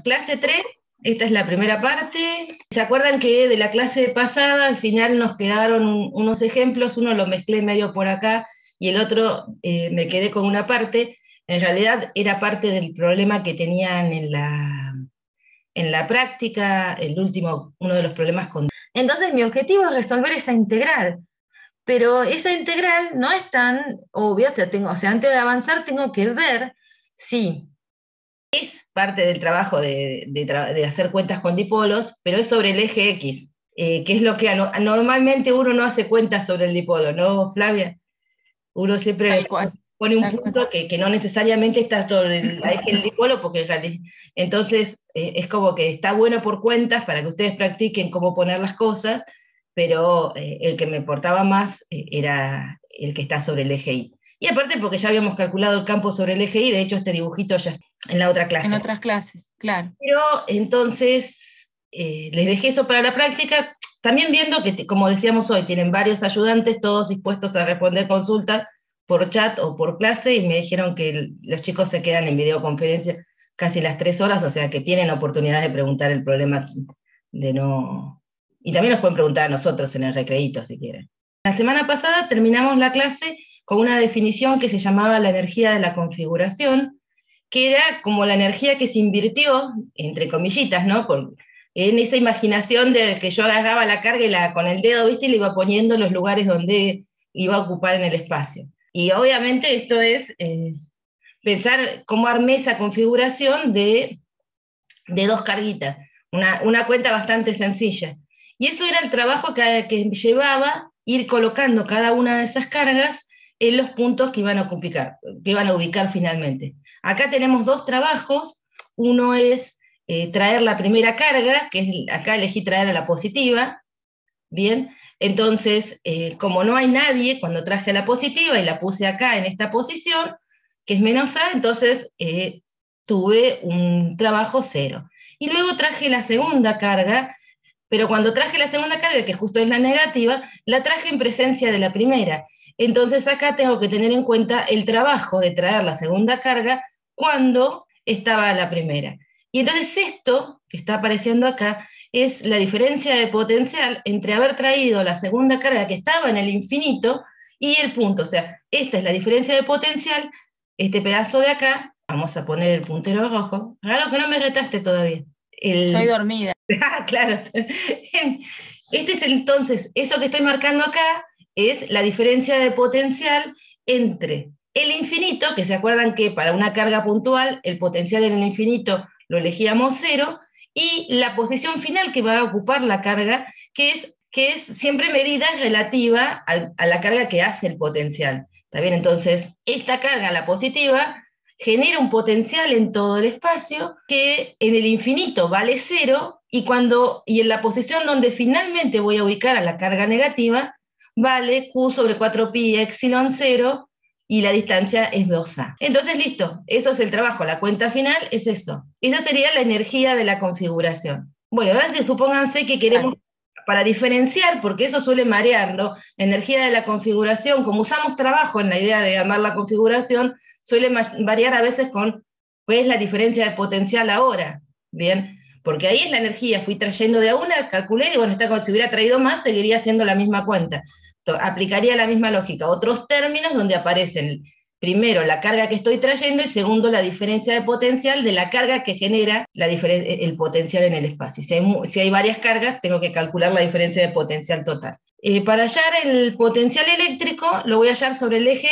clase 3, esta es la primera parte. ¿Se acuerdan que de la clase pasada al final nos quedaron unos ejemplos? Uno lo mezclé medio por acá y el otro me quedé con una parte. En realidad era parte del problema que tenían en la práctica, el último, uno de los problemas con... Entonces mi objetivo es resolver esa integral, pero esa integral no es tan obvia, o sea, antes de avanzar tengo que ver si es parte del trabajo de hacer cuentas con dipolos, pero es sobre el eje X, que es lo que normalmente uno no hace cuentas sobre el dipolo, ¿no, Flavia? Uno siempre Tal cual, pone un tal cual. punto que no necesariamente está sobre el eje del dipolo, porque entonces es como que está bueno por cuentas para que ustedes practiquen cómo poner las cosas, pero el que me importaba más era el que está sobre el eje Y. Y aparte porque ya habíamos calculado el campo sobre el eje Y, de hecho este dibujito ya en la otra En clase. otras clases, claro. Pero entonces les dejé eso para la práctica, también viendo que, como decíamos hoy, tienen varios ayudantes, todos dispuestos a responder consultas por chat o por clase, y me dijeron que los chicos se quedan en videoconferencia casi las 3 horas, o sea que tienen oportunidad de preguntar el problema de no... Y también nos pueden preguntar a nosotros en el recreíto si quieren. La semana pasada terminamos la clase con una definición que se llamaba la energía de la configuración, que era como la energía que se invirtió, entre comillitas, ¿no? En esa imaginación de que yo agarraba la carga y con el dedo, ¿viste? Y le iba poniendo los lugares donde iba a ocupar en el espacio. Y obviamente esto es pensar cómo armé esa configuración de dos carguitas, una cuenta bastante sencilla. Y eso era el trabajo que llevaba ir colocando cada una de esas cargas en los puntos que iban a ubicar finalmente. Acá tenemos dos trabajos, uno es traer la primera carga, que es, acá elegí traer a la positiva, bien, entonces como no hay nadie, cuando traje la positiva y la puse acá en esta posición, que es menos A, entonces tuve un trabajo 0. Y luego traje la segunda carga, pero cuando traje la segunda carga, que justo es la negativa, la traje en presencia de la primera. Entonces acá tengo que tener en cuenta el trabajo de traer la segunda carga cuando estaba la primera. Y entonces esto que está apareciendo acá es la diferencia de potencial entre haber traído la segunda carga que estaba en el infinito y el punto. O sea, esta es la diferencia de potencial, este pedazo de acá, vamos a poner el puntero rojo. Raro que no me retaste todavía. Estoy dormida. Ah, claro. Este es entonces, eso que estoy marcando acá es la diferencia de potencial entre el infinito, que se acuerdan que para una carga puntual el potencial en el infinito lo elegíamos 0, y la posición final que va a ocupar la carga, que es siempre medida relativa a la carga que hace el potencial. ¿Está bien? Entonces, esta carga, la positiva, genera un potencial en todo el espacio que en el infinito vale 0 y en la posición donde finalmente voy a ubicar a la carga negativa vale Q sobre 4pi epsilon 0 y la distancia es 2a. Entonces, listo, eso es el trabajo, la cuenta final es eso. Esa sería la energía de la configuración. Bueno, ahora supónganse que queremos, Claro. para diferenciar, porque eso suele marear, ¿no? Energía de la configuración, como usamos trabajo en la idea de armar la configuración, suele variar a veces con cuál es la diferencia de potencial ahora, ¿bien? Porque ahí es la energía, fui trayendo de a una, calculé, y bueno, si hubiera traído más, seguiría haciendo la misma cuenta. Aplicaría la misma lógica. Otros términos donde aparecen primero la carga que estoy trayendo y segundo la diferencia de potencial de la carga que genera el potencial en el espacio. Si hay varias cargas, tengo que calcular la diferencia de potencial total. Para hallar el potencial eléctrico, lo voy a hallar sobre el eje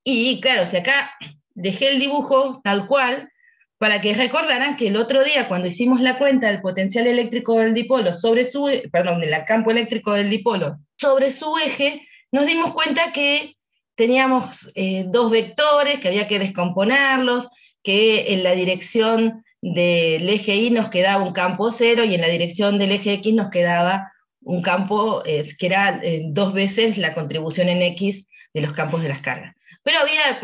Y, claro, si acá dejé el dibujo tal cual, para que recordaran que el otro día, cuando hicimos la cuenta del potencial eléctrico del dipolo sobre del campo eléctrico del dipolo sobre su eje, nos dimos cuenta que teníamos dos vectores, que había que descomponerlos, que en la dirección del eje Y nos quedaba un campo 0 y en la dirección del eje X nos quedaba un campo que era 2 veces la contribución en X de los campos de las cargas. Pero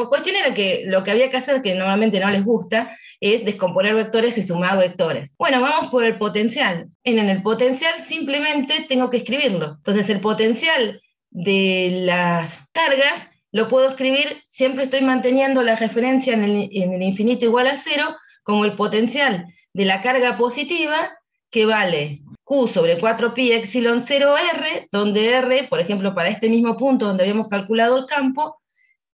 cuestión era que lo que había que hacer, que normalmente no les gusta, es descomponer vectores y sumar vectores. Bueno, vamos por el potencial. En el potencial simplemente tengo que escribirlo. Entonces el potencial de las cargas lo puedo escribir, siempre estoy manteniendo la referencia en el infinito igual a 0, como el potencial de la carga positiva, que vale Q sobre 4pi epsilon 0R, donde R, por ejemplo, para este mismo punto donde habíamos calculado el campo,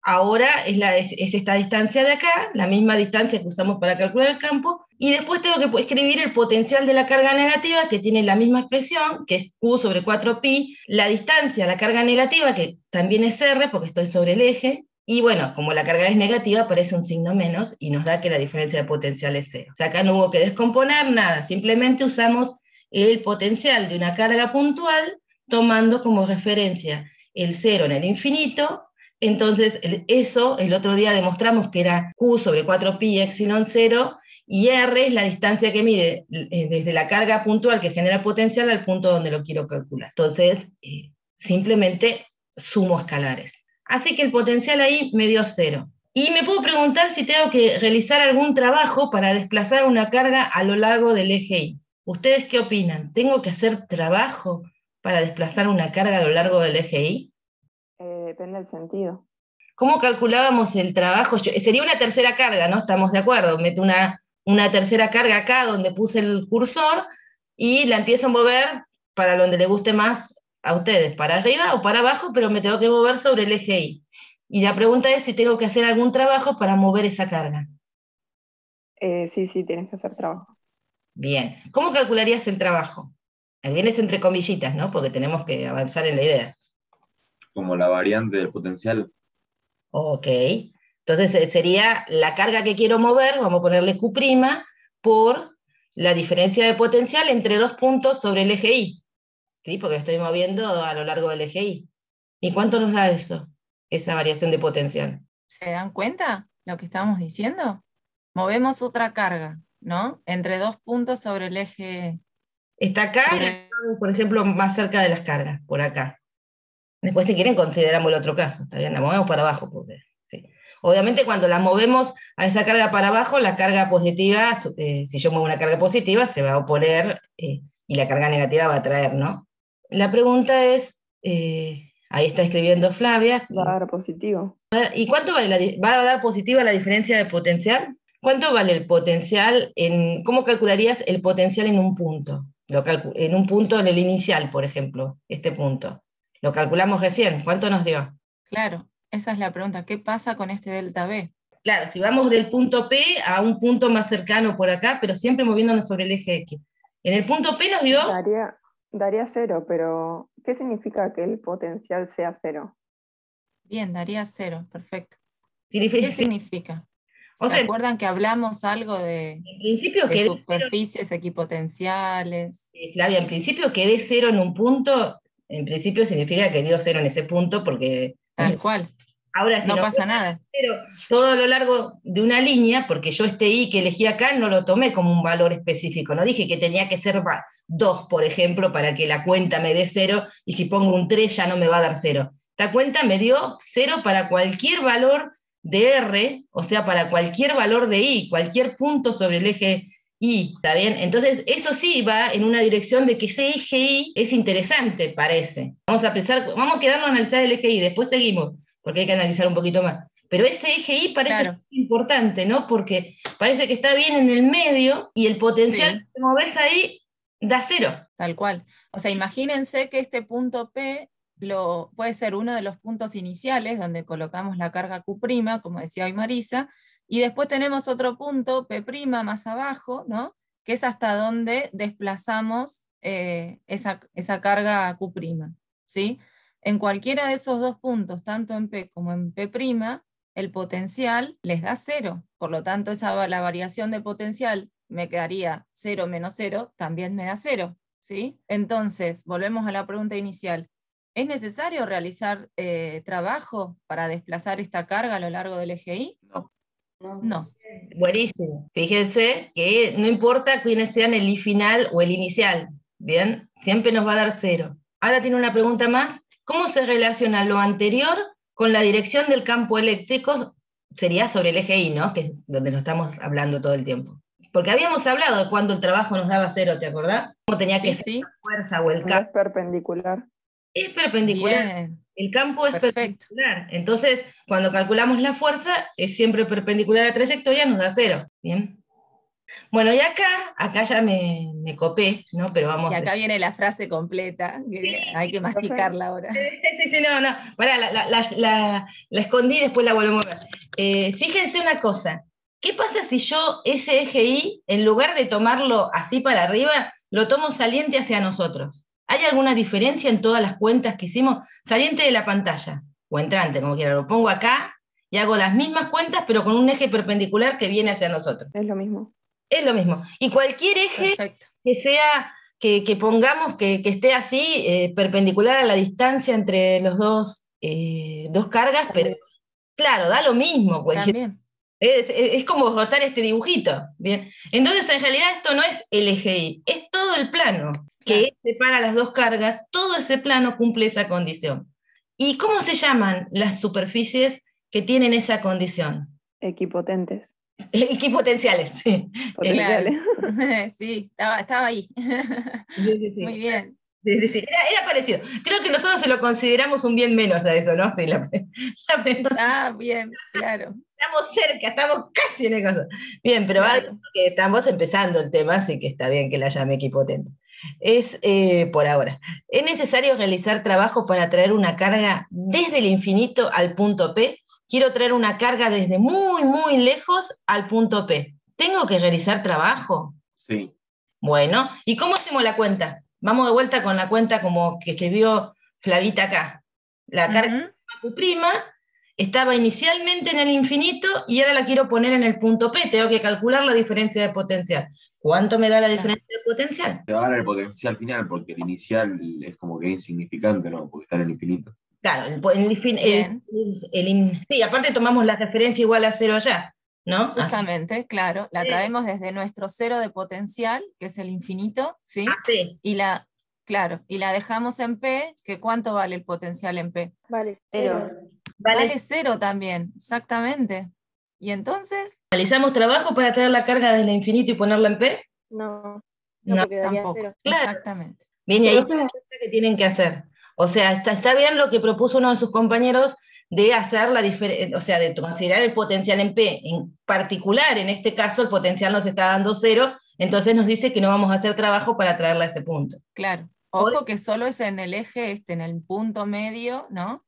ahora es esta distancia de acá, la misma distancia que usamos para calcular el campo, y después tengo que escribir el potencial de la carga negativa, que tiene la misma expresión, que es Q sobre 4pi, la distancia, la carga negativa, que también es R, porque estoy sobre el eje, y bueno, como la carga es negativa, aparece un signo menos, y nos da que la diferencia de potencial es cero. O sea, acá no hubo que descomponer nada, simplemente usamos el potencial de una carga puntual, tomando como referencia el cero en el infinito. Entonces, eso el otro día demostramos que era Q sobre 4pi epsilon 0, y R es la distancia que mide desde la carga puntual que genera potencial al punto donde lo quiero calcular. Entonces, simplemente sumo escalares. Así que el potencial ahí me dio 0. Y me puedo preguntar si tengo que realizar algún trabajo para desplazar una carga a lo largo del eje Y. ¿Ustedes qué opinan? ¿Tengo que hacer trabajo para desplazar una carga a lo largo del eje Y? Depende del sentido. ¿Cómo calculábamos el trabajo? Sería una tercera carga, ¿no? Estamos de acuerdo. Meto una tercera carga acá donde puse el cursor y la empiezo a mover para donde le guste más a ustedes, para arriba o para abajo, pero me tengo que mover sobre el eje Y. Y la pregunta es si tengo que hacer algún trabajo para mover esa carga. Sí, tienes que hacer trabajo. Bien. ¿Cómo calcularías el trabajo? Bien es entre comillitas, ¿no? Porque tenemos que avanzar en la idea. Como la variante del potencial. Ok. Entonces sería la carga que quiero mover, vamos a ponerle Q', por la diferencia de potencial entre dos puntos sobre el eje Y. ¿Sí? Porque estoy moviendo a lo largo del eje Y. ¿Y cuánto nos da eso? Esa variación de potencial. ¿Se dan cuenta lo que estamos diciendo? Movemos otra carga, ¿no? Entre dos puntos sobre el eje. Está acá, por ejemplo, más cerca de las cargas, por acá. Después, si quieren, consideramos el otro caso. ¿Está bien? La movemos para abajo. Porque, sí. Obviamente, cuando la movemos a esa carga para abajo, la carga positiva, si yo muevo una carga positiva, se va a oponer y la carga negativa va a traer, ¿no? La pregunta es, ahí está escribiendo Flavia. Va a dar positivo. ¿Y cuánto vale va a dar positiva la diferencia de potencial? ¿Cuánto vale el potencial cómo calcularías el potencial en un punto? En un punto en el inicial, por ejemplo, este punto. Lo calculamos recién, ¿cuánto nos dio? Claro, esa es la pregunta. ¿Qué pasa con este delta B? Claro, si vamos del punto P a un punto más cercano por acá, pero siempre moviéndonos sobre el eje X. En el punto P nos dio... Daría 0, pero ¿qué significa que el potencial sea 0? Bien, daría 0, perfecto. ¿Qué significa? ¿Se acuerdan que hablamos algo de superficies equipotenciales? Flavia, en principio que dé 0 en un punto, en principio significa que dio 0 en ese punto, porque... Tal cual. Ahora, si no pasa nada. Pero todo a lo largo de una línea, porque yo este I que elegí acá no lo tomé como un valor específico, no dije que tenía que ser 2, por ejemplo, para que la cuenta me dé 0, y si pongo un 3 ya no me va a dar 0. Esta cuenta me dio 0 para cualquier valor de R, o sea, para cualquier valor de I, cualquier punto sobre el eje Y, ¿está bien? Entonces, eso sí va en una dirección de que ese eje Y es interesante, parece. Vamos a quedarnos a analizar el eje Y, después seguimos, porque hay que analizar un poquito más. Pero ese eje Y parece importante, ¿no? Porque parece que está bien en el medio y el potencial que moves ahí da 0. Tal cual. O sea, imagínense que este punto P puede ser uno de los puntos iniciales donde colocamos la carga Q', como decía hoy Marisa, y después tenemos otro punto, P' más abajo, ¿no? Que es hasta donde desplazamos esa carga Q', ¿sí? En cualquiera de esos dos puntos, tanto en P como en P', el potencial les da 0. Por lo tanto, la variación de potencial me quedaría 0 menos 0, también me da 0. ¿Sí? Entonces, volvemos a la pregunta inicial. ¿Es necesario realizar trabajo para desplazar esta carga a lo largo del eje Y? No. Buenísimo. Fíjense que no importa quiénes sean el I final o el inicial, ¿bien? Siempre nos va a dar 0. Ahora tiene una pregunta más. ¿Cómo se relaciona lo anterior con la dirección del campo eléctrico? Sería sobre el eje Y, ¿no? Que es donde nos estamos hablando todo el tiempo. Porque habíamos hablado de cuando el trabajo nos daba 0, ¿te acordás? ¿Cómo tenía que ser la fuerza o el campo? Es perpendicular. Es perpendicular. Bien. El campo es perpendicular. Entonces, cuando calculamos la fuerza, es siempre perpendicular a la trayectoria, nos da 0. ¿Bien? Bueno, y acá ya me copé, ¿no? Pero vamos. Y acá viene la frase completa, que hay que masticarla ahora. Sí, no, pará, la escondí y después la volvemos a ver. Fíjense una cosa, ¿qué pasa si yo ese eje Y, en lugar de tomarlo así para arriba, lo tomo saliente hacia nosotros? ¿Hay alguna diferencia en todas las cuentas que hicimos? Saliente de la pantalla, o entrante, como quiera, lo pongo acá y hago las mismas cuentas, pero con un eje perpendicular que viene hacia nosotros. Es lo mismo. Es lo mismo. Y cualquier eje Perfecto. que sea, que pongamos que esté así, perpendicular a la distancia entre los dos cargas, pero claro, da lo mismo. También. Es como rotar este dibujito. Bien. Entonces, en realidad, esto no es el eje Y, es todo el plano que separa las dos cargas, todo ese plano cumple esa condición. ¿Y cómo se llaman las superficies que tienen esa condición? Equipotentes. Equipotenciales, sí. Potenciales. Claro. Sí, estaba ahí. Sí. Muy bien. Sí. Era parecido. Creo que nosotros se lo consideramos un bien menos a eso, ¿no? Sí, Bien, claro. Estamos cerca, estamos casi en el caso. Bien, pero Claro. algo que estamos empezando el tema, así que está bien que la llame equipotente. Es, por ahora, ¿es necesario realizar trabajo para traer una carga desde el infinito al punto P? Quiero traer una carga desde muy, muy lejos al punto P. ¿Tengo que realizar trabajo? Sí. Bueno, ¿y cómo hacemos la cuenta? Vamos de vuelta con la cuenta como que escribió Flavita acá. La carga Q' estaba inicialmente en el infinito y ahora la quiero poner en el punto P. Tengo que calcular la diferencia de potencial. ¿Cuánto me da la diferencia de potencial? Te va a dar el potencial final, porque el inicial es como que es insignificante, ¿no? Porque está en el infinito. Claro, Bien. sí, aparte tomamos la referencia igual a 0 allá, ¿no? Justamente, claro. La traemos desde nuestro cero de potencial, que es el infinito, ¿sí? A P. Y la dejamos en P, que ¿cuánto vale el potencial en P? Vale, 0. Vale 0 también, exactamente. ¿Y entonces? ¿Realizamos trabajo para traer la carga desde el infinito y ponerla en P? no, No, porque daría Tampoco. 0. Claro. Exactamente. Bien, y ahí Profe. es lo que tienen que hacer. O sea, está bien lo que propuso uno de sus compañeros de hacer la diferencia, o sea, de considerar el potencial en P. En particular, en este caso, el potencial nos está dando 0, entonces nos dice que no vamos a hacer trabajo para traerla a ese punto. Claro. Ojo que solo es en el eje, en el punto medio, ¿no?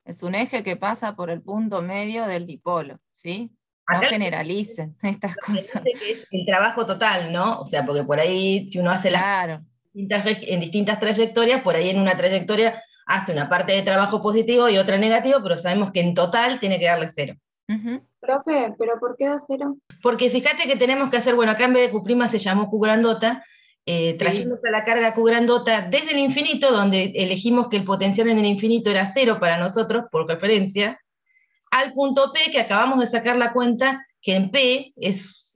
Es un eje que pasa por el punto medio del dipolo, ¿sí? No Acá generalicen estas cosas. dice que es el trabajo total, ¿no? O sea, porque por ahí, si uno hace Claro. en distintas trayectorias, por ahí en una trayectoria hace una parte de trabajo positivo y otra negativo, pero sabemos que en total tiene que darle 0. Profe, ¿pero por qué da 0? Porque fíjate que tenemos que hacer, bueno, acá en vez de Q' se llamó Q grandota, trajimos a la carga Q grandota desde el infinito, donde elegimos que el potencial en el infinito era 0 para nosotros, por referencia, al punto P, que acabamos de sacar la cuenta, que en P es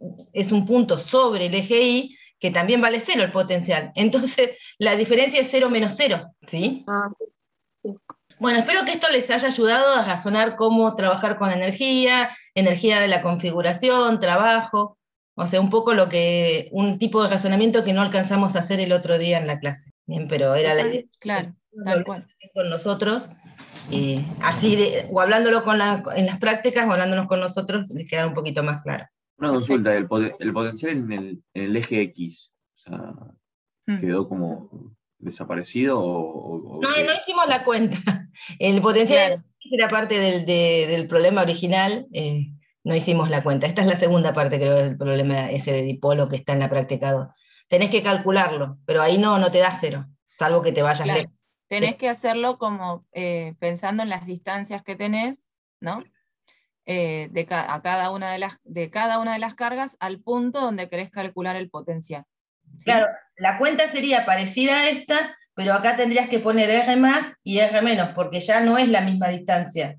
un punto sobre el eje Y, que también vale 0 el potencial. Entonces, la diferencia es 0 menos 0, ¿sí? Ah, sí. Bueno, espero que esto les haya ayudado a razonar cómo trabajar con energía de la configuración, trabajo, o sea, un poco un tipo de razonamiento que no alcanzamos a hacer el otro día en la clase. Bien, pero era la idea. Claro, tal cual. Con nosotros, así o hablándolo en las prácticas o hablándonos con nosotros, les queda un poquito más claro. Una consulta, el potencial en el eje X, o sea, ¿quedó como desaparecido o No hicimos la cuenta. El potencial era parte del problema original, no hicimos la cuenta. Esta es la segunda parte, creo, del problema ese de dipolo que está en la práctica 2. Tenés que calcularlo, pero ahí no te da 0, salvo que te vayas lejos. Tenés que hacerlo como pensando en las distancias que tenés, ¿no? De cada una de las cargas al punto donde querés calcular el potencial. ¿Sí? Claro, la cuenta sería parecida a esta, pero acá tendrías que poner R más y R menos, porque ya no es la misma distancia.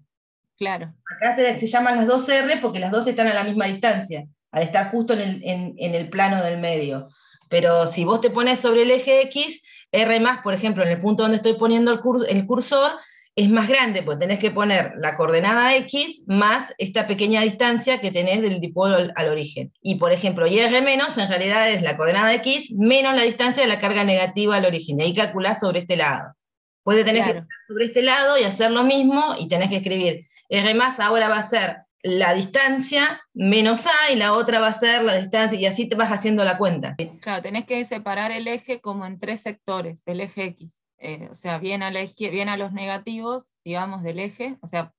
Claro. Acá se llaman las dos R porque las dos están a la misma distancia, al estar justo en el plano del medio. Pero si vos te pones sobre el eje X, R más, por ejemplo, en el punto donde estoy poniendo el cursor, es más grande, porque tenés que poner la coordenada X más esta pequeña distancia que tenés del dipolo al origen. Y por ejemplo, y R menos en realidad es la coordenada X menos la distancia de la carga negativa al origen. Y ahí calculás sobre este lado. Puedes tener que poner sobre este lado y hacer lo mismo, y tenés que escribir R más ahora va a ser la distancia menos A, y la otra va a ser la distancia, y así te vas haciendo la cuenta. Claro, tenés que separar el eje como en 3 sectores, el eje X. O sea, bien a la izquierda, bien a los negativos, digamos, del eje, o sea,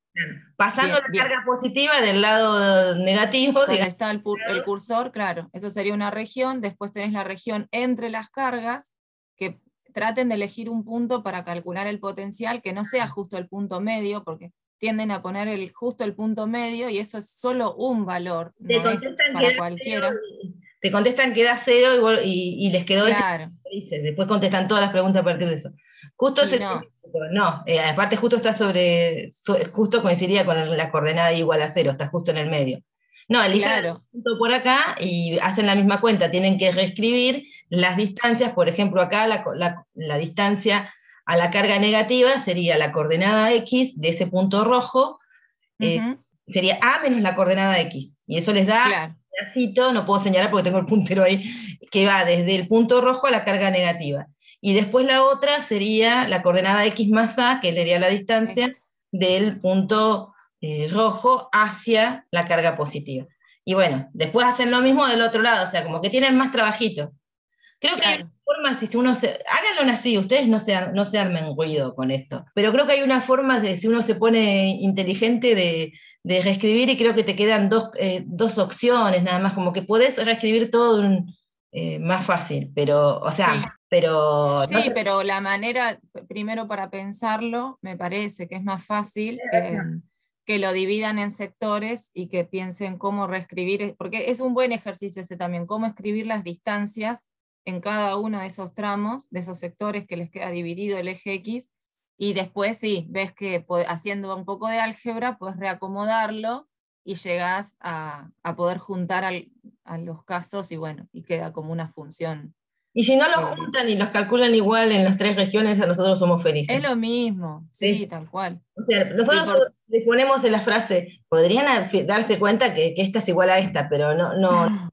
pasando bien, la carga positiva del lado negativo, donde digamos, está el cursor, claro, eso sería una región. Después tenés la región entre las cargas, que traten de elegir un punto para calcular el potencial, que no sea justo el punto medio, porque tienden a poner justo el punto medio, y eso es solo un valor, te no es contestan para que da cualquiera. te contestan que da 0 y les quedó Claro. ese. Después contestan todas las preguntas a partir de eso. Justo Y no. No, aparte justo está justo coincidiría con la coordenada igual a 0, está justo en el medio. No, eligen Claro. un punto por acá y hacen la misma cuenta, tienen que reescribir las distancias. Por ejemplo, acá la distancia a la carga negativa sería la coordenada X de ese punto rojo, sería A menos la coordenada X, y eso les da, claro, un pedacito, no puedo señalar porque tengo el puntero ahí, que va desde el punto rojo a la carga negativa. Y después la otra sería la coordenada X más A, que sería la distancia del punto rojo hacia la carga positiva. Y bueno, después hacen lo mismo del otro lado, o sea, como que tienen más trabajito. Creo que hay formas, si uno háganlo así, ustedes no se armen ruido con esto, pero creo que hay una forma de, si uno se pone inteligente, de reescribir, y creo que te quedan dos opciones nada más, como que podés reescribir todo más fácil, pero, o sea, sí. pero... Sí, pero la manera, primero para pensarlo, me parece que es más fácil que lo dividan en sectores y que piensen cómo reescribir, porque es un buen ejercicio ese también, cómo escribir las distancias en cada uno de esos tramos, de esos sectores que les queda dividido el eje X, y después sí, ves que haciendo un poco de álgebra puedes reacomodarlo y llegás a poder juntar a los casos, y bueno, y queda como una función. Y si no los juntan y los calculan igual en las 3 regiones, nosotros somos felices. Es lo mismo, sí, tal cual. O sea, nosotros le ponemos en la frase, podrían darse cuenta que esta es igual a esta, pero no,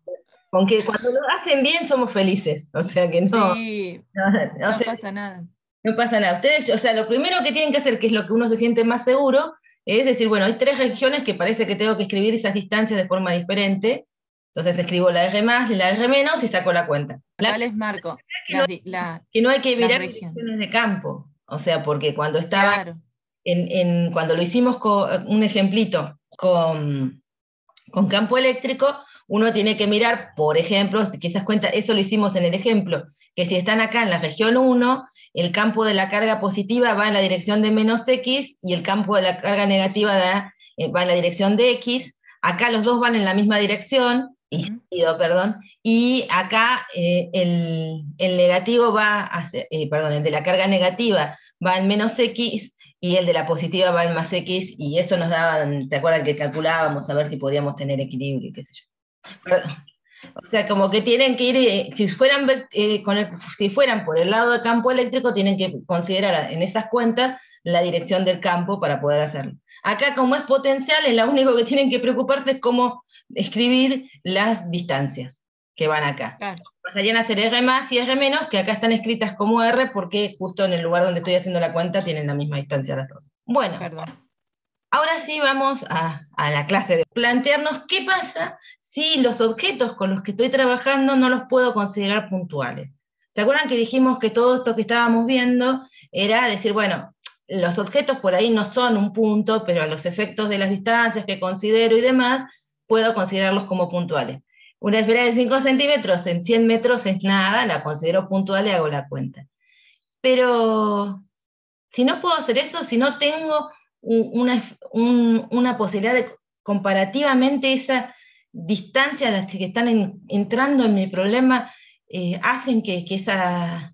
con que cuando lo hacen bien somos felices, o sea que no, sí, no pasa nada. No pasa nada. Ustedes, o sea, lo primero que tienen que hacer, que es lo que uno se siente más seguro, es decir, bueno, hay 3 regiones que parece que tengo que escribir esas distancias de forma diferente, entonces escribo la R más y la R menos y saco la cuenta. Acá les marco. Que no hay que mirar direcciones de campo, o sea, porque cuando estaba, cuando lo hicimos con un ejemplito con campo eléctrico, uno tiene que mirar, por ejemplo, quizás cuenta, eso lo hicimos en el ejemplo, que si están acá en la región 1, el campo de la carga positiva va en la dirección de menos X, y el campo de la carga negativa va en la dirección de X. Acá los dos van en la misma dirección, y acá el negativo va hacia, el de la carga negativa va en menos X, y el de la positiva va en más X, y eso nos daba, ¿te acuerdas que calculábamos a ver si podíamos tener equilibrio, qué sé yo? Perdón. O sea, como que tienen que ir, si fueran por el lado del campo eléctrico, tienen que considerar en esas cuentas la dirección del campo para poder hacerlo. Acá, como es potencial, lo único que tienen que preocuparse es cómo escribir las distancias que van acá. Claro. Pasarían a ser R más y R menos, que acá están escritas como R, porque justo en el lugar donde estoy haciendo la cuenta tienen la misma distancia las dos. Bueno, ahora sí vamos a la clase de plantearnos qué pasa si los objetos con los que estoy trabajando no los puedo considerar puntuales. ¿Se acuerdan que dijimos que todo esto que estábamos viendo era decir, bueno, los objetos por ahí no son un punto, pero a los efectos de las distancias que considero y demás, puedo considerarlos como puntuales? Una esfera de 5 centímetros en 100 metros es nada, la considero puntual y hago la cuenta. Pero si no puedo hacer eso, si no tengo una posibilidad de comparativamente esa distancia a las que están entrando en mi problema, hacen que esa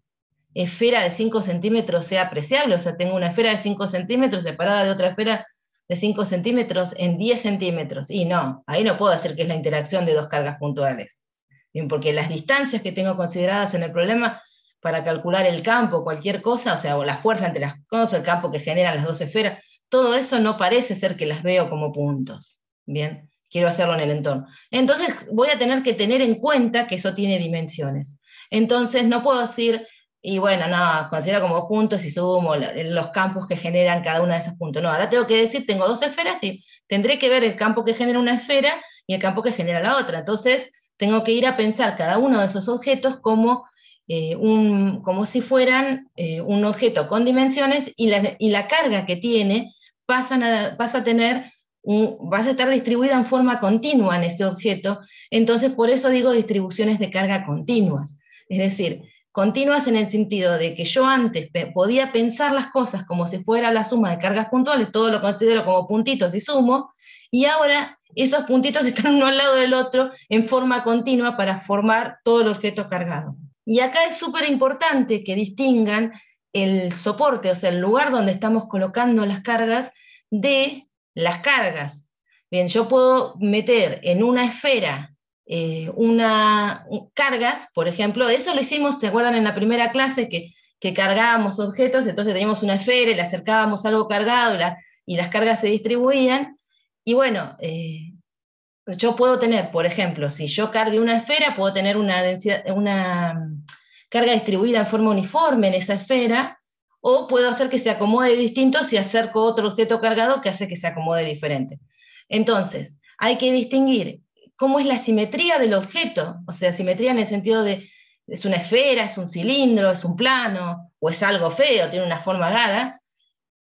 esfera de 5 centímetros sea apreciable. O sea, tengo una esfera de 5 centímetros separada de otra esfera de 5 centímetros en 10 centímetros. Y no, ahí no puedo hacer que es la interacción de 2 cargas puntuales. Bien, porque las distancias que tengo consideradas en el problema para calcular el campo, cualquier cosa, o sea, o la fuerza entre las cosas, el campo que generan las 2 esferas, todo eso no parece ser que las veo como puntos. Bien, quiero hacerlo en el entorno. Entonces voy a tener que tener en cuenta que eso tiene dimensiones. Entonces no puedo decir, Y bueno, no, considero como puntos y sumo los campos que generan cada uno de esos puntos. No, ahora tengo que decir, tengo dos esferas y tendré que ver el campo que genera una esfera y el campo que genera la otra. Entonces, tengo que ir a pensar cada uno de esos objetos como, como si fueran un objeto con dimensiones y la carga que tiene vas a tener, vas a estar distribuida en forma continua en ese objeto. Entonces, por eso digo distribuciones de carga continuas. Es decir, continuas en el sentido de que yo antes podía pensar las cosas como si fuera la suma de cargas puntuales, todo lo considero como puntitos y sumo, y ahora esos puntitos están uno al lado del otro en forma continua para formar todo el objeto cargado. Y acá es súper importante que distingan el soporte, o sea, el lugar donde estamos colocando las cargas de las cargas. Bien, yo puedo meter en una esfera cargas, por ejemplo, eso lo hicimos, ¿te acuerdan en la primera clase que cargábamos objetos? Entonces teníamos una esfera y le acercábamos algo cargado y las cargas se distribuían. Y bueno, yo puedo tener, por ejemplo, si yo cargue una esfera, puedo tener una carga distribuida en forma uniforme en esa esfera, o puedo hacer que se acomode distinto si acerco otro objeto cargado que hace que se acomode diferente. Entonces, hay que distinguir cómo es la simetría del objeto, o sea, simetría en el sentido de, es una esfera, es un cilindro, es un plano, o es algo feo, tiene una forma rara,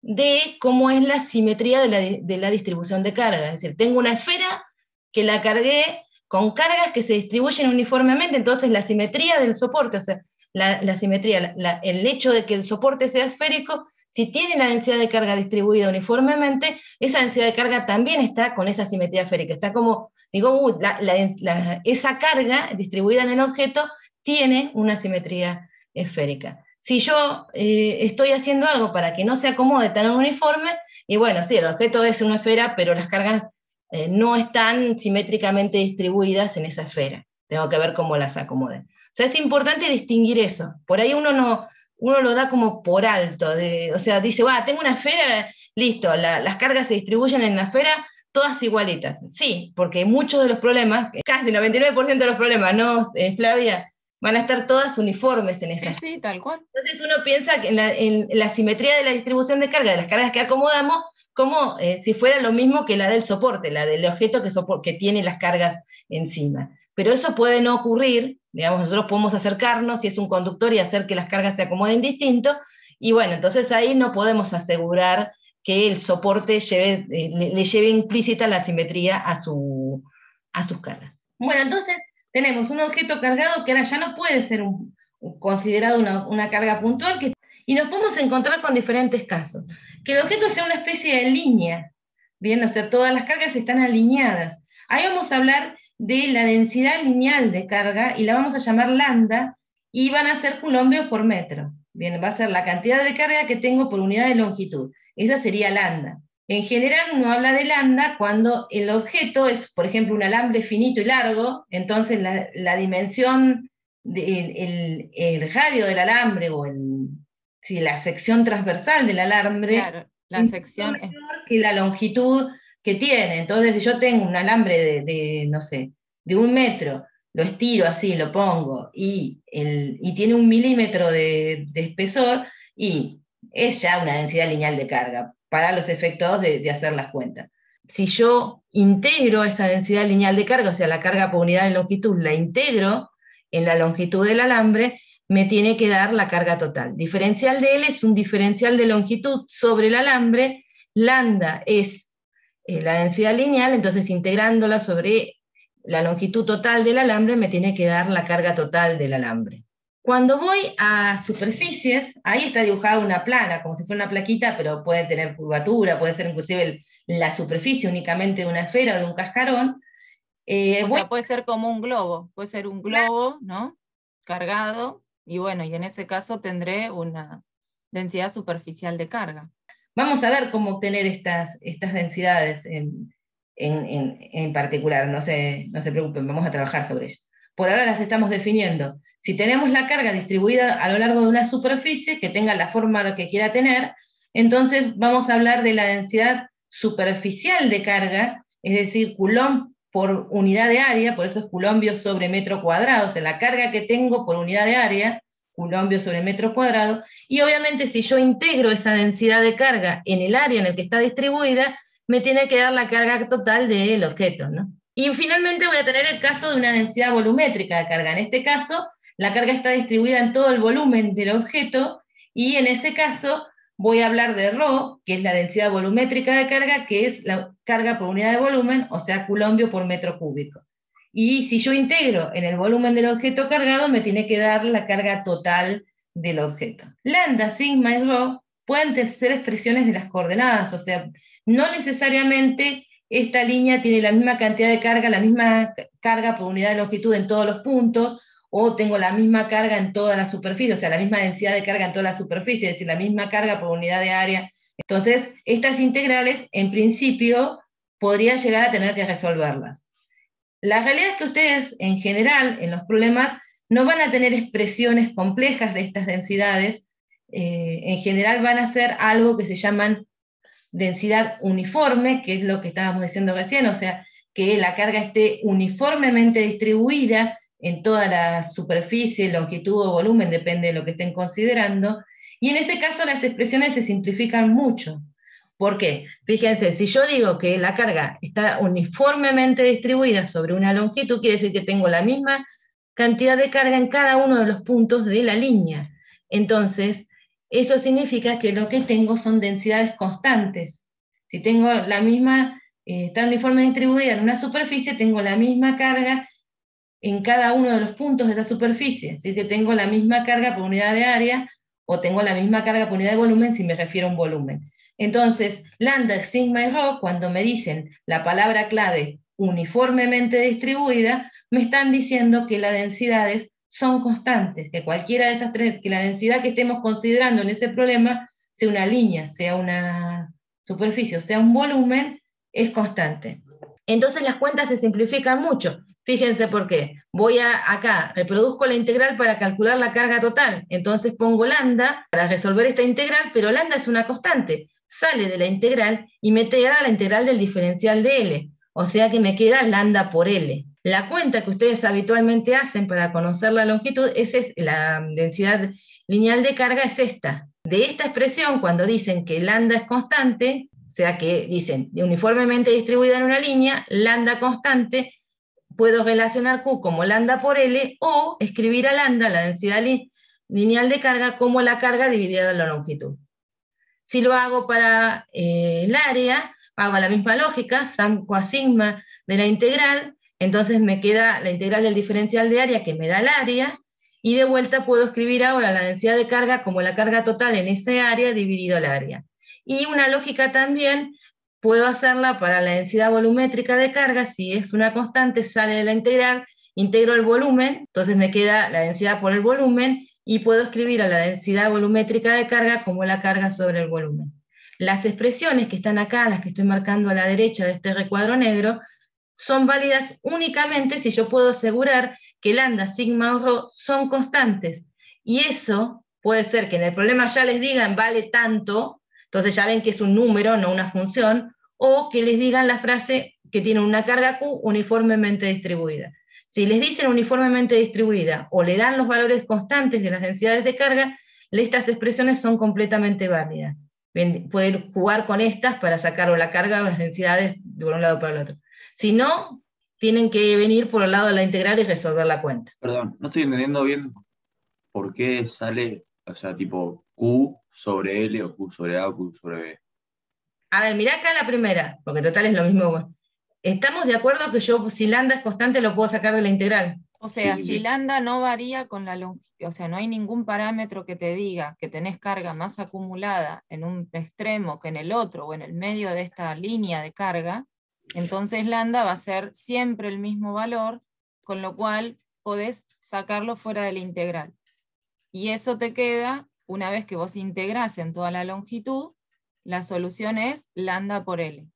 de cómo es la simetría de la distribución de carga. Es decir, tengo una esfera que la cargué con cargas que se distribuyen uniformemente, entonces la simetría del soporte, o sea, la simetría, el hecho de que el soporte sea esférico, si tiene la densidad de carga distribuida uniformemente, esa densidad de carga también está con esa simetría esférica. Está como, digo, esa carga distribuida en el objeto tiene una simetría esférica. Si yo estoy haciendo algo para que no se acomode tan uniforme, y bueno, sí, el objeto es una esfera, pero las cargas no están simétricamente distribuidas en esa esfera. Tengo que ver cómo las acomode. O sea, es importante distinguir eso. Por ahí uno lo da como por alto, o sea, dice, tengo una esfera, listo, las cargas se distribuyen en la esfera todas igualitas. Sí, porque muchos de los problemas, casi el 99% de los problemas, ¿no, Flavia? Van a estar todas uniformes en esa. Sí, tal cual. Entonces uno piensa que en la simetría de la distribución de carga, de las cargas que acomodamos, como si fuera lo mismo que la del soporte, la del objeto que tiene las cargas encima. Pero eso puede no ocurrir, digamos, nosotros podemos acercarnos si es un conductor y hacer que las cargas se acomoden distinto, y bueno, entonces ahí no podemos asegurar que el soporte le lleve implícita la simetría a sus cargas. Bueno, entonces tenemos un objeto cargado que ahora ya no puede ser considerado una carga puntual, y nos podemos encontrar con diferentes casos. Que el objeto sea una especie de línea, bien, o sea, todas las cargas están alineadas. Ahí vamos a hablar de la densidad lineal de carga, y la vamos a llamar lambda, y van a ser culombios por metro. Bien, va a ser la cantidad de carga que tengo por unidad de longitud. Esa sería lambda. En general uno habla de lambda cuando el objeto es, por ejemplo, un alambre finito y largo, entonces la dimensión, el radio del alambre o la sección transversal del alambre, claro, la sección es menor que la longitud que tiene. Entonces, si yo tengo un alambre no sé, de 1 metro, lo estiro así, lo pongo, y tiene 1 milímetro de espesor, y es ya una densidad lineal de carga, para los efectos de hacer las cuentas. Si yo integro esa densidad lineal de carga, o sea, la carga por unidad de longitud, la integro en la longitud del alambre, me tiene que dar la carga total. Diferencial de L es un diferencial de longitud sobre el alambre, lambda es la densidad lineal, entonces integrándola sobre la longitud total del alambre me tiene que dar la carga total del alambre. Cuando voy a superficies, ahí está dibujada una plana, como si fuera una plaquita, pero puede tener curvatura, puede ser inclusive la superficie únicamente de una esfera o de un cascarón. O sea, puede ser como un globo, puede ser un globo, ¿no? Cargado, y bueno, y en ese caso tendré una densidad superficial de carga. Vamos a ver cómo obtener estas densidades en particular, no se preocupen, vamos a trabajar sobre ello. Por ahora las estamos definiendo. Si tenemos la carga distribuida a lo largo de una superficie que tenga la forma que quiera tener, entonces vamos a hablar de la densidad superficial de carga, es decir, coulomb por unidad de área, por eso es coulombio sobre metro cuadrado, o sea, la carga que tengo por unidad de área, coulombio sobre metro cuadrado, y obviamente si yo integro esa densidad de carga en el área en el que está distribuida, me tiene que dar la carga total del objeto, ¿no? Y finalmente voy a tener el caso de una densidad volumétrica de carga. En este caso, la carga está distribuida en todo el volumen del objeto, y en ese caso voy a hablar de ρ, que es la densidad volumétrica de carga, que es la carga por unidad de volumen, o sea, coulombio por metro cúbico. Y si yo integro en el volumen del objeto cargado, me tiene que dar la carga total del objeto. Lambda, sigma y ρ pueden ser expresiones de las coordenadas, o sea, no necesariamente esta línea tiene la misma cantidad de carga, la misma carga por unidad de longitud en todos los puntos, o tengo la misma carga en toda la superficie, o sea, la misma densidad de carga en toda la superficie, es decir, la misma carga por unidad de área. Entonces, estas integrales, en principio, podría llegar a tener que resolverlas. La realidad es que ustedes, en general, en los problemas, no van a tener expresiones complejas de estas densidades, en general van a ser algo que se llaman densidad uniforme, que es lo que estábamos diciendo recién, o sea, que la carga esté uniformemente distribuida en toda la superficie, longitud o volumen, depende de lo que estén considerando, y en ese caso las expresiones se simplifican mucho. ¿Por qué? Fíjense, si yo digo que la carga está uniformemente distribuida sobre una longitud, quiere decir que tengo la misma cantidad de carga en cada uno de los puntos de la línea. Entonces, eso significa que lo que tengo son densidades constantes. Si tengo la misma, está uniformemente distribuida en una superficie, tengo la misma carga en cada uno de los puntos de esa superficie. Es decir, que tengo la misma carga por unidad de área, o tengo la misma carga por unidad de volumen si me refiero a un volumen. Entonces, lambda, sigma y ρ, cuando me dicen la palabra clave uniformemente distribuida, me están diciendo que las densidades son constantes, que cualquiera de esas tres, que la densidad que estemos considerando en ese problema, sea una línea, sea una superficie, o sea un volumen, es constante. Entonces las cuentas se simplifican mucho. Fíjense por qué. Voy acá, reproduzco la integral para calcular la carga total, entonces pongo lambda para resolver esta integral, pero lambda es una constante, sale de la integral y me da la integral del diferencial de L, o sea que me queda lambda por L. La cuenta que ustedes habitualmente hacen para conocer la longitud, la densidad lineal de carga es esta. De esta expresión, cuando dicen que lambda es constante, o sea que dicen uniformemente distribuida en una línea, lambda constante, puedo relacionar Q como lambda por L, o escribir a lambda, la densidad lineal de carga, como la carga dividida en la longitud. Si lo hago para el área, hago la misma lógica, saco a sigma de la integral, entonces me queda la integral del diferencial de área que me da el área, y de vuelta puedo escribir ahora la densidad de carga como la carga total en ese área dividido al área. Y una lógica también puedo hacerla para la densidad volumétrica de carga, si es una constante sale de la integral, integro el volumen, entonces me queda la densidad por el volumen, y puedo escribir a la densidad volumétrica de carga como la carga sobre el volumen. Las expresiones que están acá, las que estoy marcando a la derecha de este recuadro negro, son válidas únicamente si yo puedo asegurar que lambda, sigma o ρ son constantes. Y eso puede ser que en el problema ya les digan vale tanto, entonces ya ven que es un número, no una función, o que les digan la frase que tiene una carga Q uniformemente distribuida. Si les dicen uniformemente distribuida o le dan los valores constantes de las densidades de carga, estas expresiones son completamente válidas. Pueden jugar con estas para sacar o la carga o las densidades de un lado para el otro. Si no, tienen que venir por el lado de la integral y resolver la cuenta. Perdón, no estoy entendiendo bien por qué sale, o sea, tipo Q sobre L o Q sobre A o Q sobre B. A ver, mirá acá la primera, porque en total es lo mismo. ¿Estamos de acuerdo que yo, si lambda es constante, lo puedo sacar de la integral? O sea, Sí. si lambda no varía con la longitud, o sea, no hay ningún parámetro que te diga que tenés carga más acumulada en un extremo que en el otro, o en el medio de esta línea de carga, entonces lambda va a ser siempre el mismo valor, con lo cual podés sacarlo fuera de la integral. Y eso te queda, una vez que vos integrás en toda la longitud, la solución es lambda por L.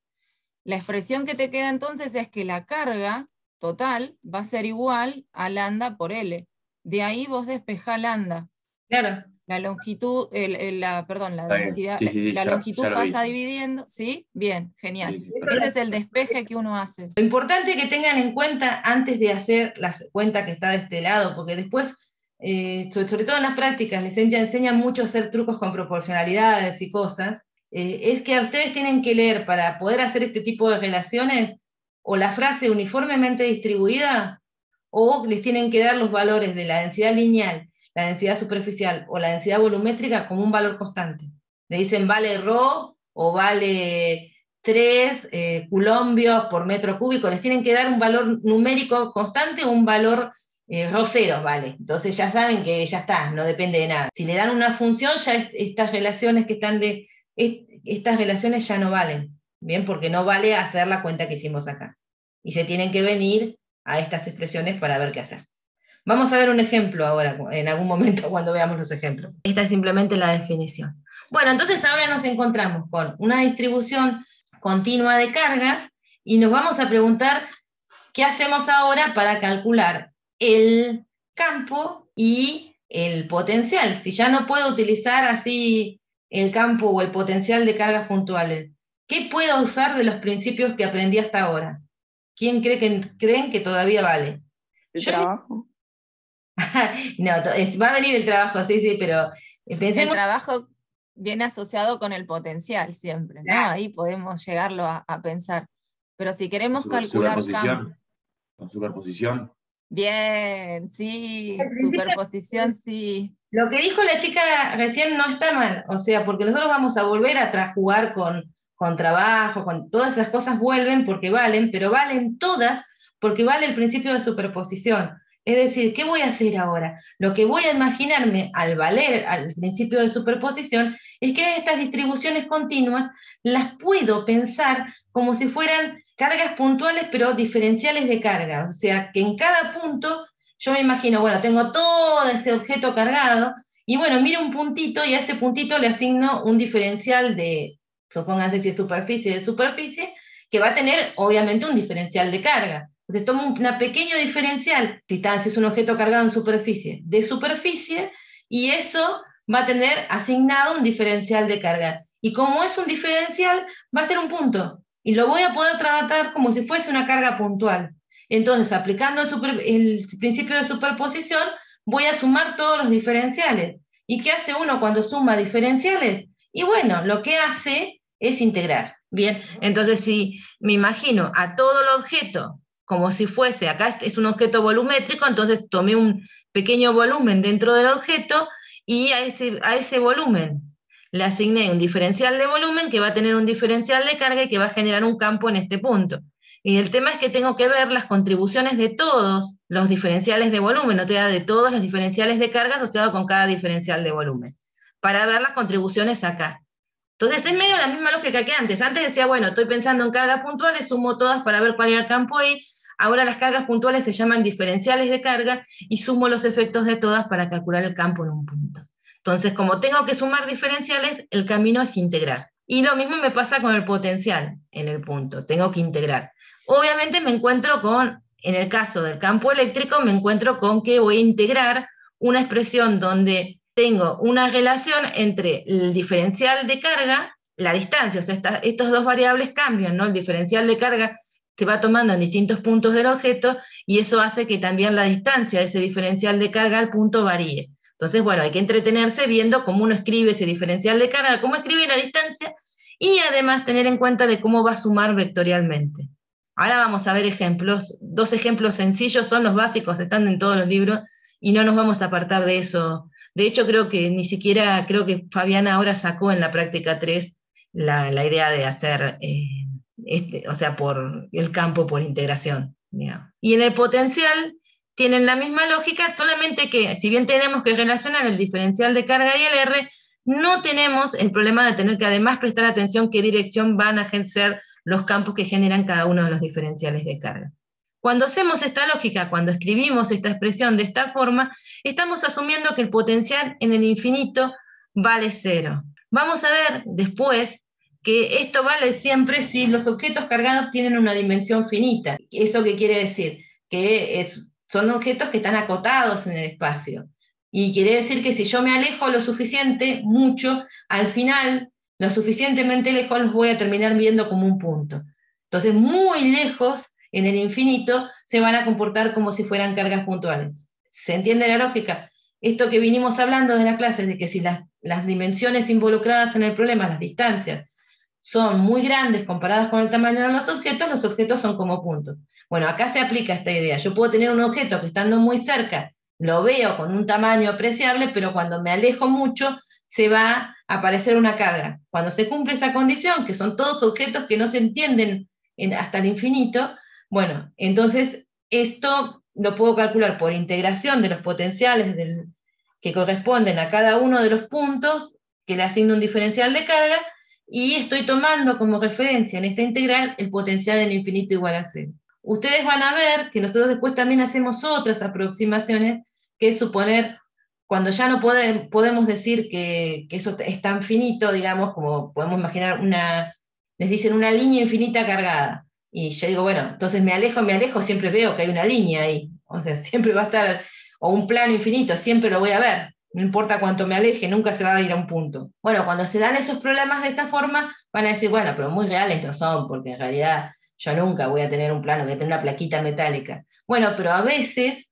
La expresión que te queda entonces es que la carga total va a ser igual a lambda por L. De ahí vos despejás lambda. Claro. La longitud, la densidad, sí, la longitud ya pasa dividiendo, ¿sí? Bien, genial. Sí, ese es el despeje que uno hace. Lo importante que tengan en cuenta antes de hacer la cuenta que está de este lado, porque después sobre todo en las prácticas, les enseñan mucho a hacer trucos con proporcionalidades y cosas, es que a ustedes tienen que leer para poder hacer este tipo de relaciones o la frase uniformemente distribuida, o les tienen que dar los valores de la densidad lineal, la densidad superficial o la densidad volumétrica como un valor constante. Le dicen vale ρ o vale 3 coulombios por metro cúbico, les tienen que dar un valor numérico constante o un valor ρ0, vale. Entonces ya saben que ya está, no depende de nada. Si le dan una función, ya estas relaciones que están estas relaciones ya no valen, ¿bien? Porque no vale hacer la cuenta que hicimos acá. Y se tienen que venir a estas expresiones para ver qué hacer. Vamos a ver un ejemplo ahora, en algún momento cuando veamos los ejemplos. Esta es simplemente la definición. Bueno, entonces ahora nos encontramos con una distribución continua de cargas y nos vamos a preguntar qué hacemos ahora para calcular el campo y el potencial. Si ya no puedo utilizar así el campo o el potencial de cargas puntuales, ¿qué puedo usar de los principios que aprendí hasta ahora? ¿Quién creen que todavía vale? El trabajo. No, va a venir el trabajo, sí, pero pensemos... El trabajo viene asociado con el potencial siempre, ¿no? Claro. Ahí podemos llegarlo a pensar. Pero si queremos calcular campo... ¿Con superposición? Bien, sí, superposición, sí. Lo que dijo la chica recién no está mal, o sea, porque nosotros vamos a volver a jugar con trabajo, con todas esas cosas vuelven porque valen, pero valen todas porque vale el principio de superposición. Es decir, ¿qué voy a hacer ahora? Lo que voy a imaginarme al valer al principio de superposición es que estas distribuciones continuas las puedo pensar como si fueran cargas puntuales pero diferenciales de carga. O sea, que en cada punto yo me imagino, bueno, tengo todo ese objeto cargado y bueno, miro un puntito y a ese puntito le asigno un diferencial de, supónganse si es superficie de superficie, que va a tener obviamente un diferencial de carga. Entonces tomo un pequeño diferencial, si es un objeto cargado en superficie, de superficie, y eso va a tener asignado un diferencial de carga. Y como es un diferencial, va a ser un punto. Y lo voy a poder tratar como si fuese una carga puntual. Entonces, aplicando el principio de superposición, voy a sumar todos los diferenciales. ¿Y qué hace uno cuando suma diferenciales? Y bueno, lo que hace es integrar. Bien, entonces si me imagino a todo el objeto como si fuese, acá es un objeto volumétrico, entonces tomé un pequeño volumen dentro del objeto y a ese volumen le asigné un diferencial de volumen que va a tener un diferencial de carga y que va a generar un campo en este punto. Y el tema es que tengo que ver las contribuciones de todos los diferenciales de volumen, o sea, de todos los diferenciales de carga asociados con cada diferencial de volumen, para ver las contribuciones acá. Entonces es medio la misma lógica que antes. Antes decía, bueno, estoy pensando en cargas puntuales, sumo todas para ver cuál era el campo ahí. Ahora las cargas puntuales se llaman diferenciales de carga y sumo los efectos de todas para calcular el campo en un punto. Entonces, como tengo que sumar diferenciales, el camino es integrar. Y lo mismo me pasa con el potencial en el punto, tengo que integrar. Obviamente me encuentro con, en el caso del campo eléctrico, me encuentro con que voy a integrar una expresión donde tengo una relación entre el diferencial de carga, la distancia, o sea, estas dos variables cambian, ¿no? El diferencial de carga se va tomando en distintos puntos del objeto y eso hace que también la distancia de ese diferencial de carga al punto varíe. Entonces, bueno, hay que entretenerse viendo cómo uno escribe ese diferencial de carga, cómo escribe la distancia y además tener en cuenta de cómo va a sumar vectorialmente. Ahora vamos a ver ejemplos. 2 ejemplos sencillos, son los básicos, están en todos los libros y no nos vamos a apartar de eso. De hecho, creo que Fabiana ahora sacó en la práctica 3 la idea de hacer... o sea, por el campo por integración. Digamos. Y en el potencial tienen la misma lógica, solamente que si bien tenemos que relacionar el diferencial de carga y el R, no tenemos el problema de tener que además prestar atención qué dirección van a ser los campos que generan cada uno de los diferenciales de carga. Cuando hacemos esta lógica, cuando escribimos esta expresión de esta forma, estamos asumiendo que el potencial en el infinito vale 0. Vamos a ver después que esto vale siempre si los objetos cargados tienen una dimensión finita. ¿Eso qué quiere decir? Que son objetos que están acotados en el espacio. Y quiere decir que si yo me alejo lo suficiente, mucho, al final, lo suficientemente lejos los voy a terminar viendo como un punto. Entonces, muy lejos, en el infinito, se van a comportar como si fueran cargas puntuales. ¿Se entiende la lógica? esto que vinimos hablando de la clase, de que si las dimensiones involucradas en el problema, las distancias, son muy grandes comparadas con el tamaño de los objetos son como puntos. Bueno, acá se aplica esta idea. Yo puedo tener un objeto que estando muy cerca, lo veo con un tamaño apreciable, pero cuando me alejo mucho, se va a aparecer una carga. Cuando se cumple esa condición, que son todos objetos que no se entienden hasta el infinito, bueno, entonces esto lo puedo calcular por integración de los potenciales que corresponden a cada uno de los puntos, que le asigno un diferencial de carga, y estoy tomando como referencia en esta integral el potencial en infinito igual a 0. Ustedes van a ver que nosotros después también hacemos otras aproximaciones, que es suponer, cuando ya no podemos decir que eso es tan finito, digamos, como podemos imaginar les dicen una línea infinita cargada. Y yo digo, bueno, entonces me alejo, siempre veo que hay una línea ahí. O sea, siempre va a estar, o un plano infinito, siempre lo voy a ver. No importa cuánto me aleje, nunca se va a ir a un punto. Bueno, cuando se dan esos problemas de esta forma, van a decir, bueno, pero muy reales no son, porque en realidad yo nunca voy a tener un plano, voy a tener una plaquita metálica. Bueno, pero a veces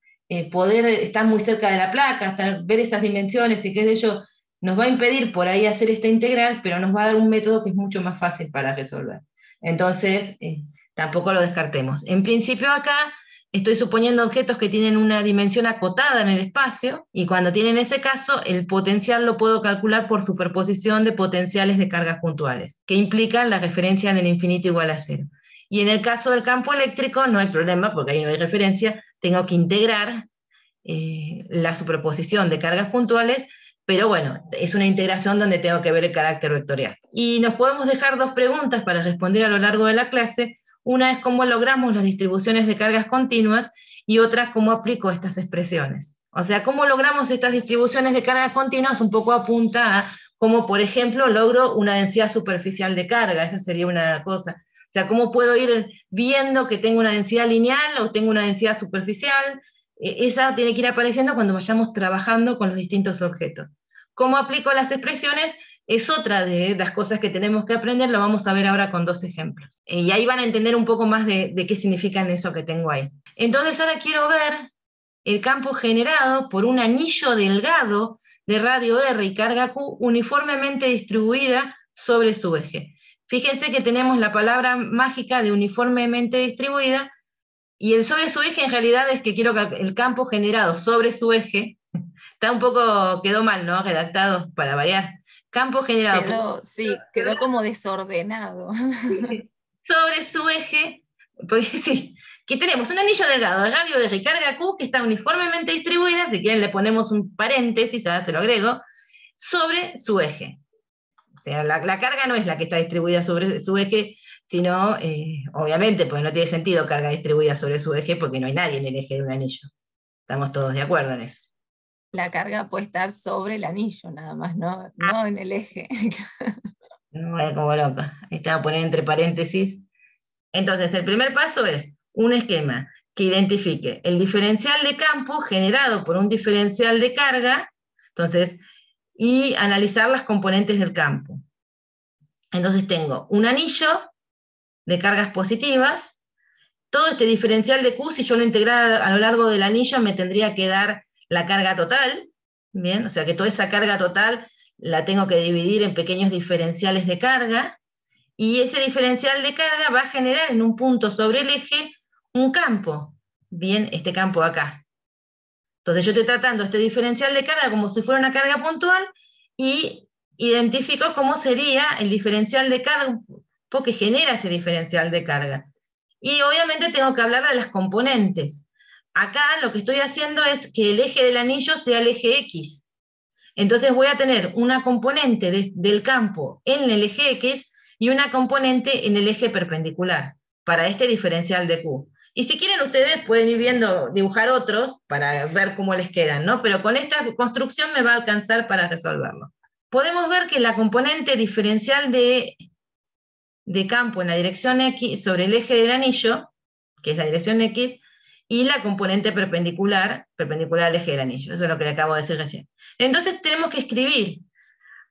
poder estar muy cerca de la placa, ver esas dimensiones y qué sé yo, nos va a impedir por ahí hacer esta integral, pero nos va a dar un método que es mucho más fácil para resolver. Entonces, tampoco lo descartemos. En principio acá estoy suponiendo objetos que tienen una dimensión acotada en el espacio, y cuando tienen ese caso, el potencial lo puedo calcular por superposición de potenciales de cargas puntuales, que implican la referencia en el infinito igual a 0. Y en el caso del campo eléctrico no hay problema, porque ahí no hay referencia, tengo que integrar la superposición de cargas puntuales, pero bueno, es una integración donde tengo que ver el carácter vectorial. Y nos podemos dejar dos preguntas para responder a lo largo de la clase. Una es cómo logramos las distribuciones de cargas continuas, y otra cómo aplico estas expresiones. O sea, cómo logramos estas distribuciones de cargas continuas un poco apunta a cómo, por ejemplo, logro una densidad superficial de carga. Esa sería una cosa. O sea, cómo puedo ir viendo que tengo una densidad lineal o tengo una densidad superficial. Esa tiene que ir apareciendo cuando vayamos trabajando con los distintos objetos. ¿Cómo aplico las expresiones? Es otra de las cosas que tenemos que aprender, lo vamos a ver ahora con dos ejemplos. Y ahí van a entender un poco más de qué significan eso que tengo ahí. Entonces ahora quiero ver el campo generado por un anillo delgado de radio R y carga Q uniformemente distribuida sobre su eje. Fíjense que tenemos la palabra mágica de uniformemente distribuida, y el sobre su eje en realidad es que quiero que el campo generado sobre su eje, quedó mal, ¿no? Redactado para variar. Campo generado. Quedó como desordenado. Sobre su eje, porque sí, que tenemos un anillo delgado de radio de recarga Q que está uniformemente distribuida, si quieren le ponemos un paréntesis, ahora se lo agrego, sobre su eje. O sea, la carga no es la que está distribuida sobre su eje, sino, obviamente, porque no tiene sentido carga distribuida sobre su eje, porque no hay nadie en el eje de un anillo. Estamos todos de acuerdo en eso. La carga puede estar sobre el anillo, nada más, no en el eje. No, como loca. Ahí te voy a poner entre paréntesis. Entonces, el primer paso es un esquema que identifique el diferencial de campo generado por un diferencial de carga, entonces, y analizar las componentes del campo. Entonces tengo un anillo de cargas positivas. Todo este diferencial de Q, si yo lo integrara a lo largo del anillo, me tendría que dar la carga total, ¿bien? O sea que toda esa carga total la tengo que dividir en pequeños diferenciales de carga, y ese diferencial de carga va a generar en un punto sobre el eje un campo, ¿bien? Este campo acá. Entonces yo estoy tratando este diferencial de carga como si fuera una carga puntual, y identifico cómo sería el diferencial de carga que genera ese diferencial de carga. Y obviamente tengo que hablar de las componentes. Acá lo que estoy haciendo es que el eje del anillo sea el eje X. Entonces voy a tener una componente del campo en el eje X y una componente en el eje perpendicular, para este diferencial de Q. Y si quieren ustedes pueden ir viendo, dibujar otros para ver cómo les quedan, ¿no? Pero con esta construcción me va a alcanzar para resolverlo. Podemos ver que la componente diferencial de campo en la dirección X sobre el eje del anillo, que es la dirección X, y la componente perpendicular al eje del anillo. Eso es lo que le acabo de decir recién. Entonces tenemos que escribir.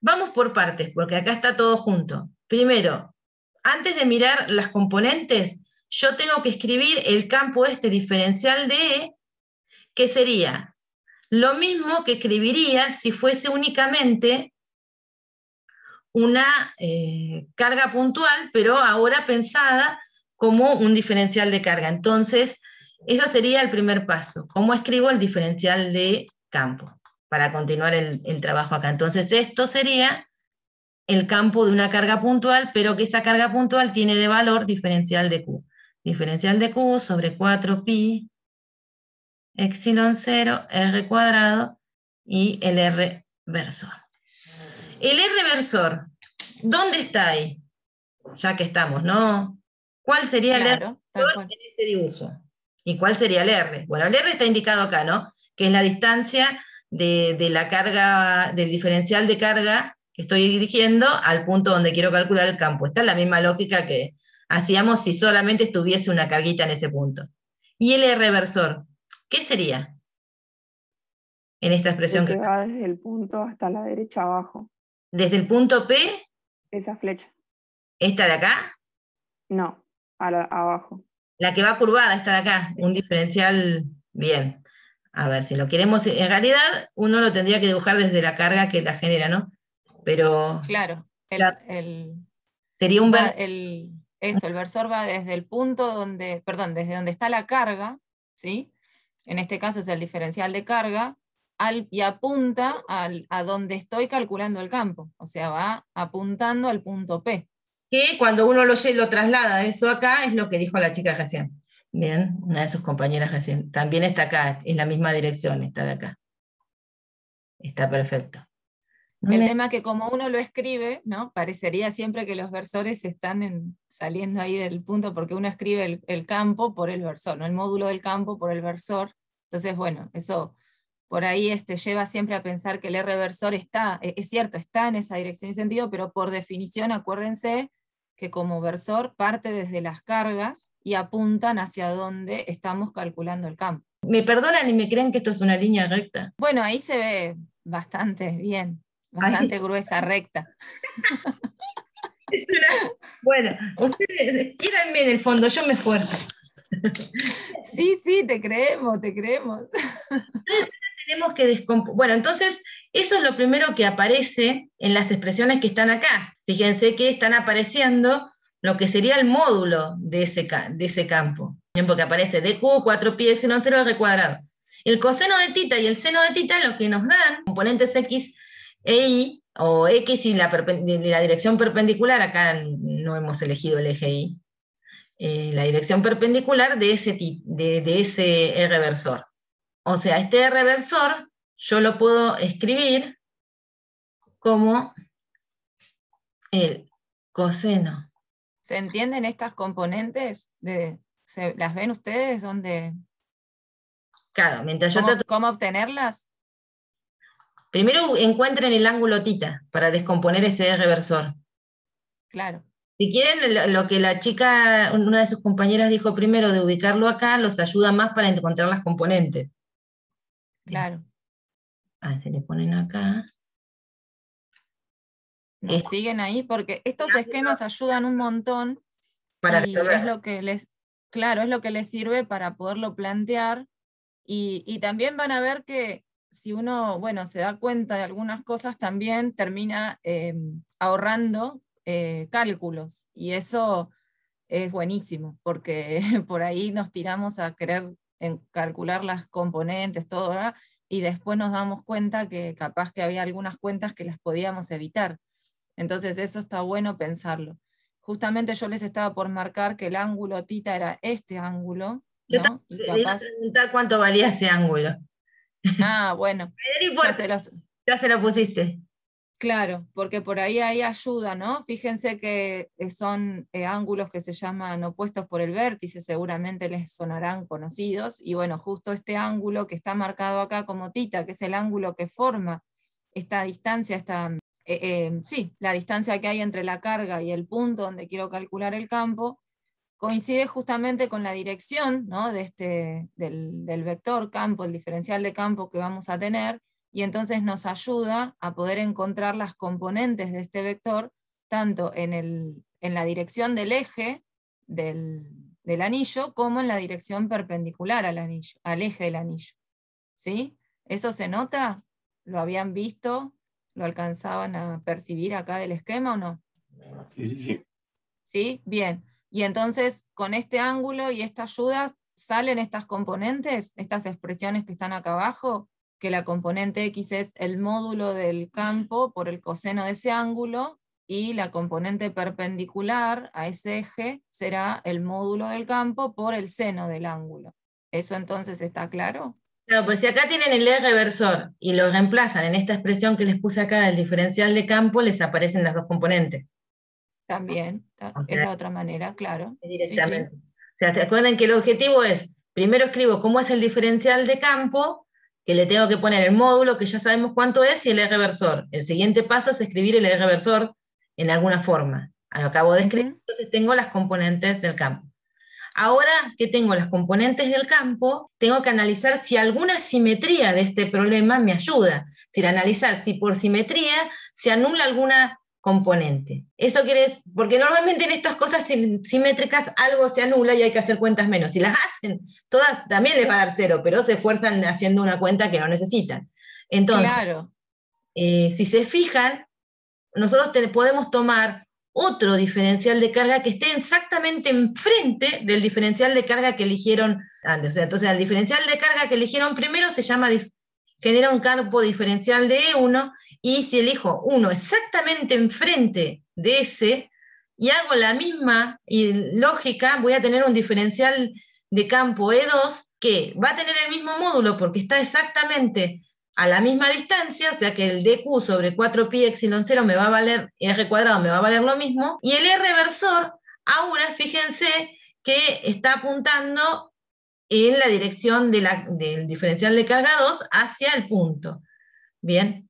Vamos por partes, porque acá está todo junto. Primero, antes de mirar las componentes, yo tengo que escribir el campo diferencial de E, que sería Lo mismo que escribiría si fuese únicamente una carga puntual, pero ahora pensada como un diferencial de carga. Entonces, eso sería el primer paso. ¿Cómo escribo el diferencial de campo? Para continuar el trabajo acá. Entonces, esto sería el campo de una carga puntual, pero que esa carga puntual tiene de valor diferencial de Q. Diferencial de Q sobre 4pi epsilon 0 R cuadrado y el R versor. El R versor, ¿dónde está ahí? Ya que estamos, ¿no? ¿Cuál sería el R versor en este dibujo? ¿Y cuál sería el R? Bueno, el R está indicado acá, ¿no? Que es la distancia de la carga, del diferencial de carga que estoy dirigiendo al punto donde quiero calcular el campo. Esta es la misma lógica que hacíamos si solamente estuviese una carguita en ese punto. ¿Y el R versor? ¿Qué sería en esta expresión? El que va desde el punto hasta la derecha abajo. ¿Desde el punto P? Esa flecha. ¿Esta de acá? No, abajo. La que va curvada, esta de acá, un diferencial, bien. A ver, si lo queremos, en realidad uno lo tendría que dibujar desde la carga que la genera, ¿no? Pero... Claro, sería un el versor va desde el punto donde, perdón, desde donde está la carga, ¿sí? En este caso es el diferencial de carga, y apunta a donde estoy calculando el campo, o sea, va apuntando al punto P. Que cuando uno lo traslada eso acá, es lo que dijo la chica recién. Bien, una de sus compañeras recién. También está acá, en la misma dirección, está de acá. Está perfecto. El tema es que como uno lo escribe, ¿no? Parecería siempre que los versores están saliendo ahí del punto, porque uno escribe el campo por el versor, ¿no? El módulo del campo por el versor. Entonces, bueno, eso por ahí lleva siempre a pensar que el R versor está, es cierto, está en esa dirección y sentido, pero por definición acuérdense que como versor parte desde las cargas y apuntan hacia donde estamos calculando el campo. ¿Me perdonan y me creen que esto es una línea recta? Bueno, ahí se ve bastante bien. Bastante gruesa, recta. Bueno, ustedes quíranme en el fondo, yo me esfuerzo. Sí, te creemos, te creemos. Tenemos que descomponer. Bueno, entonces, eso es lo primero que aparece en las expresiones que están acá. Fíjense que están apareciendo lo que sería el módulo de ese campo. Porque aparece dq, 4pi, epsilon 0, r cuadrado. El coseno de tita y el seno de tita lo que nos dan, componentes x e y, o x y la dirección perpendicular, acá no hemos elegido el eje y, la dirección perpendicular de ese R versor. O sea, este R versor yo lo puedo escribir como el coseno. ¿Se entienden estas componentes? ¿Las ven ustedes? ¿Dónde? Claro, mientras yo ¿Cómo obtenerlas? Primero encuentren el ángulo tita para descomponer ese R versor. Claro. Si quieren, lo que la chica, una de sus compañeras dijo primero de ubicarlo acá, los ayuda más para encontrar las componentes. Claro. Se le ponen acá. ¿Nos siguen ahí? Porque estos esquemas ayudan un montón para y es lo que les sirve para poderlo plantear y también van a ver que si uno, bueno, se da cuenta de algunas cosas, también termina ahorrando cálculos, y eso es buenísimo, porque por ahí nos tiramos a querer calcular las componentes, todo, ¿verdad? Y después nos damos cuenta que capaz que había algunas cuentas que las podíamos evitar. Entonces eso está bueno pensarlo. Justamente yo les estaba por marcar que el ángulo tita era este ángulo, ¿no? Y capaz... iba a preguntar cuánto valía ese ángulo. Bueno. Ya se lo pusiste. Claro, porque por ahí ayuda, ¿no? Fíjense que son ángulos que se llaman opuestos por el vértice, seguramente les sonarán conocidos, y bueno, justo este ángulo que está marcado acá como tita, que es el ángulo que forma esta distancia, la distancia que hay entre la carga y el punto donde quiero calcular el campo, coincide justamente con la dirección, ¿no? del vector campo, el diferencial de campo que vamos a tener, y entonces nos ayuda a poder encontrar las componentes de este vector, tanto en la dirección del eje del anillo, como en la dirección perpendicular al eje del anillo. ¿Sí? ¿Eso se nota? ¿Lo habían visto? ¿Lo alcanzaban a percibir acá del esquema o no? Sí, sí, sí. ¿Sí? Bien. Y entonces, con este ángulo y esta ayuda, salen estas componentes, estas expresiones que están acá abajo, que la componente X es el módulo del campo por el coseno de ese ángulo, y la componente perpendicular a ese eje será el módulo del campo por el seno del ángulo. ¿Eso entonces está claro? Claro, pues si acá tienen el E reversor y lo reemplazan en esta expresión que les puse acá del diferencial de campo, les aparecen las dos componentes. También, O es sea, la otra manera, claro. directamente. Sí, sí. O sea, ¿se acuerdan que el objetivo es, primero escribo cómo es el diferencial de campo, que le tengo que poner el módulo, que ya sabemos cuánto es, y el E reversor. El siguiente paso es escribir el E reversor en alguna forma. Lo acabo de escribir, entonces tengo las componentes del campo. Ahora que tengo las componentes del campo, tengo que analizar si alguna simetría de este problema me ayuda. Es decir, analizar si por simetría se anula alguna componente. Eso quiere decir, porque normalmente en estas cosas simétricas algo se anula y hay que hacer cuentas menos. Si las hacen, todas también les va a dar 0, pero se esfuerzan haciendo una cuenta que no necesitan. Entonces, Claro. Si se fijan, nosotros podemos tomar otro diferencial de carga que esté exactamente enfrente del diferencial de carga que eligieron antes. O sea, entonces el diferencial de carga que eligieron primero se llama, genera un campo diferencial de E1, y si elijo uno exactamente enfrente de ese, y hago la misma lógica, voy a tener un diferencial de campo E2 que va a tener el mismo módulo porque está exactamente a la misma distancia, o sea que el dq sobre 4pi epsilon 0 me va a valer, r cuadrado me va a valer lo mismo, y el R reversor, ahora fíjense que está apuntando en la dirección del diferencial de carga 2 hacia el punto. Bien,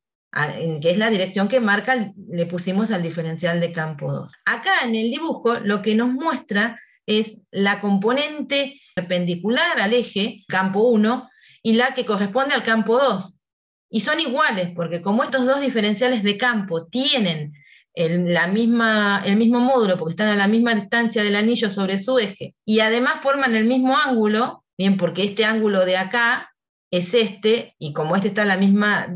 que es la dirección que marca, le pusimos al diferencial de campo 2. Acá en el dibujo lo que nos muestra es la componente perpendicular al eje, campo 1, y la que corresponde al campo 2. Y son iguales, porque como estos dos diferenciales de campo tienen el mismo módulo, porque están a la misma distancia del anillo sobre su eje, y además forman el mismo ángulo, bien, porque este ángulo de acá es este, y como este está a la misma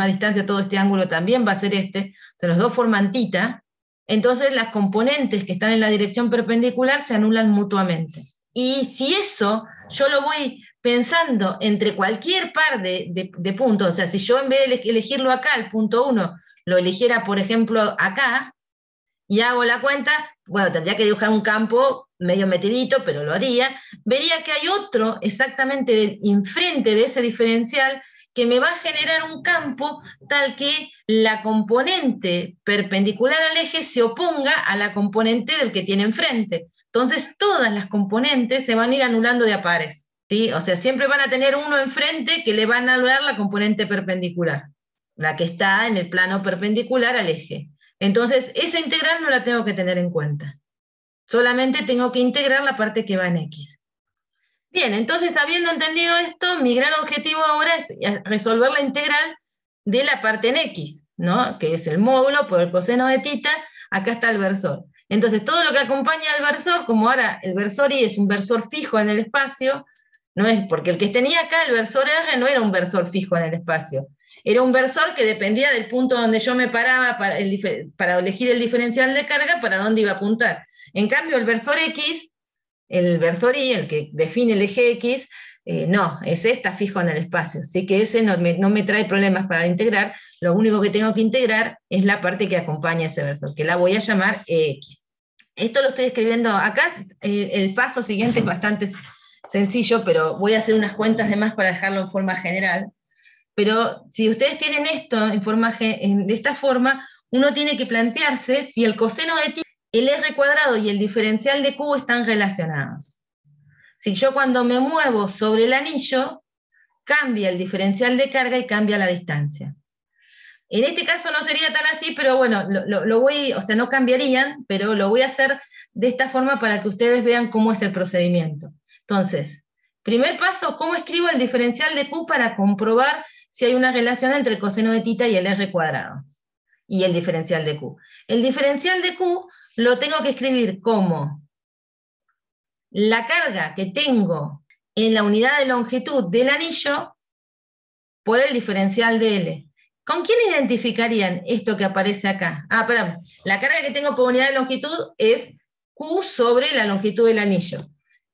distancia, todo este ángulo también va a ser este, entonces los dos forman θ, entonces las componentes que están en la dirección perpendicular se anulan mutuamente. Y si eso yo lo voy pensando entre cualquier par de puntos, o sea, si yo en vez de elegirlo acá, el punto 1, lo eligiera, por ejemplo, acá, y hago la cuenta, bueno, tendría que dibujar un campo medio metidito, pero lo haría, vería que hay otro exactamente enfrente de ese diferencial que me va a generar un campo tal que la componente perpendicular al eje se oponga a la componente del que tiene enfrente. Entonces todas las componentes se van a ir anulando de a pares, ¿sí? O sea, siempre van a tener uno enfrente que le van a anular la componente perpendicular, la que está en el plano perpendicular al eje. Entonces, esa integral no la tengo que tener en cuenta. Solamente tengo que integrar la parte que va en X. Bien, entonces, habiendo entendido esto, mi gran objetivo ahora es resolver la integral de la parte en X, ¿no? Que es el módulo por el coseno de θ, acá está el versor. Entonces, todo lo que acompaña al versor, como ahora el versor Y es un versor fijo en el espacio, no es porque el que tenía acá, el versor R, no era un versor fijo en el espacio. Era un versor que dependía del punto donde yo me paraba para elegir el diferencial de carga, para dónde iba a apuntar. En cambio, el versor X, el versor Y, el que define el eje X, no, ese está fijo en el espacio. Así que ese no me trae problemas para integrar. Lo único que tengo que integrar es la parte que acompaña a ese versor, que la voy a llamar EX. Esto lo estoy escribiendo acá. El paso siguiente es bastante sencillo, pero voy a hacer unas cuentas de más para dejarlo en forma general. Pero si ustedes tienen esto de esta forma, uno tiene que plantearse si el coseno de θ, el R cuadrado y el diferencial de Q están relacionados. Si yo cuando me muevo sobre el anillo, cambia el diferencial de carga y cambia la distancia. En este caso no sería tan así, pero bueno, o sea, no cambiarían, pero lo voy a hacer de esta forma para que ustedes vean cómo es el procedimiento. Entonces, primer paso, ¿cómo escribo el diferencial de Q para comprobar si hay una relación entre el coseno de θ y el R cuadrado? Y el diferencial de Q. El diferencial de Q lo tengo que escribir como la carga que tengo en la unidad de longitud del anillo por el diferencial de L. ¿Con quién identificarían esto que aparece acá? Perdón, la carga que tengo por unidad de longitud es Q sobre la longitud del anillo.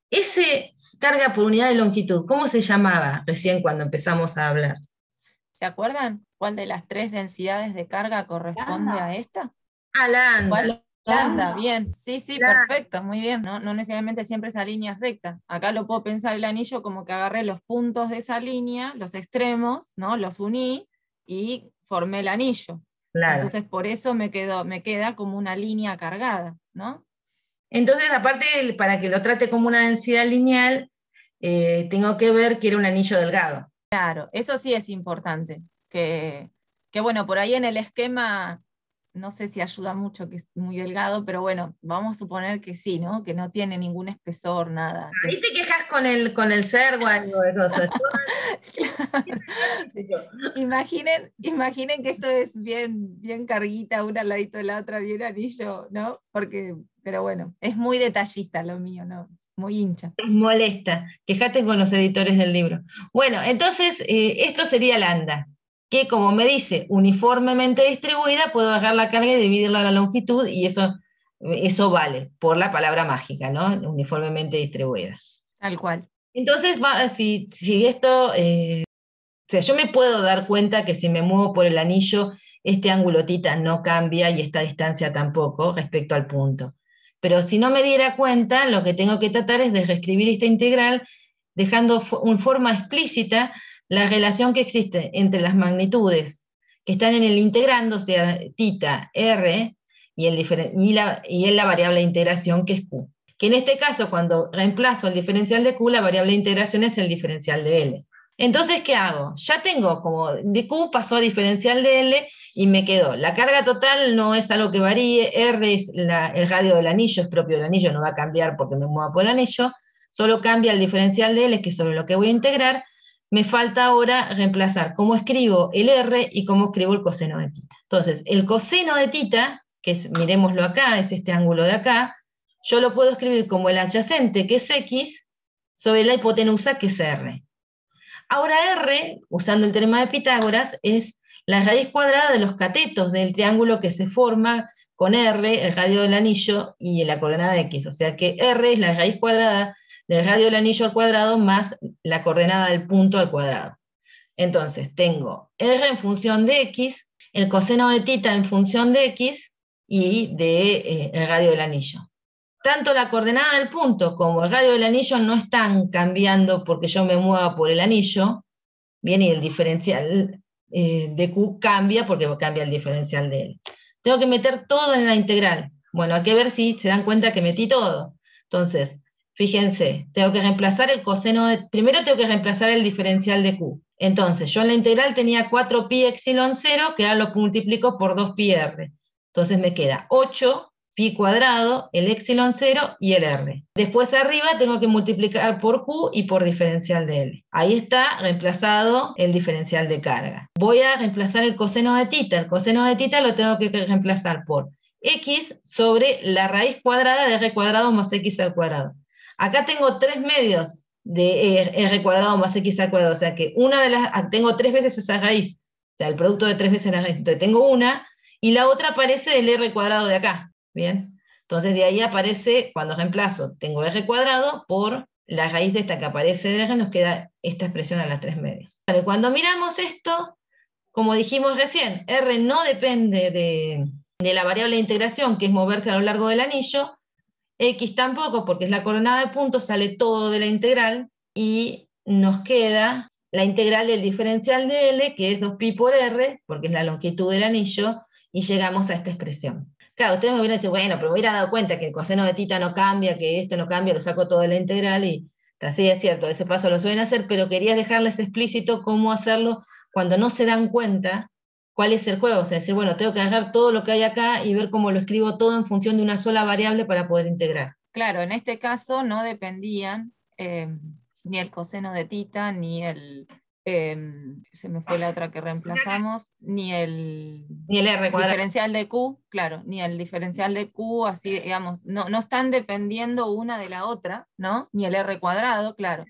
Ese carga por unidad de longitud, ¿cómo se llamaba recién cuando empezamos a hablar? ¿Se acuerdan cuál de las 3 densidades de carga corresponde a esta? La anda. ¿Cuál? Lambda, bien, sí, Claro. perfecto, muy bien, no necesariamente siempre esa línea es recta. Acá lo puedo pensar el anillo como que agarré los puntos de esa línea, los extremos, ¿no? Los uní y formé el anillo. Claro. Entonces por eso me queda como una línea cargada, ¿no? Entonces, aparte, para que lo trate como una densidad lineal, tengo que ver que era un anillo delgado. Claro, eso sí es importante, que bueno, por ahí en el esquema no sé si ayuda mucho, que es muy delgado, pero bueno, vamos a suponer que sí, ¿no? Que no tiene ningún espesor, nada. Ahí te quejas con el Serway o de cosas. Imaginen que esto es bien carguita, una al ladito de la otra, bien anillo, ¿no? Pero bueno, es muy detallista lo mío, ¿no? Muy hincha. Molesta. Quejate con los editores del libro. Bueno, entonces, esto sería lambda, que como me dice uniformemente distribuida, puedo agarrar la carga y dividirla a la longitud, y eso vale, por la palabra mágica, ¿no? Uniformemente distribuida. Tal cual. Entonces, si esto, o sea, yo me puedo dar cuenta que si me muevo por el anillo, este ángulo θ no cambia y esta distancia tampoco respecto al punto. Pero si no me diera cuenta, lo que tengo que tratar es de reescribir esta integral, dejando en forma explícita la relación que existe entre las magnitudes que están en el integrando, o sea, θ, r, y la variable de integración, que es q. Que en este caso, cuando reemplazo el diferencial de q, la variable de integración es el diferencial de L. Entonces, ¿qué hago? Ya tengo como de Q pasó a diferencial de L y me quedó. La carga total no es algo que varíe, R es el radio del anillo, es propio del anillo, no va a cambiar porque me mueva por el anillo, solo cambia el diferencial de L, que es sobre lo que voy a integrar. Me falta ahora reemplazar cómo escribo el R y cómo escribo el coseno de θ. Entonces, el coseno de θ, que es, miremoslo acá, es este ángulo de acá, yo lo puedo escribir como el adyacente, que es X, sobre la hipotenusa, que es R. Ahora R, usando el teorema de Pitágoras, es la raíz cuadrada de los catetos del triángulo que se forma con R, el radio del anillo, y la coordenada X. O sea que R es la raíz cuadrada del radio del anillo al cuadrado más la coordenada del punto al cuadrado. Entonces tengo R en función de X, el coseno de θ en función de X y el radio del anillo. Tanto la coordenada del punto como el radio del anillo no están cambiando porque yo me mueva por el anillo, bien, y el diferencial de Q cambia porque cambia el diferencial de L. Tengo que meter todo en la integral. Bueno, hay que ver si se dan cuenta que metí todo. Entonces, fíjense, tengo que reemplazar el coseno primero tengo que reemplazar el diferencial de Q. Entonces, yo en la integral tenía 4pi epsilon 0, que ahora lo multiplico por 2pi r. Entonces me queda 8 pi cuadrado, el epsilon 0 y el r. Después arriba tengo que multiplicar por Q y por diferencial de L. Ahí está reemplazado el diferencial de carga. Voy a reemplazar el coseno de θ. El coseno de θ lo tengo que reemplazar por X sobre la raíz cuadrada de r cuadrado más X al cuadrado. Acá tengo 3 medios de r cuadrado más X al cuadrado, o sea que tengo 3 veces esa raíz, o sea, el producto de 3 veces la raíz. Entonces tengo una, y la otra aparece del r cuadrado de acá. Bien, entonces de ahí aparece, cuando reemplazo, tengo r cuadrado por la raíz de esta que aparece de r, nos queda esta expresión a las 3 medios. Vale, cuando miramos esto, como dijimos recién, r no depende de la variable de integración, que es moverse a lo largo del anillo, x tampoco, porque es la coordenada de punto, sale todo de la integral, y nos queda la integral del diferencial de L, que es 2pi por r, porque es la longitud del anillo, y llegamos a esta expresión. Claro, ustedes me hubieran dicho, bueno, pero me hubiera dado cuenta que el coseno de θ no cambia, que esto no cambia, lo saco todo de la integral, y así es cierto, ese paso lo suelen hacer, pero quería dejarles explícito cómo hacerlo cuando no se dan cuenta cuál es el juego. O sea, decir, bueno, tengo que agarrar todo lo que hay acá y ver cómo lo escribo todo en función de una sola variable para poder integrar. Claro, en este caso no dependían ni el coseno de θ, ni el... se me fue la otra que reemplazamos, ni el R cuadrado. Diferencial de Q, claro, ni el diferencial de Q, así, digamos, no están dependiendo una de la otra, ¿no? Ni el R cuadrado, claro.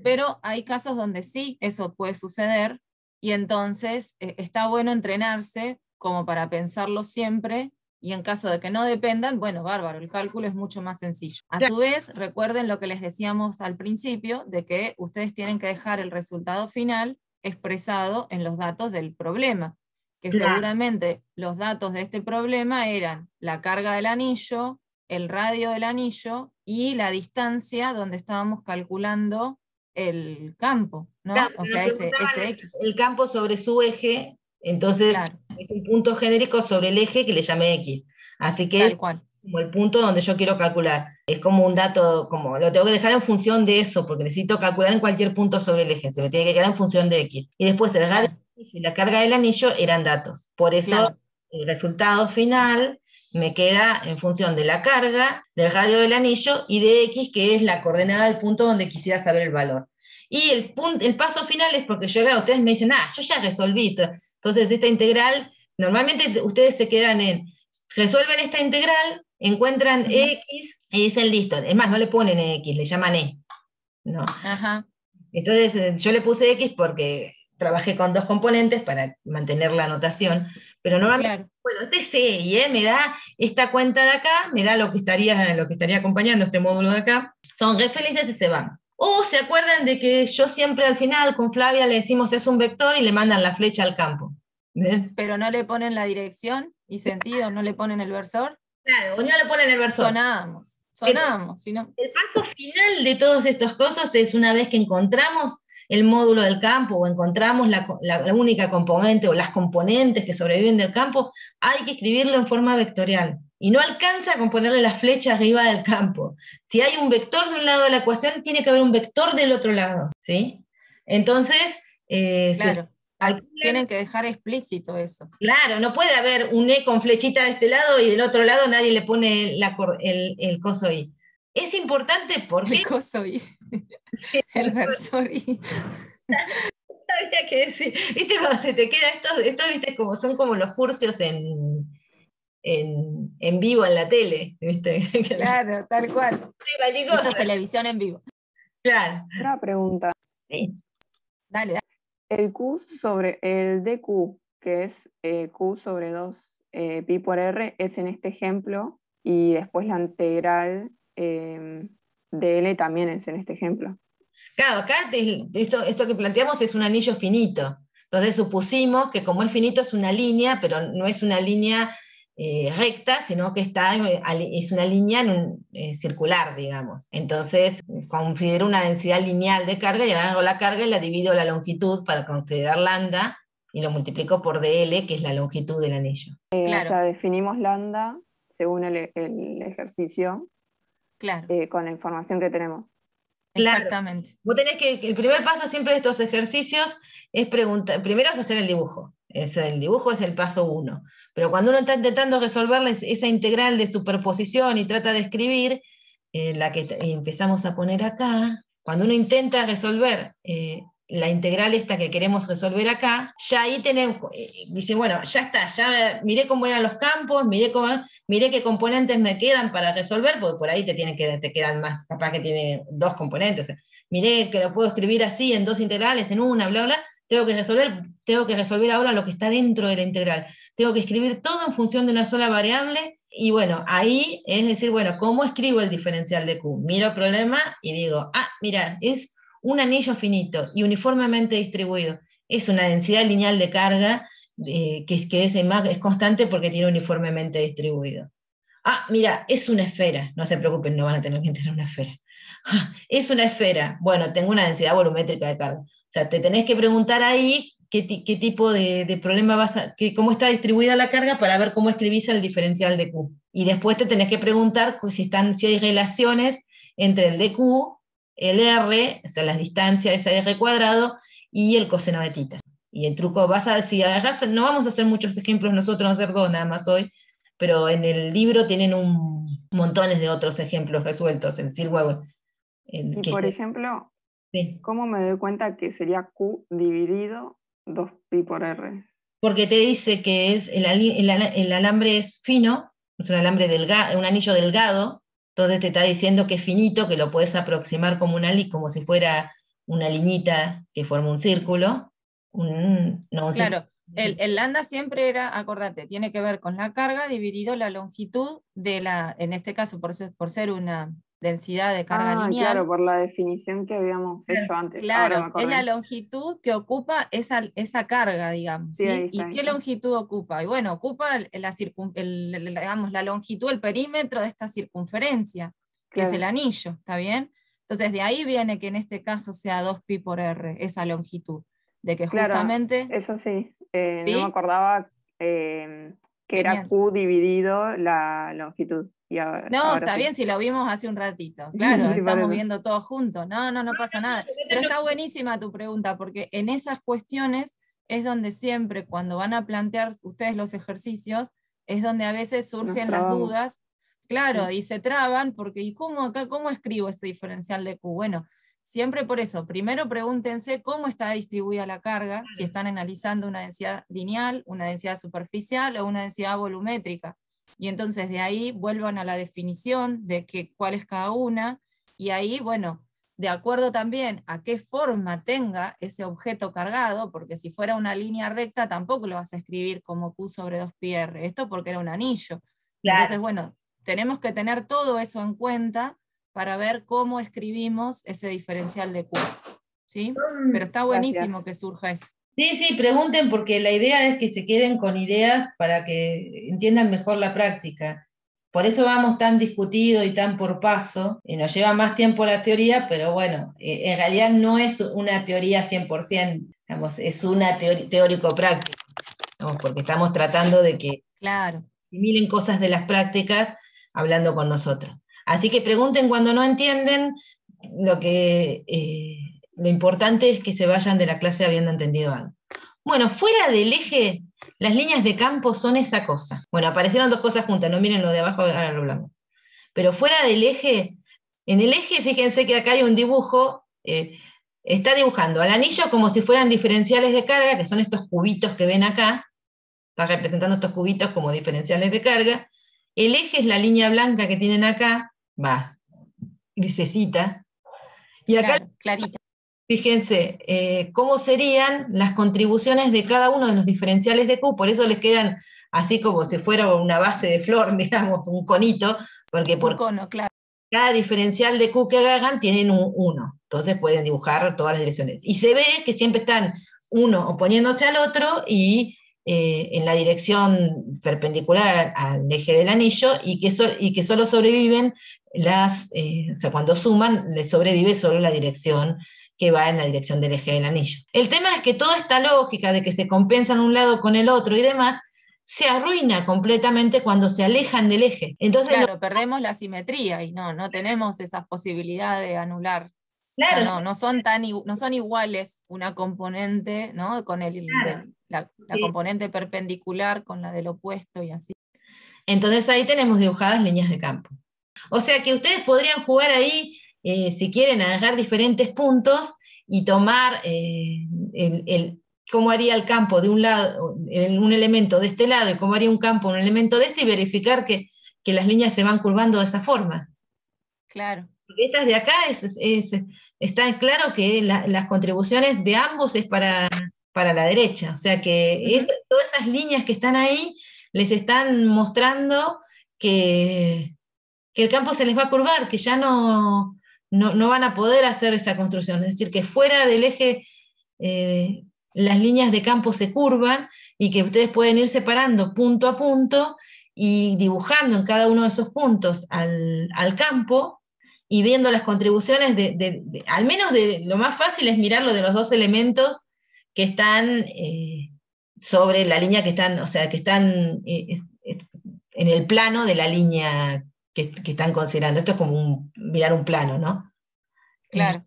Pero hay casos donde sí eso puede suceder, y entonces está bueno entrenarse como para pensarlo siempre, y en caso de que no dependan, bueno, bárbaro, el cálculo es mucho más sencillo. A su vez, recuerden lo que les decíamos al principio, de que ustedes tienen que dejar el resultado final expresado en los datos del problema, que seguramente los datos de este problema eran la carga del anillo, el radio del anillo y la distancia donde estábamos calculando el campo, ¿no? Claro, O sea, ese X. el campo sobre su eje, entonces Claro. es un punto genérico sobre el eje que le llamé X. Así que Tal es cual. como el punto donde yo quiero calcular. Es como un dato, como lo tengo que dejar en función de eso, porque necesito calcular en cualquier punto sobre el eje, se me tiene que quedar en función de X. Y después el radio y la carga del anillo eran datos. Por eso el resultado final me queda en función de la carga, del radio del anillo y de X, que es la coordenada del punto donde quisiera saber el valor. Y el paso final es porque ustedes me dicen, yo ya resolví. Entonces esta integral, normalmente ustedes se quedan resuelven esta integral, encuentran X y dicen listo. Es más, no le ponen X, le llaman E. ¿No? Ajá. Entonces yo le puse X porque trabajé con 2 componentes para mantener la notación, pero normalmente, bueno, este es E y E me da esta cuenta de acá, me da lo que estaría acompañando este módulo de acá, son re felices y se van. O se acuerdan de que yo siempre al final con Flavia le decimos es un vector y le mandan la flecha al campo. ¿Ven? Pero no le ponen la dirección y sentido, no le ponen el versor. Claro, o no le ponen el versor. Sonamos. Sino... El paso final de todas estas cosas es una vez que encontramos el módulo del campo o encontramos la única componente o las componentes que sobreviven del campo, hay que escribirlo en forma vectorial. Y no alcanza con ponerle la flecha arriba del campo. Si hay un vector de un lado de la ecuación, tiene que haber un vector del otro lado. ¿Sí? Entonces, claro. Tienen que dejar explícito eso. Claro, no puede haber un E con flechita de este lado y del otro lado nadie le pone el coso I. Es importante porque... El coso I. El versor I. Sabía que decir. ¿Viste cuando se te queda esto viste, son como los cursos en vivo en la tele? ¿Viste? Claro, tal cual. Esto es televisión en vivo. Claro. Otra pregunta. Sí. Dale. El Q sobre el dq, que es Q sobre 2 pi por R, es en este ejemplo, y después la integral de L también es en este ejemplo. Claro, acá esto que planteamos es un anillo finito. Entonces supusimos que como es finito es una línea, pero no es una línea recta, sino que es una línea circular, digamos. Entonces considero una densidad lineal de carga y agarro la carga y la divido la longitud para considerar lambda y lo multiplico por dl, que es la longitud del anillo. Claro. O sea, definimos lambda según el ejercicio, claro. Con la información que tenemos. Claro. Exactamente. Vos tenés que el primer paso siempre de estos ejercicios es preguntar, primero es hacer el dibujo. El dibujo es el paso 1. Pero cuando uno está intentando resolver esa integral de superposición y trata de escribir, la que empezamos a poner acá, cuando uno intenta resolver la integral esta que queremos resolver acá, ya ahí tenemos, dice, bueno, ya está, ya miré cómo eran los campos, miré qué componentes me quedan para resolver, porque por ahí te quedan más, capaz que tiene 2 componentes. O sea, miré que lo puedo escribir así en 2 integrales, en una, bla, bla. Tengo que resolver ahora lo que está dentro de la integral. Tengo que escribir todo en función de una sola variable, y bueno, ahí es decir, bueno, ¿cómo escribo el diferencial de Q? Miro el problema y digo, mira, es un anillo finito y uniformemente distribuido. Es una densidad lineal de carga que es constante porque tiene uniformemente distribuido. Mira, es una esfera. No se preocupen, no van a tener que entender una esfera. Es una esfera. Bueno, tengo una densidad volumétrica de carga. O sea, te tenés que preguntar ahí qué tipo de problema cómo está distribuida la carga para ver cómo escribís el diferencial de Q. Y después te tenés que preguntar si hay relaciones entre el dq, el R, o sea, la distancia esa R cuadrado, y el coseno de tita. Y el truco, si agarrás, no vamos a hacer muchos ejemplos nosotros, vamos a hacer 2 nada más hoy, pero en el libro tienen montones de otros ejemplos resueltos, en Silwell. Y por ejemplo, sí. ¿Cómo me doy cuenta que sería Q dividido 2pi por R? Porque te dice que el alambre es fino, es un alambre delgado, un anillo delgado, entonces te está diciendo que es finito, que lo puedes aproximar como si fuera una liñita que forma un círculo, No, Claro, el lambda siempre era, acordate, tiene que ver con la carga dividido la longitud de en este caso, por ser una densidad de carga lineal. Claro, por la definición que habíamos hecho antes. Ahora me Claro, es acordé. la longitud que ocupa esa carga, digamos. Sí, ¿sí? ahí está, ¿Y ahí qué está. longitud ocupa? Y bueno, ocupa digamos, la longitud, el perímetro de esta circunferencia, que es Claro. el anillo, ¿está bien? Entonces de ahí viene que en este caso sea 2pi por r, esa longitud, de que Claro, justamente... eso sí. No ¿Sí? me acordaba que era Genial. Q dividido la longitud. Y No, ahora está sí. bien si lo vimos hace un ratito. Claro, Sí, por estamos eso. viendo todo juntos. No pasa nada. Pero está buenísima tu pregunta, porque en esas cuestiones es donde siempre, cuando van a plantear ustedes los ejercicios, es donde a veces surgen las trabamos. dudas. Claro, Sí. y se traban, porque ¿y cómo escribo ese diferencial de Q? Bueno, siempre por eso, primero pregúntense cómo está distribuida la carga, si están analizando una densidad lineal, una densidad superficial o una densidad volumétrica. Y entonces de ahí vuelvan a la definición de cuál es cada una, y ahí, bueno, de acuerdo también a qué forma tenga ese objeto cargado, porque si fuera una línea recta tampoco lo vas a escribir como Q sobre 2πr, esto porque era un anillo. Claro. Entonces, bueno, tenemos que tener todo eso en cuenta para ver cómo escribimos ese diferencial de Q. ¿Sí? Pero está buenísimo que surja esto. Sí, pregunten porque la idea es que se queden con ideas para que entiendan mejor la práctica. Por eso vamos tan discutido y tan por paso, y nos lleva más tiempo la teoría, pero bueno, en realidad no es una teoría 100%, digamos, es una teórico-práctica, porque estamos tratando de que asimilen cosas de las prácticas hablando con nosotros. Así que pregunten cuando no entienden, lo importante es que se vayan de la clase habiendo entendido algo. Bueno, fuera del eje, las líneas de campo son esa cosa. Bueno, aparecieron dos cosas juntas, no miren lo de abajo, ahora lo hablamos. Pero fuera del eje, en el eje, fíjense que acá hay un dibujo, está dibujando al anillo como si fueran diferenciales de carga, que son estos cubitos que ven acá, está representando estos cubitos como diferenciales de carga. El eje es la línea blanca que tienen acá, grisecita, y acá, clarita. Fíjense cómo serían las contribuciones de cada uno de los diferenciales de Q, por eso les quedan así como si fuera una base de flor, digamos, un conito, porque por cono, claro. Cada diferencial de Q que hagan tienen un 1, entonces pueden dibujar todas las direcciones. Y se ve que siempre están uno oponiéndose al otro y en la dirección perpendicular al eje del anillo, y que solo sobreviven o sea, cuando suman, les sobrevive solo la dirección que va en la dirección del eje del anillo. El tema es que toda esta lógica de que se compensan un lado con el otro y demás, se arruina completamente cuando se alejan del eje. Entonces, claro, perdemos la simetría y no tenemos esa posibilidad de anular. Claro, o sea, no son iguales una componente, ¿no? Con la componente perpendicular con la del opuesto y así. Entonces ahí tenemos dibujadas líneas de campo. O sea que ustedes podrían jugar ahí, si quieren, agarrar diferentes puntos y tomar cómo haría el campo de un lado, un elemento de este lado, y cómo haría un campo un elemento de este, y verificar que las líneas se van curvando de esa forma. Claro. Porque estas de acá está claro que las contribuciones de ambos es para la derecha. O sea que todas esas líneas que están ahí les están mostrando que el campo se les va a curvar, que ya no van a poder hacer esa construcción. Es decir, que fuera del eje las líneas de campo se curvan y que ustedes pueden ir separando punto a punto y dibujando en cada uno de esos puntos al campo y viendo las contribuciones al menos lo más fácil es mirar lo de los dos elementos que están sobre la línea que están, o sea, que están en el plano de la línea que están considerando. Esto es como mirar un plano, ¿no? Claro.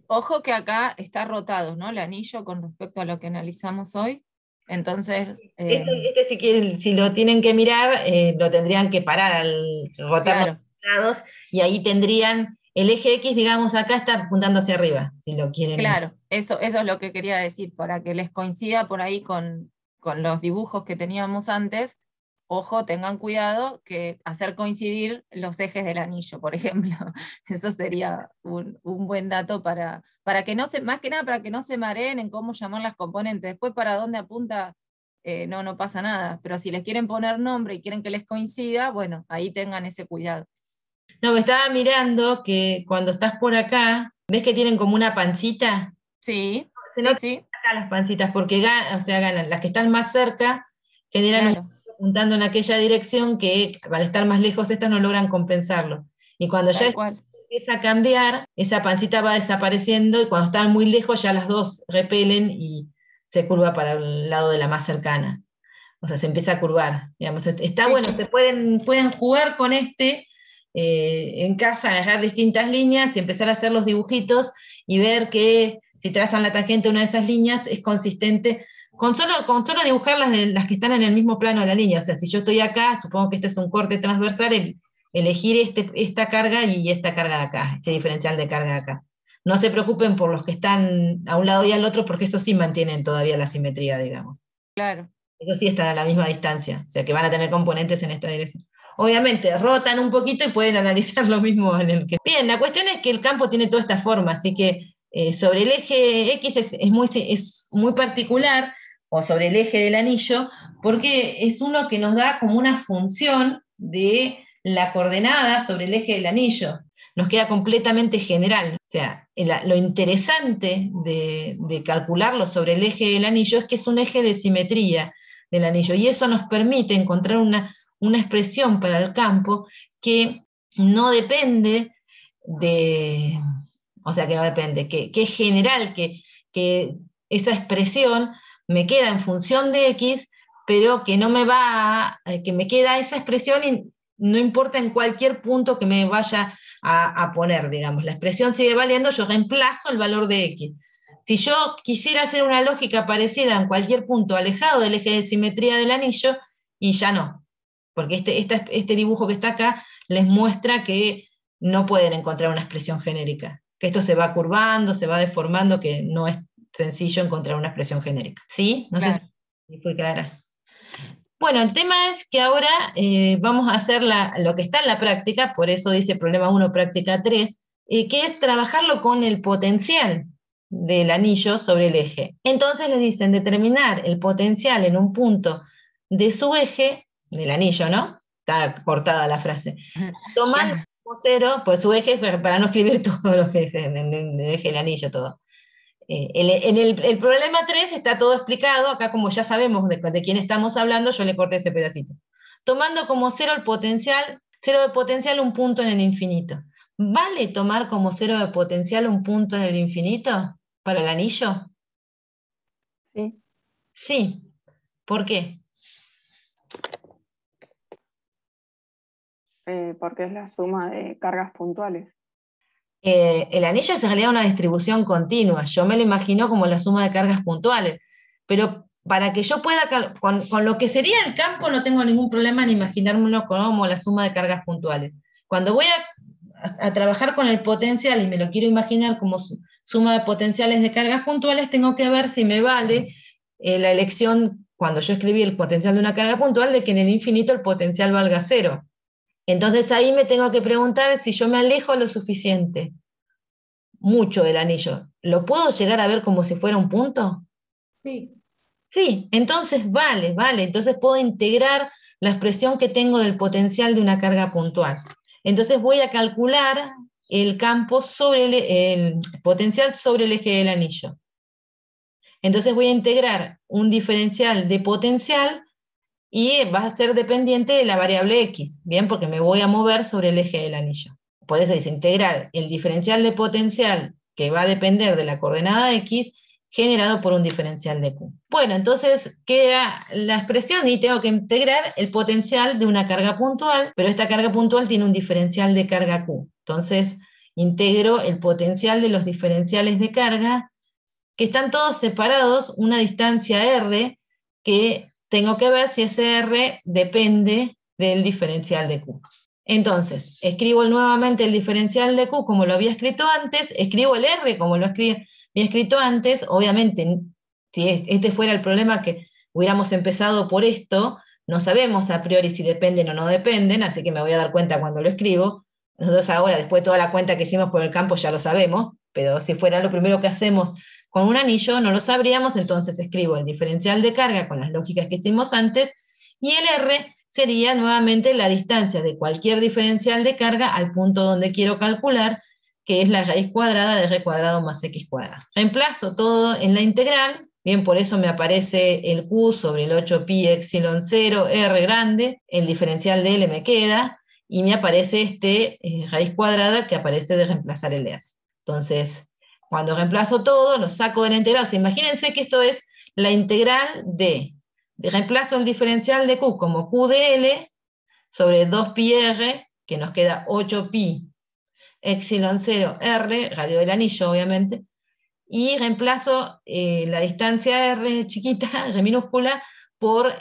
Ojo que acá está rotado, ¿no? El anillo con respecto a lo que analizamos hoy. Entonces. Si lo tienen que mirar, lo tendrían que parar al rotar los lados, y ahí tendrían el eje X, digamos, acá está apuntando hacia arriba, si lo quieren. Claro, eso es lo que quería decir, para que les coincida por ahí con los dibujos que teníamos antes, ojo, tengan cuidado que hacer coincidir los ejes del anillo, por ejemplo. Eso sería un buen dato para que no se, más que nada para que no se mareen en cómo llamar las componentes. Después para dónde apunta, no pasa nada. Pero si les quieren poner nombre y quieren que les coincida, bueno, ahí tengan ese cuidado. No, me estaba mirando que cuando estás por acá, ¿ves que tienen como una pancita? Sí, Se sí, nota sí. acá las pancitas, porque ganan las que están más cerca, generan Claro. apuntando en aquella dirección que al estar más lejos estas no logran compensarlo. Y cuando ya Tal cual. empieza a cambiar, esa pancita va desapareciendo y cuando están muy lejos ya las dos repelen y se curva para el lado de la más cercana. O sea, se empieza a curvar. Digamos. Está Sí, bueno, sí. se pueden jugar con en casa, agarrar distintas líneas y empezar a hacer los dibujitos y ver que si trazan la tangente de una de esas líneas es consistente con solo dibujar las que están en el mismo plano de la línea. O sea, si yo estoy acá, supongo que este es un corte transversal, elegir esta carga y esta carga de acá, este diferencial de carga de acá. No se preocupen por los que están a un lado y al otro, porque eso sí mantienen todavía la simetría, digamos. Claro. Eso sí están a la misma distancia, o sea que van a tener componentes en esta dirección. Obviamente rotan un poquito y pueden analizar lo mismo en el que... Bien, la cuestión es que el campo tiene toda esta forma, así que sobre el eje X es muy particular, o sobre el eje del anillo, porque es uno que nos da como una función de la coordenada sobre el eje del anillo. Nos queda completamente general. O sea, lo interesante de calcularlo sobre el eje del anillo es que es un eje de simetría del anillo, y eso nos permite encontrar una expresión para el campo que no depende o sea, que no depende, que es general, que esa expresión me queda en función de X, pero que no me va, que me queda esa expresión y no importa en cualquier punto que me vaya a poner, digamos, la expresión sigue valiendo, yo reemplazo el valor de X. Si yo quisiera hacer una lógica parecida en cualquier punto alejado del eje de simetría del anillo, y ya no, porque este dibujo que está acá les muestra que no pueden encontrar una expresión genérica, que esto se va curvando, se va deformando, que no es sencillo encontrar una expresión genérica. ¿Sí? No Claro. sé si fue clara. Bueno, el tema es que ahora vamos a hacer lo que está en la práctica, por eso dice problema 1, práctica 3, que es trabajarlo con el potencial del anillo sobre el eje. Entonces les dicen determinar el potencial en un punto de su eje, del anillo, ¿no? Está cortada la frase. Tomando Claro. como cero, pues su eje, para no escribir todos los ejes, en el eje del anillo, todo. En el problema 3 está todo explicado, acá como ya sabemos de quién estamos hablando, yo le corté ese pedacito. Tomando como cero de potencial un punto en el infinito. ¿Vale tomar como cero de potencial un punto en el infinito para el anillo? Sí. Sí. ¿Por qué? Porque es la suma de cargas puntuales. El anillo es en realidad una distribución continua, yo me lo imagino como la suma de cargas puntuales, pero para que yo pueda, con lo que sería el campo no tengo ningún problema en imaginármelo como la suma de cargas puntuales. Cuando voy a trabajar con el potencial y me lo quiero imaginar como suma de potenciales de cargas puntuales, tengo que ver si me vale la elección, cuando yo escribí el potencial de una carga puntual, de que en el infinito el potencial valga cero. Entonces ahí me tengo que preguntar si yo me alejo lo suficiente, mucho del anillo, ¿lo puedo llegar a ver como si fuera un punto? Sí. Sí, entonces vale, entonces puedo integrar la expresión que tengo del potencial de una carga puntual. Entonces voy a calcular el campo sobre el potencial sobre el eje del anillo. Entonces voy a integrar un diferencial de potencial y va a ser dependiente de la variable x, ¿bien? Porque me voy a mover sobre el eje del anillo. Por eso dice integrar el diferencial de potencial que va a depender de la coordenada x generado por un diferencial de q. Bueno, entonces queda la expresión y tengo que integrar el potencial de una carga puntual, pero esta carga puntual tiene un diferencial de carga q. Entonces integro el potencial de los diferenciales de carga que están todos separados una distancia r que tengo que ver si ese R depende del diferencial de Q. Entonces, escribo nuevamente el diferencial de Q como lo había escrito antes, escribo el R como lo había escrito antes, obviamente, si este fuera el problema que hubiéramos empezado por esto, no sabemos a priori si dependen o no dependen, así que me voy a dar cuenta cuando lo escribo. Nosotros ahora, después de toda la cuenta que hicimos por el campo, ya lo sabemos, pero si fuera lo primero que hacemos con un anillo, no lo sabríamos, entonces escribo el diferencial de carga con las lógicas que hicimos antes, y el R sería nuevamente la distancia de cualquier diferencial de carga al punto donde quiero calcular, que es la raíz cuadrada de R cuadrado más X cuadrado. Reemplazo todo en la integral, bien, por eso me aparece el Q sobre el 8pi epsilon 0 R grande, el diferencial de L me queda, y me aparece raíz cuadrada que aparece de reemplazar el R. Entonces, cuando reemplazo todo, lo saco de la integral. O sea, imagínense que esto es la integral de reemplazo el diferencial de Q como Q de L sobre 2pi R, que nos queda 8pi epsilon 0 R, radio del anillo obviamente, y reemplazo la distancia R chiquita, R minúscula, por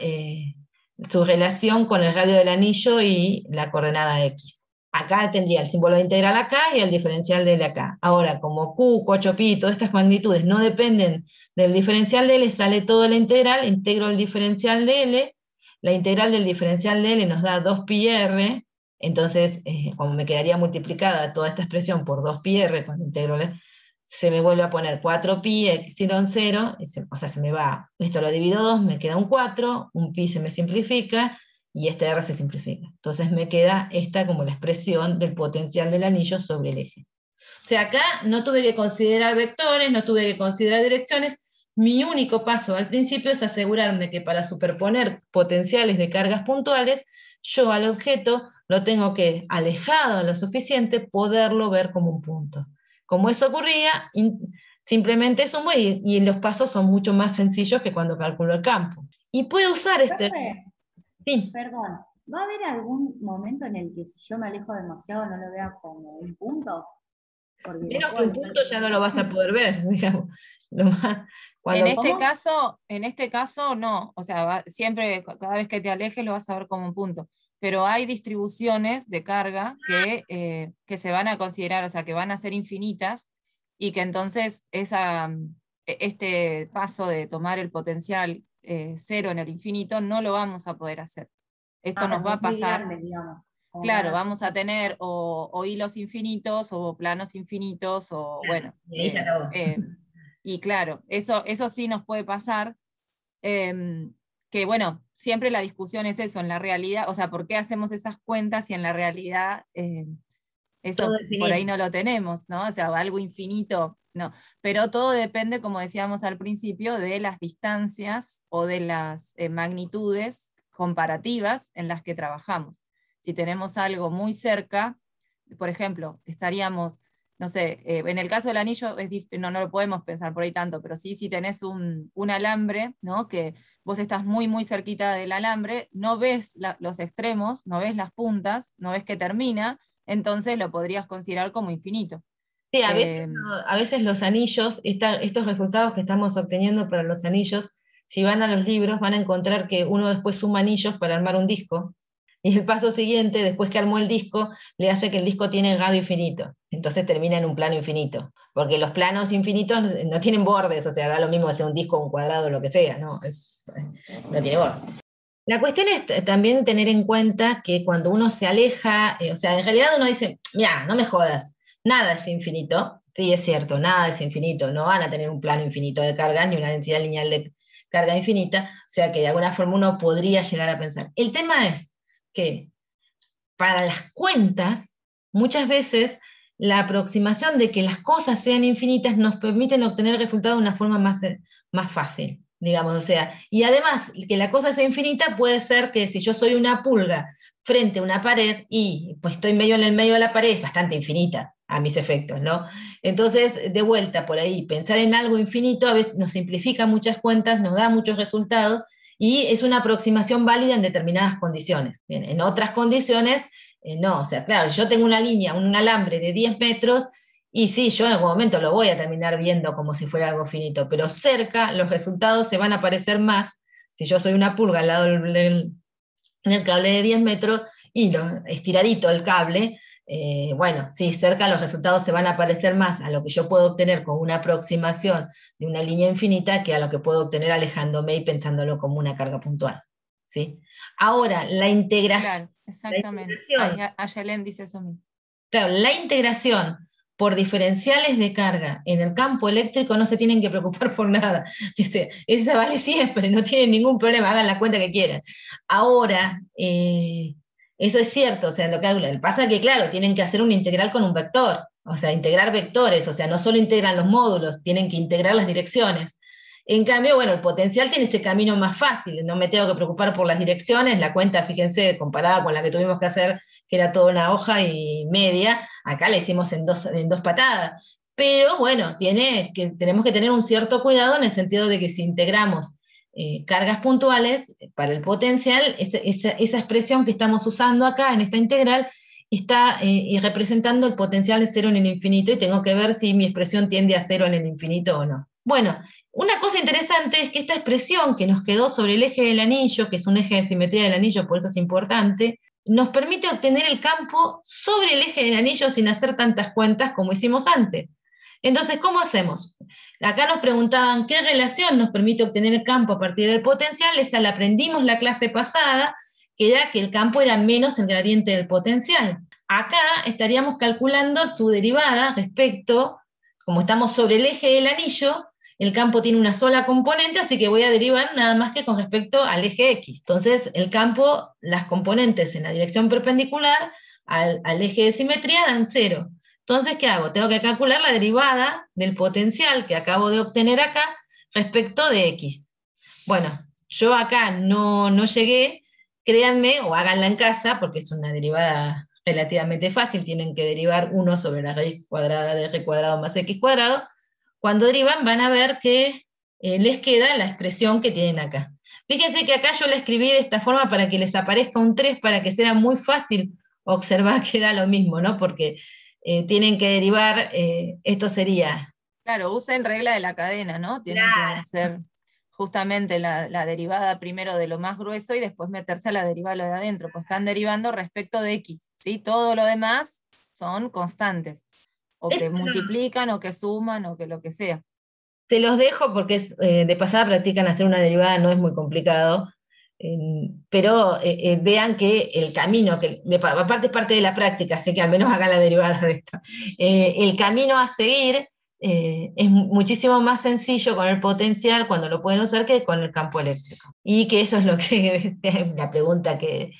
su relación con el radio del anillo y la coordenada X. Acá tendría el símbolo de integral acá y el diferencial de L acá. Ahora, como Q, 8pi, todas estas magnitudes no dependen del diferencial de L, sale toda la integral, integro el diferencial de L, la integral del diferencial de L nos da 2pi R, entonces, como me quedaría multiplicada toda esta expresión por 2pi R cuando integro, se me vuelve a poner 4pi epsilon 0, o sea, se me va, esto lo divido 2, me queda un 4, un pi se me simplifica, y este R se simplifica. Entonces me queda esta como la expresión del potencial del anillo sobre el eje. O sea, acá no tuve que considerar vectores, no tuve que considerar direcciones, mi único paso al principio es asegurarme que para superponer potenciales de cargas puntuales, yo al objeto lo tengo que, alejado lo suficiente, poderlo ver como un punto. Como eso ocurría, simplemente sumo y los pasos son mucho más sencillos que cuando calculo el campo. Y puedo usar Sí. Perdón, ¿va a haber algún momento en el que si yo me alejo demasiado no lo vea como un punto? Menos que un punto ya no lo vas a poder ver, digamos. En este caso no, o sea, siempre, cada vez que te alejes lo vas a ver como un punto, pero hay distribuciones de carga que se van a considerar, o sea, que van a ser infinitas, y que entonces este paso de tomar el potencial 0 en el infinito no lo vamos a poder hacer. Esto nos va a pasar. Grande, claro, vamos a tener o hilos infinitos, o planos infinitos, o bueno. Y claro, eso sí nos puede pasar. Que bueno, siempre la discusión es eso, en la realidad, o sea, ¿por qué hacemos esas cuentas si en la realidad eso por ahí no lo tenemos, ¿no? O sea, algo infinito, no. Pero todo depende, como decíamos al principio, de las distancias o de las magnitudes comparativas en las que trabajamos. Si tenemos algo muy cerca, por ejemplo, estaríamos, no sé, en el caso del anillo no lo podemos pensar por ahí tanto, pero sí si tenés un alambre, ¿no? Que vos estás muy muy cerquita del alambre, no ves los extremos, no ves las puntas, no ves que termina, entonces lo podrías considerar como infinito. Sí, a veces los anillos, estos resultados que estamos obteniendo para los anillos, si van a los libros van a encontrar que uno después suma anillos para armar un disco, y el paso siguiente, después que armó el disco, le hace que el disco tiene radio infinito, entonces termina en un plano infinito, porque los planos infinitos no tienen bordes, o sea, da lo mismo hacer un disco, un cuadrado, lo que sea, no tiene bordes. La cuestión es también tener en cuenta que cuando uno se aleja, o sea, en realidad uno dice, mira, no me jodas, nada es infinito. Sí, es cierto, nada es infinito, no van a tener un plano infinito de carga ni una densidad lineal de carga infinita, o sea que de alguna forma uno podría llegar a pensar. El tema es que para las cuentas, muchas veces la aproximación de que las cosas sean infinitas nos permiten obtener resultados de una forma más fácil, digamos, o sea, y además que la cosa sea infinita puede ser que si yo soy una pulga frente a una pared y pues estoy en el medio de la pared, es bastante infinita a mis efectos, ¿no? Entonces, de vuelta por ahí, pensar en algo infinito a veces nos simplifica muchas cuentas, nos da muchos resultados, y es una aproximación válida en determinadas condiciones. Bien, en otras condiciones, no, o sea, claro, yo tengo una línea, un alambre de 10 metros, y sí, yo en algún momento lo voy a terminar viendo como si fuera algo finito, pero cerca los resultados se van a parecer más, si yo soy una pulga al lado del cable de 10 metros, y estiradito el cable, bueno, sí, cerca los resultados se van a parecer más a lo que yo puedo obtener con una aproximación de una línea infinita que a lo que puedo obtener alejándome y pensándolo como una carga puntual. ¿sí? Ahora, la integración. Claro, exactamente. Ayelen dice eso mismo. Claro, la integración por diferenciales de carga en el campo eléctrico no se tienen que preocupar por nada. Esa vale siempre, no tienen ningún problema, hagan la cuenta que quieran. Ahora, eso es cierto, o sea, lo que pasa es que, claro, tienen que hacer un integral con un vector, o sea, integrar vectores, o sea, no solo integran los módulos, tienen que integrar las direcciones. En cambio, bueno, el potencial tiene ese camino más fácil, no me tengo que preocupar por las direcciones, la cuenta, fíjense, comparada con la que tuvimos que hacer, que era toda una hoja y media, acá la hicimos en dos patadas. Pero bueno, tenemos que tener un cierto cuidado en el sentido de que si integramos cargas puntuales para el potencial, esa expresión que estamos usando acá en esta integral está representando el potencial de cero en el infinito y tengo que ver si mi expresión tiende a cero en el infinito o no. Bueno, una cosa interesante es que esta expresión que nos quedó sobre el eje del anillo, que es un eje de simetría del anillo, por eso es importante, nos permite obtener el campo sobre el eje del anillo sin hacer tantas cuentas como hicimos antes. Entonces, ¿cómo hacemos? Acá nos preguntaban qué relación nos permite obtener el campo a partir del potencial. Esa la aprendimos la clase pasada, que era que el campo era menos el gradiente del potencial. Acá estaríamos calculando su derivada respecto, como estamos sobre el eje del anillo, el campo tiene una sola componente, así que voy a derivar nada más que con respecto al eje X. Entonces, el campo, las componentes en la dirección perpendicular al eje de simetría dan 0. Entonces, ¿qué hago? Tengo que calcular la derivada del potencial que acabo de obtener acá respecto de X. Bueno, yo acá no llegué, créanme, o háganla en casa, porque es una derivada relativamente fácil, tienen que derivar 1 sobre la raíz cuadrada de r cuadrado más x cuadrado. Cuando derivan van a ver que les queda la expresión que tienen acá. Fíjense que acá yo la escribí de esta forma para que les aparezca un 3, para que sea muy fácil observar que da lo mismo, ¿no? Porque tienen que derivar, esto sería... Claro, usen regla de la cadena, ¿no? Tienen que hacer justamente la derivada primero de lo más grueso y después meterse a la derivada de lo de adentro, pues están derivando respecto de X, ¿sí? Todo lo demás son constantes, o que multiplican, o que suman, o que lo que sea. Se los dejo porque de pasada practican hacer una derivada, no es muy complicado, pero vean que el camino, aparte es parte de la práctica, sé que al menos hagan la derivada de esto, el camino a seguir es muchísimo más sencillo con el potencial cuando lo pueden usar que con el campo eléctrico. Y que eso es lo que la pregunta que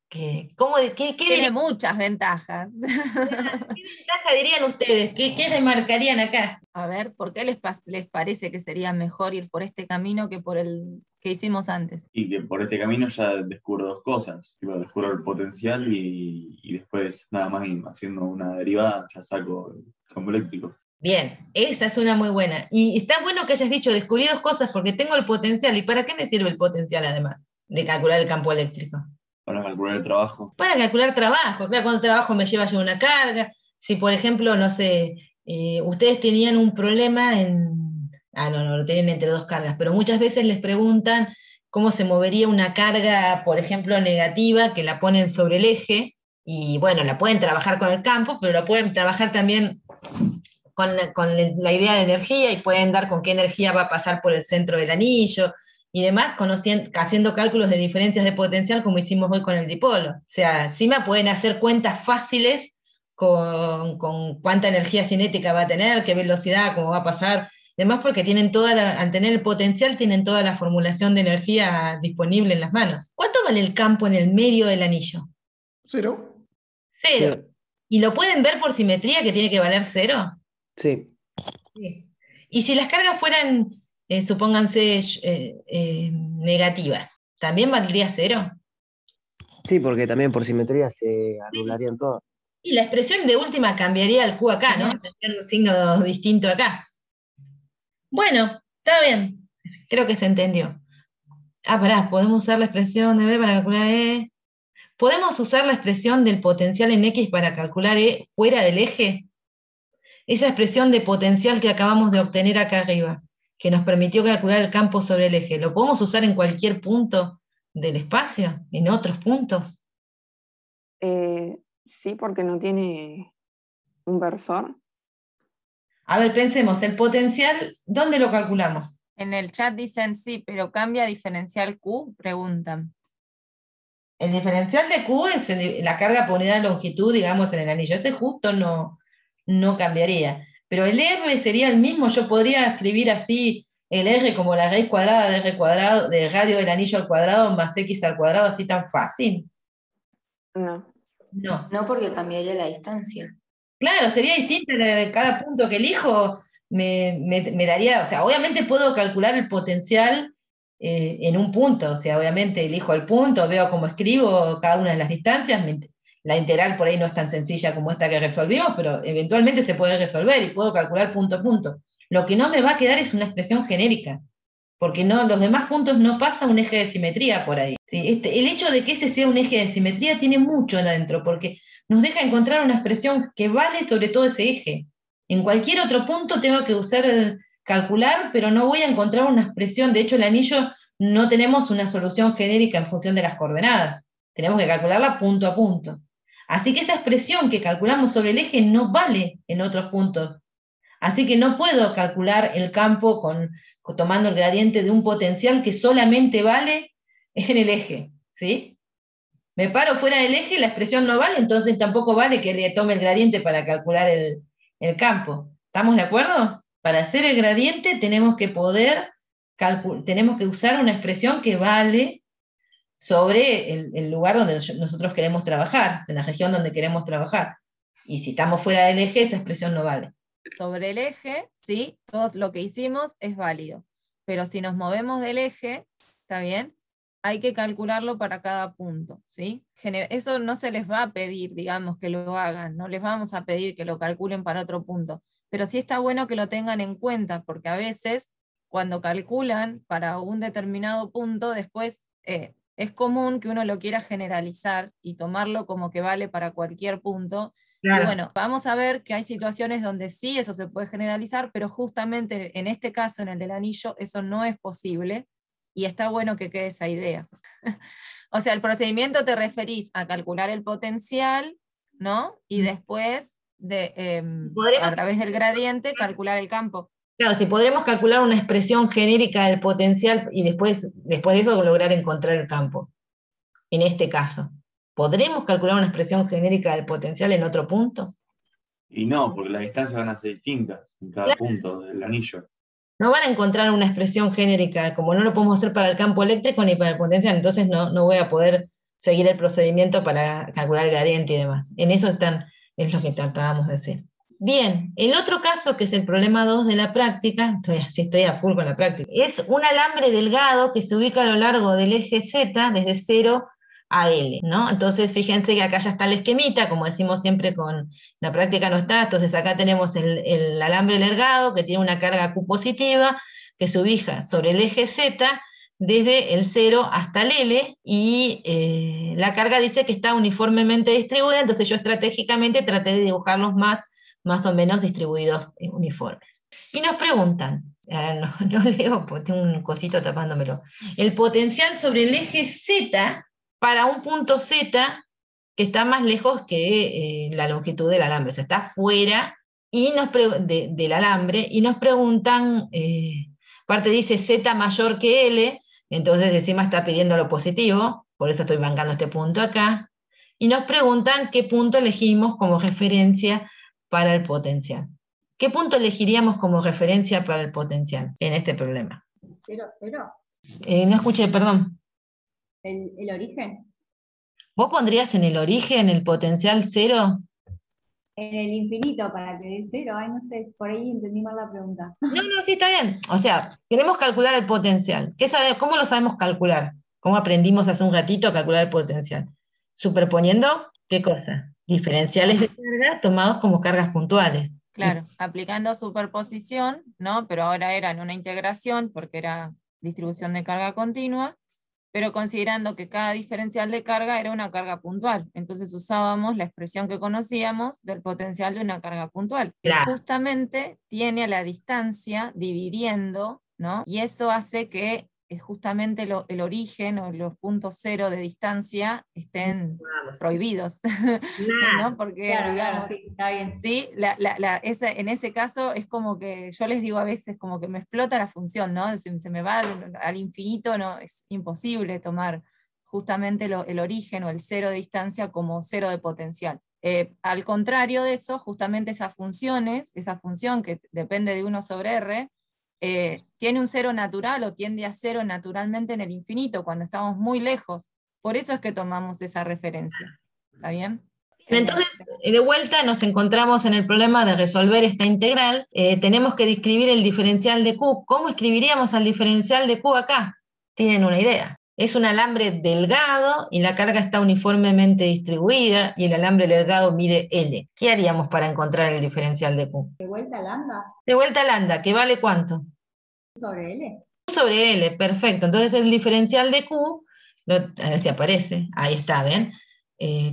tiene muchas ventajas. ¿Qué ventaja dirían ustedes? ¿Qué remarcarían acá? A ver, ¿por qué les parece que sería mejor ir por este camino que por el que hicimos antes? Y que por este camino ya descubro dos cosas. Descubro el potencial y después nada más haciendo una derivada ya saco el campo eléctrico. Bien, esa es una muy buena. Y está bueno que hayas dicho, descubrí dos cosas porque tengo el potencial. ¿Y para qué me sirve el potencial además de calcular el campo eléctrico? Para calcular el trabajo. Para calcular trabajo. Claro, cuando trabajo me lleva yo una carga. Si, por ejemplo, no sé, ustedes tenían un problema no, lo tenían entre dos cargas, pero muchas veces les preguntan cómo se movería una carga, por ejemplo, negativa, que la ponen sobre el eje, y bueno, la pueden trabajar con el campo, pero la pueden trabajar también con la idea de energía, y pueden dar con qué energía va a pasar por el centro del anillo, y demás, haciendo cálculos de diferencias de potencial como hicimos hoy con el dipolo. O sea, encima pueden hacer cuentas fáciles con cuánta energía cinética va a tener, qué velocidad, cómo va a pasar, demás, porque tienen al tener el potencial, tienen toda la formulación de energía disponible en las manos. ¿Cuánto vale el campo en el medio del anillo? 0. 0. Sí. ¿Y lo pueden ver por simetría que tiene que valer 0? Sí. Sí. ¿Y si las cargas fueran, supónganse, negativas, también valdría 0? Sí, porque también por simetría se anularían todas. Y la expresión de última cambiaría el Q acá, ¿no? Tendría un signo distinto acá. Bueno, está bien. Creo que se entendió. Pará, podemos usar la expresión de B para calcular E. ¿Podemos usar la expresión del potencial en X para calcular E fuera del eje? Esa expresión de potencial que acabamos de obtener acá arriba, que nos permitió calcular el campo sobre el eje, ¿lo podemos usar en cualquier punto del espacio? ¿En otros puntos? Sí, porque no tiene un versor. A ver, pensemos, el potencial, ¿dónde lo calculamos? En el chat dicen sí, pero cambia diferencial Q, preguntan. El diferencial de Q es la carga por unidad de longitud, digamos, en el anillo. Ese justo no cambiaría. Pero el R sería el mismo, yo podría escribir así el R como la raíz cuadrada de R cuadrado, de radio del anillo al cuadrado más X al cuadrado, así tan fácil. No. No. No, porque cambiaría la distancia. Claro, sería distinta de cada punto que elijo, me daría, o sea, obviamente puedo calcular el potencial en un punto, o sea, obviamente elijo el punto, veo cómo escribo cada una de las distancias, la integral por ahí no es tan sencilla como esta que resolvimos, pero eventualmente se puede resolver y puedo calcular punto a punto. Lo que no me va a quedar es una expresión genérica, porque no, los demás puntos no pasa un eje de simetría por ahí. ¿Sí? El hecho de que ese sea un eje de simetría tiene mucho adentro, porque nos deja encontrar una expresión que vale sobre todo ese eje. En cualquier otro punto tengo que usar calcular, pero no voy a encontrar una expresión. De hecho, el anillo no tenemos una solución genérica en función de las coordenadas. Tenemos que calcularla punto a punto. Así que esa expresión que calculamos sobre el eje no vale en otros puntos. Así que no puedo calcular el campo tomando el gradiente de un potencial que solamente vale en el eje, ¿sí? Me paro fuera del eje, la expresión no vale, entonces tampoco vale que le tome el gradiente para calcular el campo. ¿Estamos de acuerdo? Para hacer el gradiente tenemos que tenemos que usar una expresión que vale sobre el lugar donde nosotros queremos trabajar, en la región donde queremos trabajar. Y si estamos fuera del eje, esa expresión no vale. Sobre el eje, sí, todo lo que hicimos es válido. Pero si nos movemos del eje, ¿está bien? Hay que calcularlo para cada punto, ¿sí? Eso no se les va a pedir, digamos, que lo hagan, no les vamos a pedir que lo calculen para otro punto, pero sí está bueno que lo tengan en cuenta, porque a veces, cuando calculan para un determinado punto, después es común que uno lo quiera generalizar y tomarlo como que vale para cualquier punto. Claro. Y bueno, vamos a ver que hay situaciones donde sí eso se puede generalizar, pero justamente en este caso, en el del anillo, eso no es posible. Y está bueno que quede esa idea. O sea, el procedimiento te referís a calcular el potencial, ¿no? Y después, a través del gradiente, calcular el campo. Claro, si podremos calcular una expresión genérica del potencial y después de eso lograr encontrar el campo. En este caso, ¿podremos calcular una expresión genérica del potencial en otro punto? Y no, porque las distancias van a ser distintas en cada punto del anillo. No van a encontrar una expresión genérica, como no lo podemos hacer para el campo eléctrico ni para el potencial, entonces no voy a poder seguir el procedimiento para calcular el gradiente y demás. En eso es lo que tratábamos de decir. Bien, el otro caso, que es el problema 2 de la práctica, estoy a full con la práctica, es un alambre delgado que se ubica a lo largo del eje Z desde 0 a L, ¿no? Entonces fíjense que acá ya está el esquemita, como decimos siempre con la práctica no está, entonces acá tenemos el alambre delgado que tiene una carga Q positiva, que se ubica sobre el eje Z desde el 0 hasta el L, y la carga dice que está uniformemente distribuida, entonces yo estratégicamente traté de dibujarlos más o menos distribuidos uniformes. Y nos preguntan, no leo porque tengo un cosito tapándomelo, el potencial sobre el eje Z para un punto Z que está más lejos que la longitud del alambre, o sea, está fuera del alambre, y nos preguntan, parte dice Z mayor que L, entonces encima está pidiendo lo positivo, por eso estoy bancando este punto acá, y nos preguntan qué punto elegimos como referencia para el potencial. ¿Qué punto elegiríamos como referencia para el potencial en este problema? 0, 0. No escuché, perdón. ¿El origen? ¿Vos pondrías en el origen el potencial 0? En el infinito, para que dé 0. Ay, no sé, por ahí entendí mal la pregunta. No, sí, está bien. O sea, queremos calcular el potencial. ¿Cómo lo sabemos calcular? ¿Cómo aprendimos hace un ratito a calcular el potencial? Superponiendo, ¿qué cosa? Diferenciales de carga tomados como cargas puntuales. Claro, aplicando superposición, ¿no? Pero ahora era en una integración, porque era distribución de carga continua, pero considerando que cada diferencial de carga era una carga puntual. Entonces usábamos la expresión que conocíamos del potencial de una carga puntual, que justamente tiene a la distancia dividiendo, ¿no? Y eso hace que justamente el origen o los puntos 0 de distancia estén prohibidos, ¿no? Porque, digamos, sí, está bien. ¿sí? En ese caso es como que yo les digo a veces como que me explota la función, ¿no? Se me va al infinito, no, es imposible tomar justamente el origen o el cero de distancia como cero de potencial. Al contrario de eso, justamente esas funciones, esa función que depende de 1 sobre R, tiene un cero natural o tiende a cero naturalmente en el infinito, cuando estamos muy lejos. Por eso es que tomamos esa referencia. ¿Está bien? Entonces, de vuelta nos encontramos en el problema de resolver esta integral. Tenemos que describir el diferencial de Q. ¿Cómo escribiríamos al diferencial de Q acá? ¿Tienen una idea? Es un alambre delgado y la carga está uniformemente distribuida y el alambre delgado mide L. ¿Qué haríamos para encontrar el diferencial de Q? ¿De vuelta lambda? De vuelta lambda, ¿que vale cuánto? ¿Sobre L? Q sobre L, perfecto. Entonces el diferencial de Q, a ver si aparece, ahí está, ¿ven?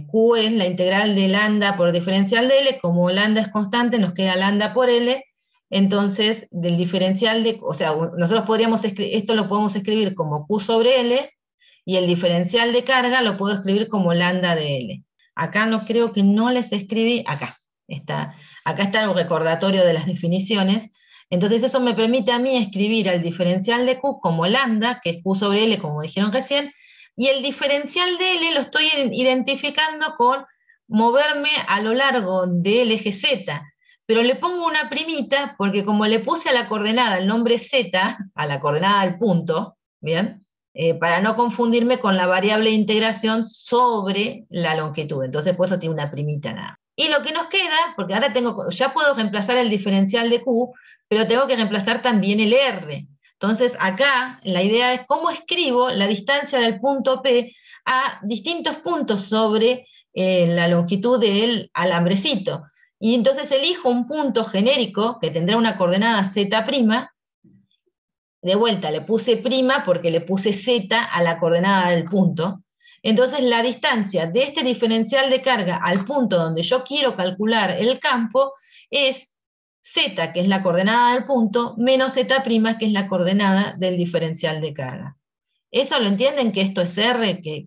Q es la integral de lambda por diferencial de L, como lambda es constante, nos queda lambda por L, entonces del diferencial de, o sea, nosotros podríamos escribir, esto lo podemos escribir como Q sobre L, y el diferencial de carga lo puedo escribir como lambda de L. Acá no creo que no les escribí, acá está el recordatorio de las definiciones. Entonces eso me permite a mí escribir el diferencial de Q como lambda, que es Q sobre L, como dijeron recién, y el diferencial de L lo estoy identificando con moverme a lo largo del eje Z, pero le pongo una primita, porque como le puse a la coordenada el nombre Z, a la coordenada del punto, ¿bien? Para no confundirme con la variable de integración sobre la longitud, entonces por eso tiene una primita nada. Y lo que nos queda, porque ahora ya puedo reemplazar el diferencial de Q, pero tengo que reemplazar también el R. Entonces acá la idea es cómo escribo la distancia del punto P a distintos puntos sobre la longitud del alambrecito. Y entonces elijo un punto genérico que tendrá una coordenada Z'. De vuelta le puse prima porque le puse Z a la coordenada del punto. Entonces la distancia de este diferencial de carga al punto donde yo quiero calcular el campo es Z, que es la coordenada del punto, menos Z', que es la coordenada del diferencial de carga. ¿Eso lo entienden? Que esto es R, que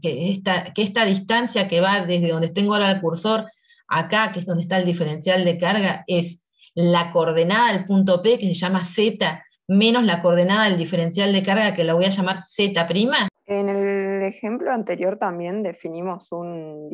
esta distancia que va desde donde tengo ahora el cursor, acá, que es donde está el diferencial de carga, es la coordenada del punto P, que se llama Z, menos la coordenada del diferencial de carga, que la voy a llamar Z'. En el ejemplo anterior también definimos un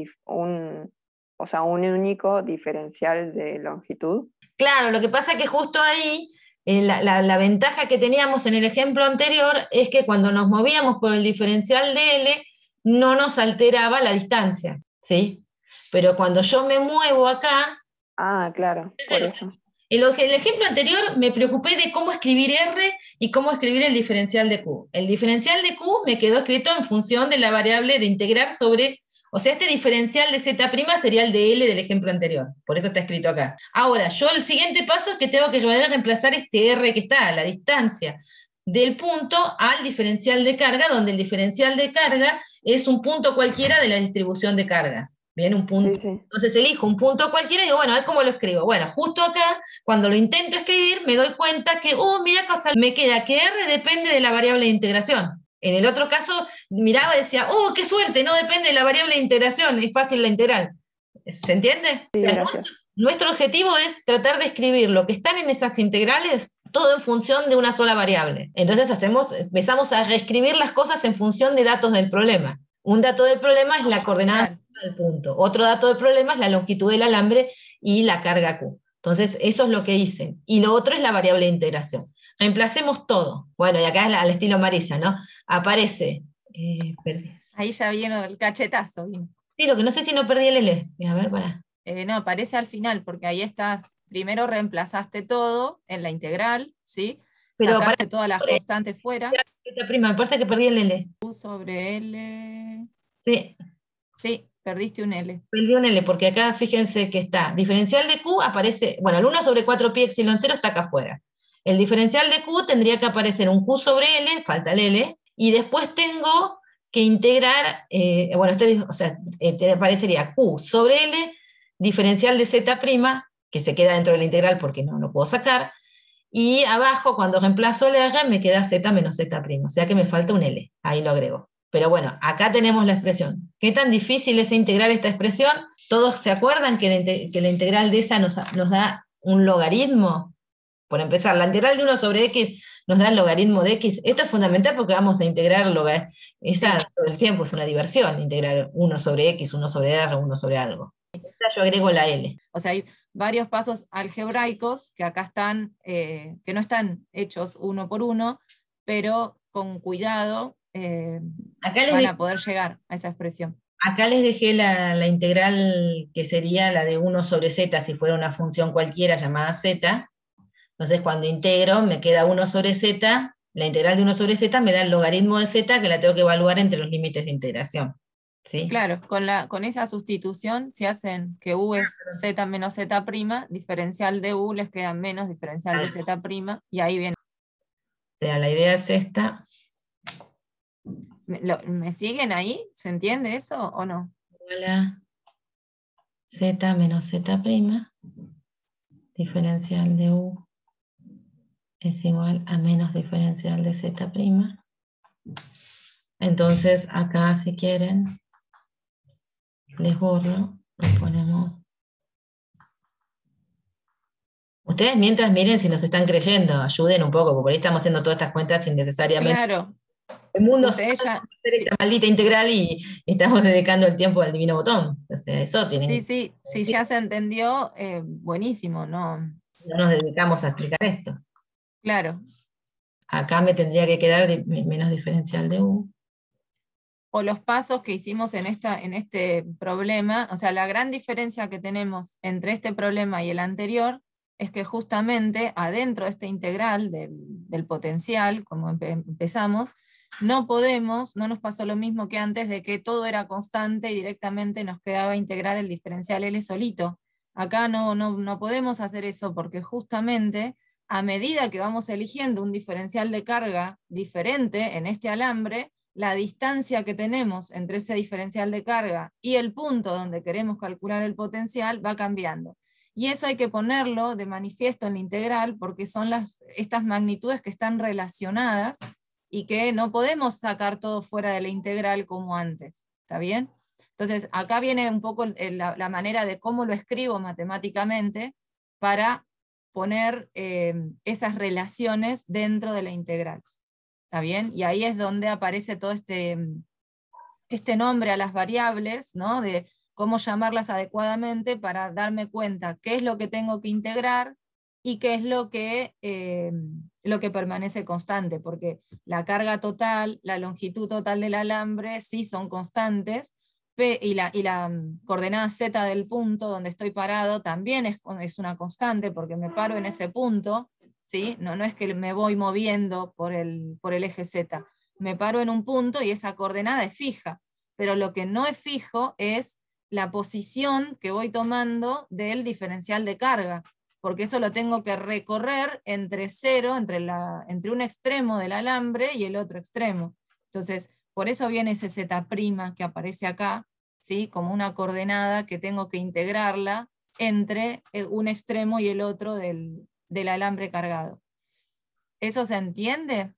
único diferencial de longitud. Claro, lo que pasa es que justo ahí, la ventaja que teníamos en el ejemplo anterior es que cuando nos movíamos por el diferencial de L, no nos alteraba la distancia, ¿sí? Pero cuando yo me muevo acá... Ah, claro, por eso. En el ejemplo anterior me preocupé de cómo escribir R y cómo escribir el diferencial de Q. El diferencial de Q me quedó escrito en función de la variable de integrar sobre... O sea, este diferencial de Z' sería el de L del ejemplo anterior. Por eso está escrito acá. Ahora, el siguiente paso es que tengo que reemplazar este R que está, la distancia del punto al diferencial de carga, donde el diferencial de carga es un punto cualquiera de la distribución de cargas. Bien, un punto. Sí, sí. Entonces elijo un punto cualquiera y digo, bueno, a ver cómo lo escribo. Bueno, justo acá, cuando lo intento escribir, me doy cuenta que, mira, me queda que R depende de la variable de integración. En el otro caso, miraba y decía, qué suerte, no depende de la variable de integración, es fácil la integral. ¿Se entiende? Sí, o sea, gracias. Nuestro objetivo es tratar de escribir lo que están en esas integrales, todo en función de una sola variable. Entonces empezamos a reescribir las cosas en función de datos del problema. Un dato del problema es la coordenada del punto. Otro dato del problema es la longitud del alambre y la carga Q. Entonces, eso es lo que hice. Y lo otro es la variable de integración. Reemplacemos todo. Bueno, y acá es al estilo Marisa, ¿no? Aparece... perdí. Ahí ya vino el cachetazo. Bien. Sí, lo que no sé si no perdí el L. A ver, pará. No, aparece al final, porque ahí estás, primero reemplazaste todo en la integral, ¿sí? Pero sacaste todas las constantes fuera. Me parece que perdí el L. Q sobre L. Sí. Sí, perdiste un L. Perdí un L, porque acá fíjense que está, diferencial de Q aparece, bueno, el 1 sobre 4pi epsilon 0 está acá afuera. El diferencial de Q tendría que aparecer un Q sobre L, falta el L, y después tengo que integrar, te aparecería Q sobre L, diferencial de Z', que se queda dentro de la integral porque no lo puedo sacar, y abajo, cuando reemplazo el R, me queda Z menos Z', o sea que me falta un L, ahí lo agrego. Pero bueno, acá tenemos la expresión. ¿Qué tan difícil es integrar esta expresión? ¿Todos se acuerdan que la integral de esa nos da un logaritmo? Por empezar, la integral de 1 sobre x nos da el logaritmo de x. Esto es fundamental porque vamos a integrar esa Sí. todo el tiempo, es una diversión, integrar 1 sobre x, 1 sobre r, 1 sobre algo. Esta yo agrego la L. O sea, hay varios pasos algebraicos que acá están, que no están hechos uno por uno, pero con cuidado Acá les van dejé, a poder llegar a esa expresión. acá les dejé la integral que sería la de 1 sobre z, si fuera una función cualquiera llamada z. Entonces cuando integro me queda 1 sobre z, la integral de 1 sobre z me da el logaritmo de z que la tengo que evaluar entre los límites de integración. ¿Sí? Claro, con esa sustitución, si hacen que u es z menos z', diferencial de u les queda menos diferencial de z', y ahí viene. O sea, la idea es esta. ¿Me siguen ahí? ¿Se entiende eso o no? Igual a z menos z', diferencial de u es igual a menos diferencial de z'. Entonces acá, si quieren, les borro, les ponemos. Ustedes mientras miren si nos están creyendo, ayuden un poco, porque por ahí estamos haciendo todas estas cuentas innecesariamente. Claro. El mundo Ustedes sabe ya, hacer esta maldita integral y estamos dedicando el tiempo al divino botón. O sea, eso tienen. sí, si ya se entendió, buenísimo, ¿no? No nos dedicamos a explicar esto. Claro. Acá me tendría que quedar menos diferencial de u. O los pasos que hicimos en este problema, o sea, la gran diferencia que tenemos entre este problema y el anterior es que justamente adentro de esta integral del potencial, como empezamos, no nos pasó lo mismo que antes de que todo era constante y directamente nos quedaba integrar el diferencial L solito. Acá no podemos hacer eso porque justamente a medida que vamos eligiendo un diferencial de carga diferente en este alambre, la distancia que tenemos entre ese diferencial de carga y el punto donde queremos calcular el potencial va cambiando. Y eso hay que ponerlo de manifiesto en la integral porque son estas magnitudes que están relacionadas y que no podemos sacar todo fuera de la integral como antes. ¿Está bien? Entonces, acá viene un poco la manera de cómo lo escribo matemáticamente para poner esas relaciones dentro de la integral. ¿Está bien? Y ahí es donde aparece todo este nombre a las variables, ¿no? De cómo llamarlas adecuadamente para darme cuenta qué es lo que tengo que integrar y qué es lo que permanece constante, porque la carga total, la longitud total del alambre sí son constantes, y la coordenada z del punto donde estoy parado también es una constante, porque me paro en ese punto, ¿sí? No es que me voy moviendo por el eje z, me paro en un punto y esa coordenada es fija, pero lo que no es fijo es la posición que voy tomando del diferencial de carga, porque eso lo tengo que recorrer entre cero, entre un extremo del alambre y el otro extremo. Entonces, por eso viene ese z' que aparece acá, ¿sí? Como una coordenada que tengo que integrarla entre un extremo y el otro del alambre cargado. ¿Eso se entiende?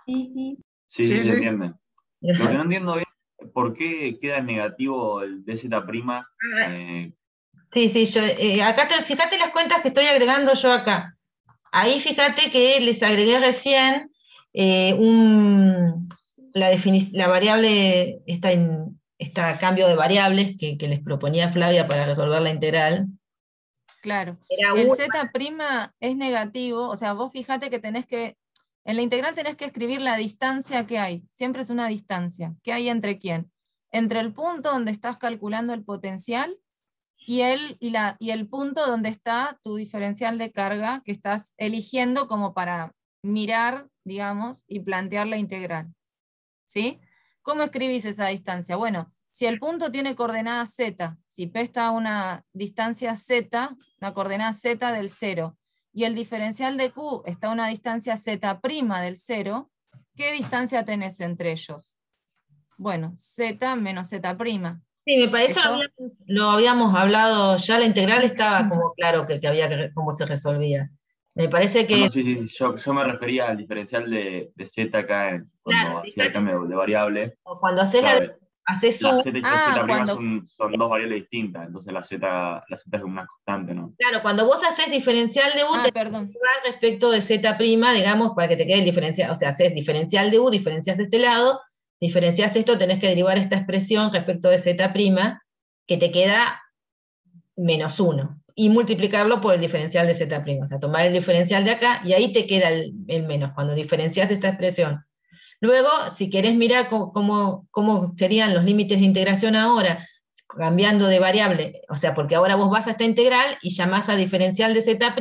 Sí. Sí, se entiende. Lo que no entiendo es por qué queda negativo el dz'. Sí, yo, acá fíjate las cuentas que estoy agregando yo acá. Ahí fíjate que les agregué recién la variable, esta cambio de variables que les proponía Flavia para resolver la integral. Claro. Era El una. z' es negativo, o sea, vos fíjate que en la integral tenés que escribir la distancia que hay, siempre es una distancia. ¿Qué hay entre quién? Entre el punto donde estás calculando el potencial y el punto donde está tu diferencial de carga que estás eligiendo como para mirar, digamos, y plantear la integral. ¿Sí? ¿Cómo escribís esa distancia? Bueno, si el punto tiene coordenada z, si P está a una distancia z, una coordenada z del 0, y el diferencial de Q está a una distancia z' del 0, ¿qué distancia tenés entre ellos? Bueno, z menos z'. Sí, me parece Eso, lo habíamos hablado, ya la integral estaba como claro que había cómo se resolvía. Me parece que. No, sí, yo me refería al diferencial de z acá cuando Claro, hacía el cambio de variable. cuando haces Claro, haces La U. Z y la Z' cuando- son dos variables distintas, entonces la Z es una constante, ¿no? Claro, cuando vos haces diferencial de U, tenés perdón. que derivar respecto de Z', digamos, para que te quede el diferencial. O sea, haces diferencial de U, diferencias de este lado, diferencias esto, tenés que derivar esta expresión respecto de Z', que te queda -1, y multiplicarlo por el diferencial de Z'. O sea, tomar el diferencial de acá, y ahí te queda el menos, cuando diferencias esta expresión. Luego, si querés mirar cómo serían los límites de integración ahora, cambiando de variable, o sea, porque ahora vos vas a esta integral y llamás a diferencial de Z',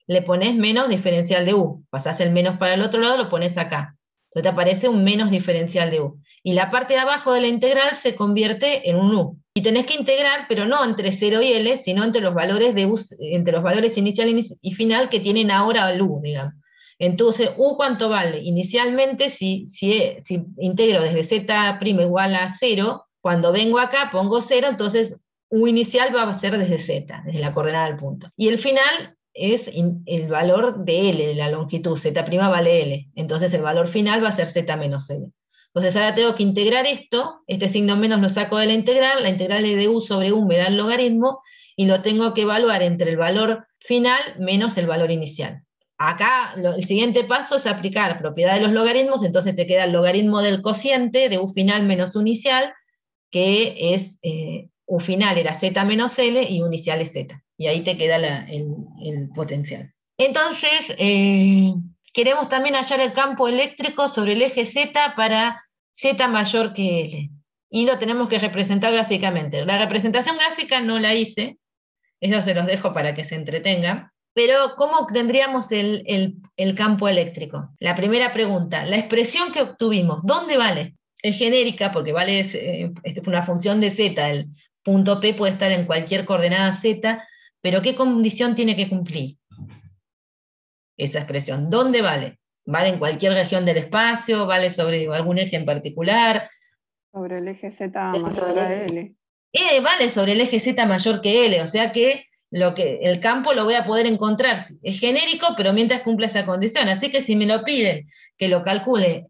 le pones menos diferencial de U. Pasás el menos para el otro lado, lo pones acá. Entonces te aparece un menos diferencial de U. Y la parte de abajo de la integral se convierte en un U. Y tenés que integrar, pero no entre 0 y L, sino entre los valores de U, entre los valores inicial y final que tienen ahora el U, digamos. Entonces, U, ¿cuánto vale? Inicialmente, si integro desde Z' igual a 0, cuando vengo acá pongo 0, entonces U inicial va a ser desde Z, desde la coordenada del punto. Y el final es el valor de L, de la longitud, Z' vale L, entonces el valor final va a ser Z menos L. Entonces ahora tengo que integrar esto, este signo menos lo saco de la integral es de U sobre U me da el logaritmo, y lo tengo que evaluar entre el valor final menos el valor inicial. Acá el siguiente paso es aplicar propiedad de los logaritmos, entonces te queda el logaritmo del cociente de U final menos U inicial, que es U final era Z menos L y U inicial es Z. Y ahí te queda el potencial. Entonces, queremos también hallar el campo eléctrico sobre el eje Z para Z mayor que L. Y lo tenemos que representar gráficamente. La representación gráfica no la hice, eso se los dejo para que se entretengan. Pero, ¿cómo tendríamos el campo eléctrico? La primera pregunta, la expresión que obtuvimos, ¿dónde vale? Es genérica porque vale es una función de Z, el punto P puede estar en cualquier coordenada Z, pero ¿qué condición tiene que cumplir esa expresión? ¿Dónde vale? ¿Vale en cualquier región del espacio? ¿Vale sobre algún eje en particular? Sobre el eje Z mayor a L. Vale sobre el eje Z mayor que L, o sea que el campo lo voy a poder encontrar. Es genérico, pero mientras cumple esa condición. Así que si me lo piden que lo calcule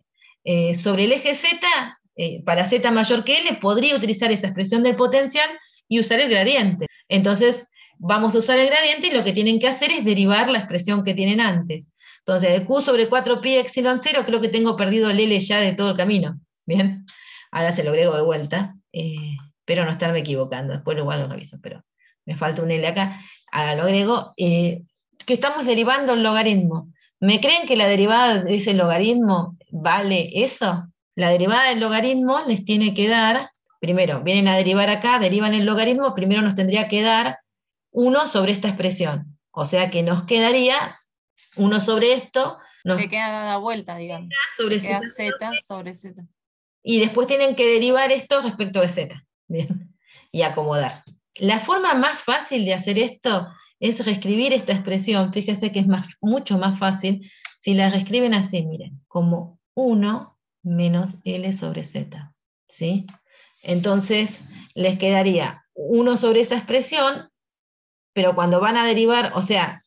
sobre el eje Z, para Z mayor que L, podría utilizar esa expresión del potencial y usar el gradiente. Entonces, vamos a usar el gradiente y lo que tienen que hacer es derivar la expresión que tienen antes. Entonces, el Q sobre 4pi epsilon 0, creo que tengo perdido el L ya de todo el camino. Bien, ahora se lo agrego de vuelta. Espero no estarme equivocando, después igual lo reviso, pero me falta un L acá, ahora lo agrego, que estamos derivando el logaritmo. ¿Me creen que la derivada de ese logaritmo vale eso? La derivada del logaritmo les tiene que dar, primero, vienen a derivar acá, derivan el logaritmo, primero nos tendría que dar 1 sobre esta expresión. O sea que nos quedaría 1 sobre esto. Te queda dada vuelta, digamos. Sobre te queda Z sobre Z. Y después tienen que derivar esto respecto de Z. Bien. Y acomodar. La forma más fácil de hacer esto es reescribir esta expresión. Fíjese que es mucho más fácil si la reescriben así, miren, como 1 menos L sobre Z. ¿Sí? Entonces, les quedaría 1 sobre esa expresión, pero cuando van a derivar, o sea,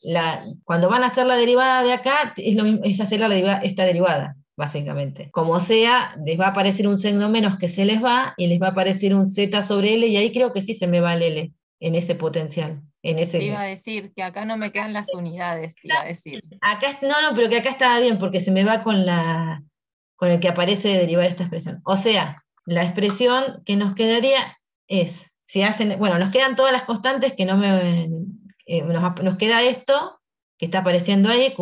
cuando van a hacer la derivada de acá, es lo mismo, es hacer esta derivada, básicamente. Como sea, les va a aparecer un signo menos que se les va, y les va a aparecer un Z sobre L, y ahí creo que sí se me va el L, en ese potencial. Te iba a decir que acá no me quedan las unidades, te iba a decir. Acá, no, pero que acá estaba bien, porque se me va con el que aparece de derivar esta expresión. O sea, la expresión que nos quedaría es, bueno, nos quedan todas las constantes que nos queda esto, que está apareciendo ahí,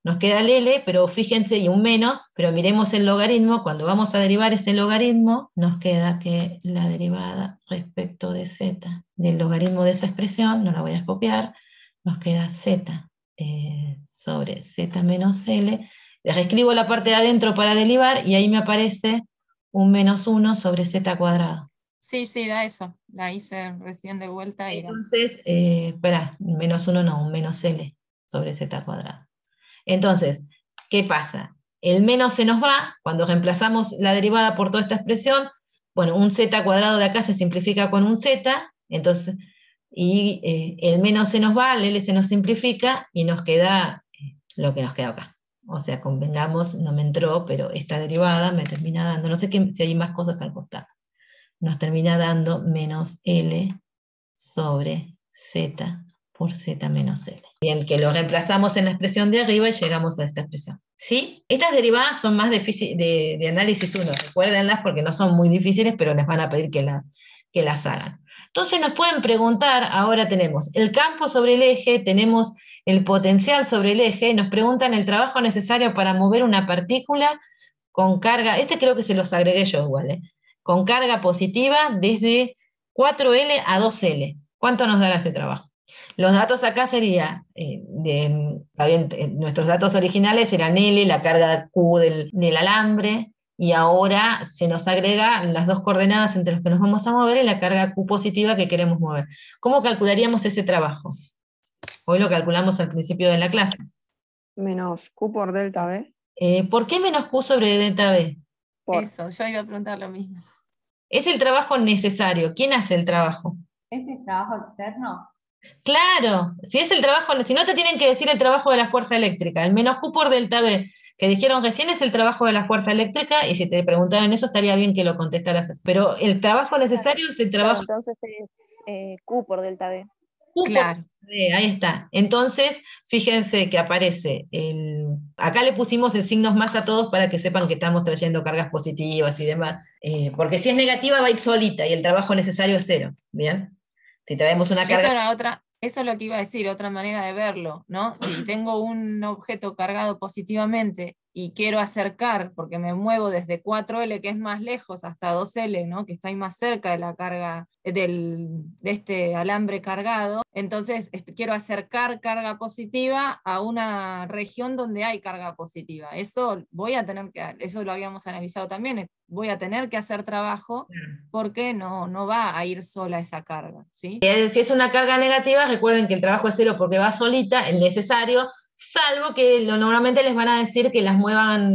nos queda el L, pero fíjense, y un menos, pero miremos el logaritmo, cuando vamos a derivar ese logaritmo, nos queda que la derivada respecto de Z, del logaritmo de esa expresión, no la voy a copiar, nos queda Z sobre Z menos L, reescribo la parte de adentro para derivar, y ahí me aparece un menos 1 sobre Z cuadrado. Sí, da eso. La hice recién de vuelta. Entonces, menos 1 no, un menos L sobre Z cuadrado. Entonces, ¿qué pasa? El menos se nos va, cuando reemplazamos la derivada por toda esta expresión, bueno, un Z cuadrado de acá se simplifica con un Z, entonces, y el menos se nos va, el L se nos simplifica, y nos queda lo que nos queda acá. O sea, convengamos, no me entró, pero esta derivada me termina dando, no sé si hay más cosas al costado, nos termina dando menos L sobre Z por Z menos L. Bien, que lo reemplazamos en la expresión de arriba y llegamos a esta expresión. ¿Sí? Estas derivadas son más de análisis 1, recuérdenlas porque no son muy difíciles, pero les van a pedir que las hagan. Entonces nos pueden preguntar, ahora tenemos el campo sobre el eje, tenemos el potencial sobre el eje, nos preguntan el trabajo necesario para mover una partícula con carga, este creo que se los agregué yo igual, con carga positiva desde 4L a 2L. ¿Cuánto nos dará ese trabajo? Los datos acá serían, nuestros datos originales eran L, la carga Q del alambre, y ahora se nos agregan las dos coordenadas entre las que nos vamos a mover y la carga Q positiva que queremos mover. ¿Cómo calcularíamos ese trabajo? Hoy lo calculamos al principio de la clase. Menos Q por delta B. ¿Por qué menos Q sobre delta B? Eso, yo iba a preguntar lo mismo. Es el trabajo necesario. ¿Quién hace el trabajo? ¿Este es trabajo externo? Claro, si es el trabajo, si no te tienen que decir el trabajo de la fuerza eléctrica, el menos Q por delta B, que dijeron recién es el trabajo de la fuerza eléctrica, y si te preguntaran eso estaría bien que lo contestaras así. Pero el trabajo necesario es el trabajo. Claro, entonces es Q por delta B. Q Claro. por D, ahí está. Entonces, fíjense que aparece acá le pusimos el signos más a todos para que sepan que estamos trayendo cargas positivas y demás. Porque si es negativa va a ir solita y el trabajo necesario es 0. ¿Bien? Si traemos una carga. Eso es lo que iba a decir, otra manera de verlo, ¿no? Si tengo un objeto cargado positivamente y quiero acercar, porque me muevo desde 4L, que es más lejos, hasta 2L, ¿no? Que está ahí más cerca de la carga de este alambre cargado, entonces quiero acercar carga positiva a una región donde hay carga positiva. Eso eso lo habíamos analizado también, voy a tener que hacer trabajo porque no va a ir sola esa carga, ¿sí? Si es una carga negativa, recuerden que el trabajo es 0 porque va solita, el necesario, salvo que normalmente les van a decir que las muevan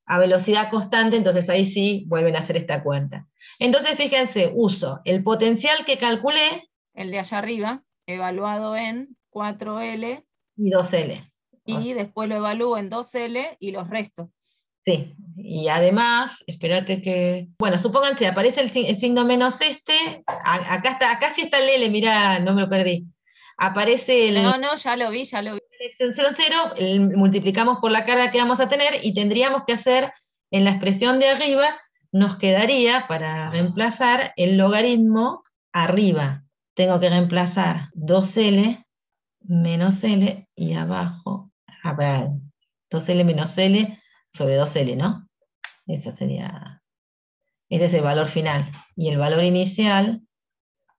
a velocidad constante, entonces ahí sí vuelven a hacer esta cuenta. Entonces fíjense, uso el potencial que calculé. El de allá arriba, evaluado en 4L. Y 2L. Y después lo evalúo en 2L y los restos. Sí, y además, espérate que. Bueno, supónganse, aparece el signo menos acá sí está el L, mirá, no me lo perdí. Aparece el. No, ya lo vi. La extensión 0, multiplicamos por la carga que vamos a tener y tendríamos que hacer en la expresión de arriba, nos quedaría para reemplazar el logaritmo arriba. Tengo que reemplazar 2L menos L y abajo, 2L menos L sobre 2L, ¿no? Ese es el valor final. Y el valor inicial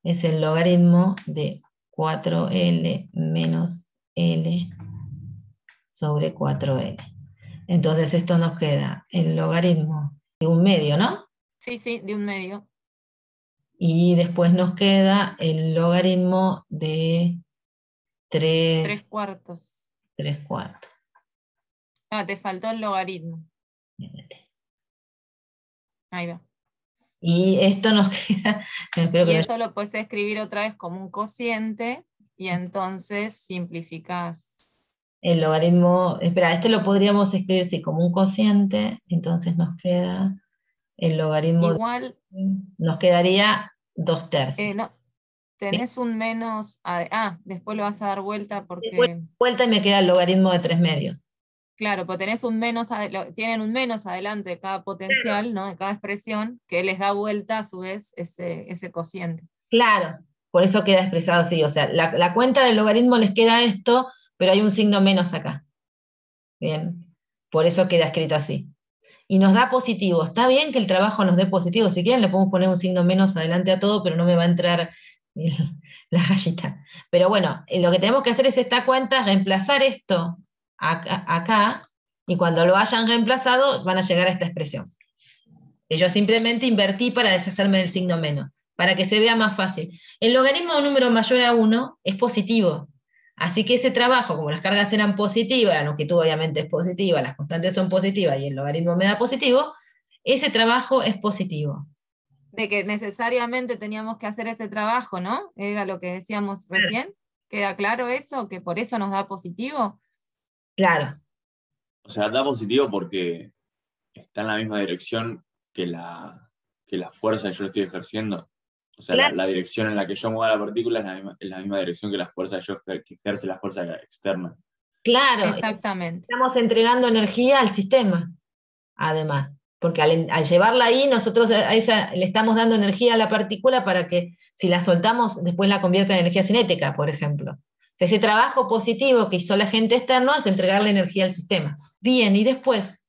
es el logaritmo de 4L menos L sobre 4L. Entonces esto nos queda el logaritmo de 1/2, ¿no? Sí, de 1/2. Y después nos queda el logaritmo de 3/4. 3/4. Te faltó el logaritmo. Ahí va. Y esto nos queda. Y eso lo puedes escribir otra vez como un cociente, y entonces simplificás. El logaritmo. Espera, este lo podríamos escribir sí, como un cociente, entonces nos queda el logaritmo. Igual. Nos quedaría 2/3. No, tenés un menos. Después lo vas a dar vuelta porque. Vuelta y me queda el logaritmo de 3/2. Claro, pues tenés tienen un menos adelante de cada potencial, ¿no? De cada expresión, que les da vuelta a su vez ese cociente. Claro, por eso queda expresado así. O sea, la cuenta del logaritmo les queda esto, pero hay un signo menos acá. Bien, por eso queda escrito así. Y nos da positivo. Está bien que el trabajo nos dé positivo. Si quieren le podemos poner un signo menos adelante a todo, pero no me va a entrar la gallita. Pero bueno, lo que tenemos que hacer es esta cuenta, reemplazar esto acá, y cuando lo hayan reemplazado van a llegar a esta expresión. Y yo simplemente invertí para deshacerme del signo menos, para que se vea más fácil. El logaritmo de un número mayor a 1 es positivo, así que ese trabajo, como las cargas eran positivas, la longitud obviamente es positiva, las constantes son positivas y el logaritmo me da positivo, ese trabajo es positivo. De que necesariamente teníamos que hacer ese trabajo, ¿no? Era lo que decíamos recién. ¿Queda claro eso? ¿Que por eso nos da positivo? Claro. O sea, da positivo porque está en la misma dirección que la fuerza que yo estoy ejerciendo. O sea, Claro. la dirección en la que yo muevo la partícula es la misma dirección que la fuerza que ejerce la fuerza externa. Claro, Exactamente. estamos entregando energía al sistema, además, porque al llevarla ahí, nosotros le estamos dando energía a la partícula para que si la soltamos, después la convierta en energía cinética, por ejemplo. O sea, ese trabajo positivo que hizo el agente externo es entregarle energía al sistema. Bien, y después,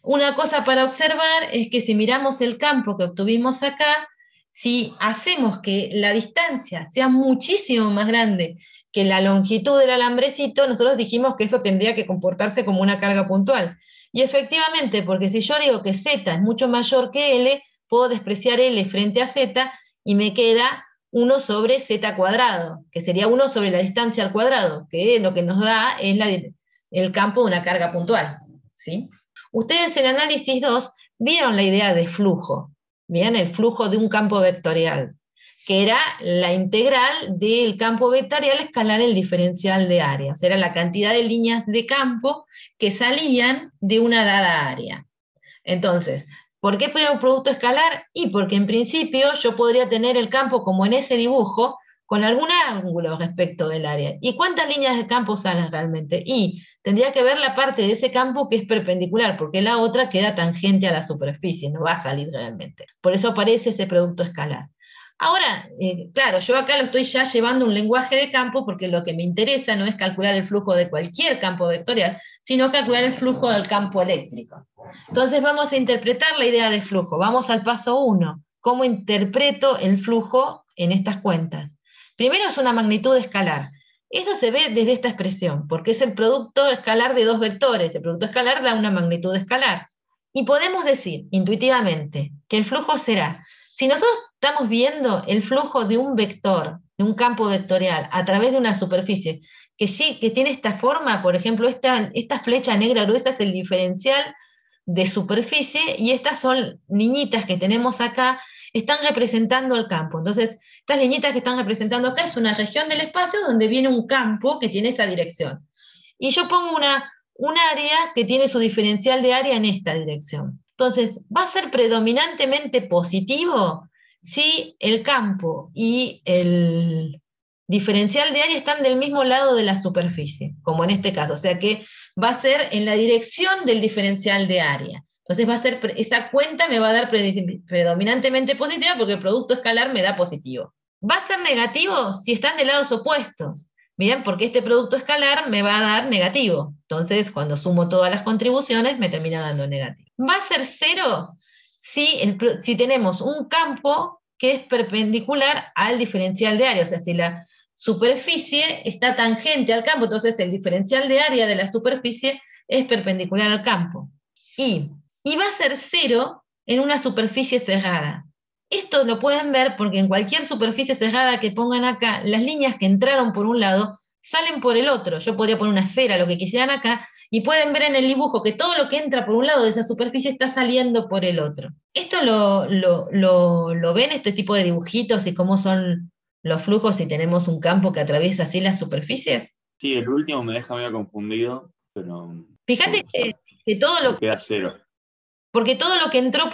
una cosa para observar es que si miramos el campo que obtuvimos acá, si hacemos que la distancia sea muchísimo más grande que la longitud del alambrecito, nosotros dijimos que eso tendría que comportarse como una carga puntual. Y efectivamente, porque si yo digo que Z es mucho mayor que L, puedo despreciar L frente a Z y me queda 1 sobre Z cuadrado, que sería 1 sobre la distancia al cuadrado, que lo que nos da es el campo de una carga puntual, ¿sí? Ustedes en análisis 2 vieron la idea de flujo, ¿bien? El flujo de un campo vectorial, que era la integral del campo vectorial escalar el diferencial de área, o sea, era la cantidad de líneas de campo que salían de una dada área. Entonces, ¿por qué un producto escalar? Y porque en principio yo podría tener el campo como en ese dibujo, con algún ángulo respecto del área. ¿Y cuántas líneas de campo salen realmente? Y tendría que ver la parte de ese campo que es perpendicular, porque la otra queda tangente a la superficie, no va a salir realmente. Por eso aparece ese producto escalar. Ahora, claro, yo acá lo estoy ya llevando un lenguaje de campo porque lo que me interesa no es calcular el flujo de cualquier campo vectorial, sino calcular el flujo del campo eléctrico. Entonces vamos a interpretar la idea de flujo. Vamos al paso 1. ¿Cómo interpreto el flujo en estas cuentas? Primero es una magnitud escalar. Eso se ve desde esta expresión, porque es el producto escalar de dos vectores. El producto escalar da una magnitud escalar. Y podemos decir intuitivamente que el flujo será, si nosotros estamos viendo el flujo de un vector, de un campo vectorial, a través de una superficie, que sí, que tiene esta forma, por ejemplo, esta flecha negra gruesa es el diferencial de superficie, y estas son niñitas que tenemos acá, están representando el campo. Entonces, estas niñitas que están representando acá es una región del espacio donde viene un campo que tiene esa dirección. Y yo pongo un área que tiene su diferencial de área en esta dirección. Entonces, va a ser predominantemente positivo si el campo y el diferencial de área están del mismo lado de la superficie, como en este caso. O sea que va a ser en la dirección del diferencial de área. Entonces va a ser, esa cuenta me va a dar predominantemente positiva porque el producto escalar me da positivo. Va a ser negativo si están de lados opuestos. Bien, porque este producto escalar me va a dar negativo. Entonces, cuando sumo todas las contribuciones, me termina dando negativo. Va a ser 0 si tenemos un campo que es perpendicular al diferencial de área. O sea, si la superficie está tangente al campo, entonces el diferencial de área de la superficie es perpendicular al campo. Y va a ser 0 en una superficie cerrada. Esto lo pueden ver porque en cualquier superficie cerrada que pongan acá, las líneas que entraron por un lado salen por el otro. Yo podría poner una esfera, lo que quisieran acá, y pueden ver en el dibujo que todo lo que entra por un lado de esa superficie está saliendo por el otro. ¿Esto lo ven, este tipo de dibujitos, y cómo son los flujos si tenemos un campo que atraviesa así las superficies? Sí, el último me deja medio confundido, pero... Fíjate que todo lo... Queda 0. Porque todo lo que entró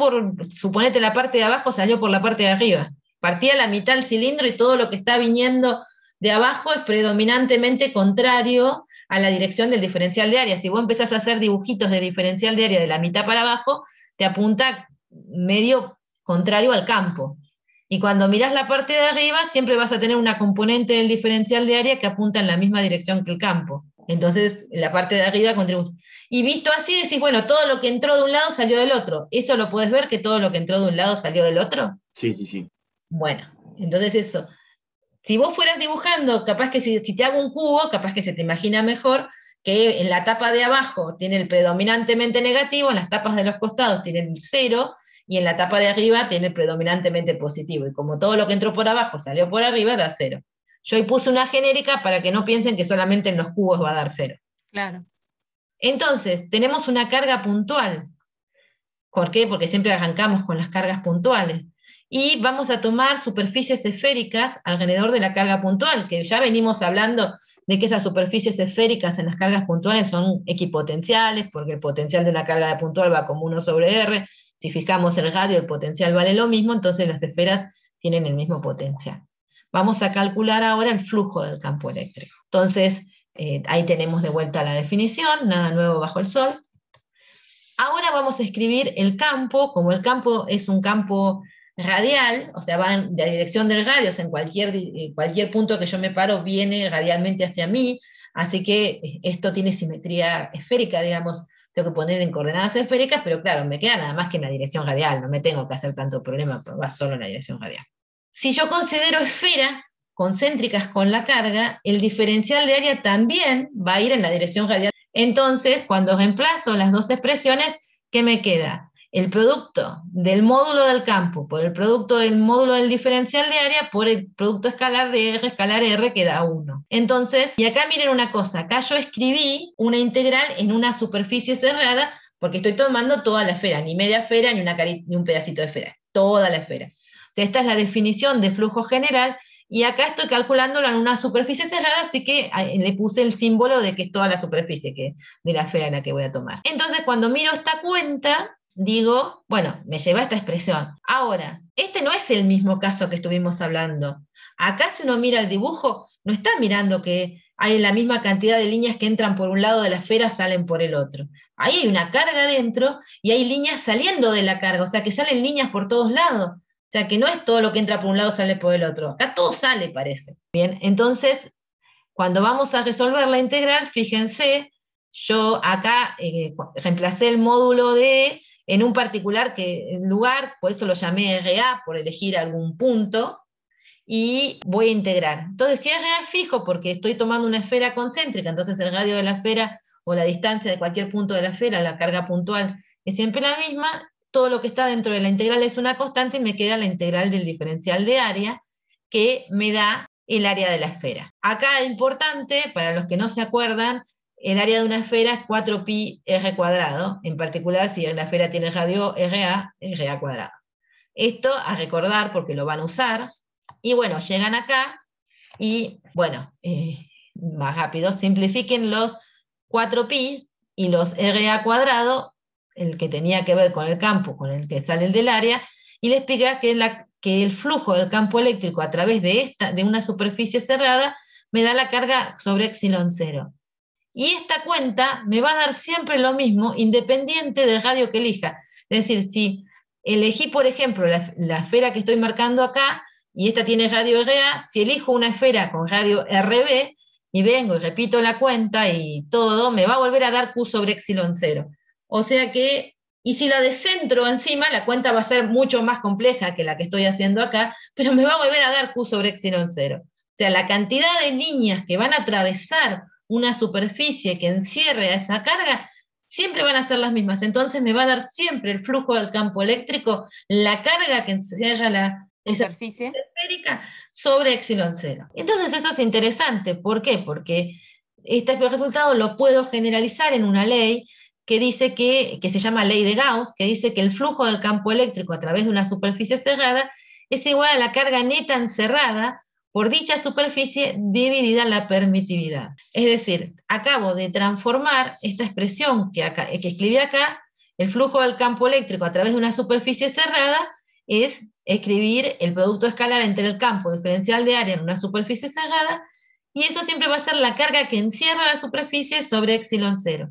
suponete, la parte de abajo salió por la parte de arriba. Partía la mitad del cilindro y todo lo que está viniendo de abajo es predominantemente contrario a la dirección del diferencial de área. Si vos empezás a hacer dibujitos de diferencial de área de la mitad para abajo, te apunta medio contrario al campo. Y cuando mirás la parte de arriba, siempre vas a tener una componente del diferencial de área que apunta en la misma dirección que el campo. Entonces, la parte de arriba contribuye. Y visto así, decís, bueno, todo lo que entró de un lado salió del otro. ¿Eso lo puedes ver, que todo lo que entró de un lado salió del otro? Sí, sí, sí. Bueno, entonces eso. Si vos fueras dibujando, capaz que si te hago un cubo, capaz que se te imagina mejor que en la tapa de abajo tiene el predominantemente negativo, en las tapas de los costados tiene el 0, y en la tapa de arriba tiene el predominantemente positivo. Y como todo lo que entró por abajo salió por arriba, da 0. Yo ahí puse una genérica para que no piensen que solamente en los cubos va a dar 0. Claro. Entonces, tenemos una carga puntual. ¿Por qué? Porque siempre arrancamos con las cargas puntuales. Y vamos a tomar superficies esféricas alrededor de la carga puntual, que ya venimos hablando de que esas superficies esféricas en las cargas puntuales son equipotenciales, porque el potencial de una carga puntual va como 1/r, si fijamos el radio, el potencial vale lo mismo, entonces las esferas tienen el mismo potencial. Vamos a calcular ahora el flujo del campo eléctrico. Entonces, ahí tenemos de vuelta la definición, nada nuevo bajo el sol. Ahora vamos a escribir el campo, como el campo es un campo radial, o sea, va en la dirección del radio, o sea, en cualquier punto que yo me paro viene radialmente hacia mí, así que esto tiene simetría esférica, digamos, tengo que poner en coordenadas esféricas, pero claro, me queda nada más que en la dirección radial, no me tengo que hacer tanto problema, va solo en la dirección radial. Si yo considero esferas concéntricas con la carga, el diferencial de área también va a ir en la dirección radial. Entonces, cuando reemplazo las dos expresiones, ¿qué me queda? El producto del módulo del campo por el producto del módulo del diferencial de área por el producto escalar de R escalar R, que da 1. Entonces, y acá miren una cosa, acá yo escribí una integral en una superficie cerrada, porque estoy tomando toda la esfera, ni media esfera, ni un pedacito de esfera, toda la esfera. O sea, esta es la definición de flujo general, y acá estoy calculándolo en una superficie cerrada, así que le puse el símbolo de que es toda la superficie de la esfera la que voy a tomar. Entonces, cuando miro esta cuenta, digo, bueno, me lleva a esta expresión. Ahora, este no es el mismo caso que estuvimos hablando. Acá si uno mira el dibujo, no está mirando que hay la misma cantidad de líneas que entran por un lado de la esfera, salen por el otro. Ahí hay una carga dentro y hay líneas saliendo de la carga, o sea que salen líneas por todos lados. O sea que no es todo lo que entra por un lado sale por el otro. Acá todo sale, parece. Bien, entonces, cuando vamos a resolver la integral, fíjense, yo acá reemplacé el módulo de E en un particular lugar, por eso lo llamé RA, por elegir algún punto, y voy a integrar. Entonces, si RA es fijo, porque estoy tomando una esfera concéntrica, entonces el radio de la esfera o la distancia de cualquier punto de la esfera, la carga puntual es siempre la misma, todo lo que está dentro de la integral es una constante y me queda la integral del diferencial de área, que me da el área de la esfera. Acá, importante, para los que no se acuerdan, el área de una esfera es 4pi r cuadrado, en particular si la esfera tiene radio RA, RA cuadrado. Esto a recordar porque lo van a usar, y bueno, llegan acá, y bueno, más rápido, simplifiquen los 4pi y los RA cuadrado, el que tenía que ver con el campo, con el que sale el del área, y le explica que el flujo del campo eléctrico a través de una superficie cerrada me da la carga sobre epsilon 0. Y esta cuenta me va a dar siempre lo mismo, independiente del radio que elija. Es decir, si elegí, por ejemplo, la esfera que estoy marcando acá, y esta tiene radio RA, si elijo una esfera con radio RB, y vengo y repito la cuenta y todo, me va a volver a dar Q sobre epsilon 0. O sea que, y si la descentro encima, la cuenta va a ser mucho más compleja que la que estoy haciendo acá, pero me va a volver a dar Q sobre epsilon 0. O sea, la cantidad de líneas que van a atravesar una superficie que encierre a esa carga, siempre van a ser las mismas. Entonces me va a dar siempre el flujo del campo eléctrico, la carga que encierra la superficie esférica sobre epsilon 0. Entonces eso es interesante. ¿Por qué? Porque este resultado lo puedo generalizar en una ley que dice que se llama ley de Gauss, que dice que el flujo del campo eléctrico a través de una superficie cerrada es igual a la carga neta encerrada por dicha superficie dividida la permitividad. Es decir, acabo de transformar esta expresión que escribí acá, el flujo del campo eléctrico a través de una superficie cerrada, es escribir el producto escalar entre el campo diferencial de área en una superficie cerrada, y eso siempre va a ser la carga que encierra la superficie sobre epsilon 0.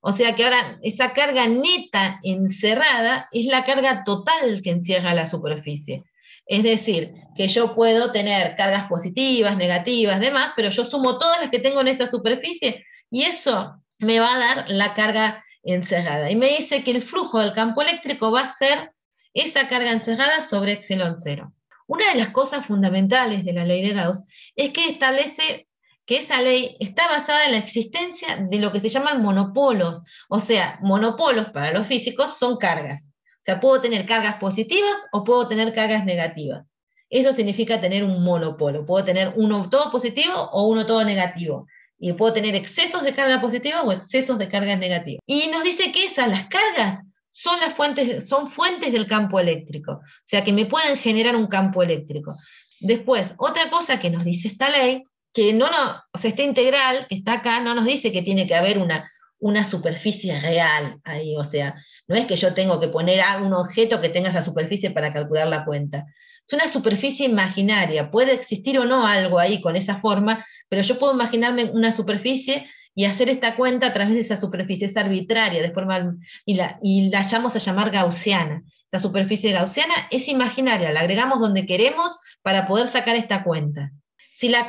O sea que ahora esa carga neta encerrada es la carga total que encierra la superficie. Es decir, que yo puedo tener cargas positivas, negativas, demás, pero yo sumo todas las que tengo en esa superficie y eso me va a dar la carga encerrada. Y me dice que el flujo del campo eléctrico va a ser esa carga encerrada sobre epsilon 0. Una de las cosas fundamentales de la ley de Gauss es que establece que esa ley está basada en la existencia de lo que se llaman monopolos. O sea, monopolos para los físicos son cargas. O sea, puedo tener cargas positivas o puedo tener cargas negativas. Eso significa tener un monopolo. Puedo tener uno todo positivo o uno todo negativo. Y puedo tener excesos de carga positiva o excesos de cargas negativas. Y nos dice que las cargas, son fuentes del campo eléctrico. O sea, que me pueden generar un campo eléctrico. Después, otra cosa que nos dice esta ley, que o sea, esta integral que está acá no nos dice que tiene que haber una superficie real ahí, o sea, no es que yo tengo que poner un objeto que tenga esa superficie para calcular la cuenta. Es una superficie imaginaria, puede existir o no algo ahí con esa forma, pero yo puedo imaginarme una superficie y hacer esta cuenta a través de esa superficie, es arbitraria, y la vamos a llamar gaussiana. Esa superficie gaussiana es imaginaria, la agregamos donde queremos para poder sacar esta cuenta. Si la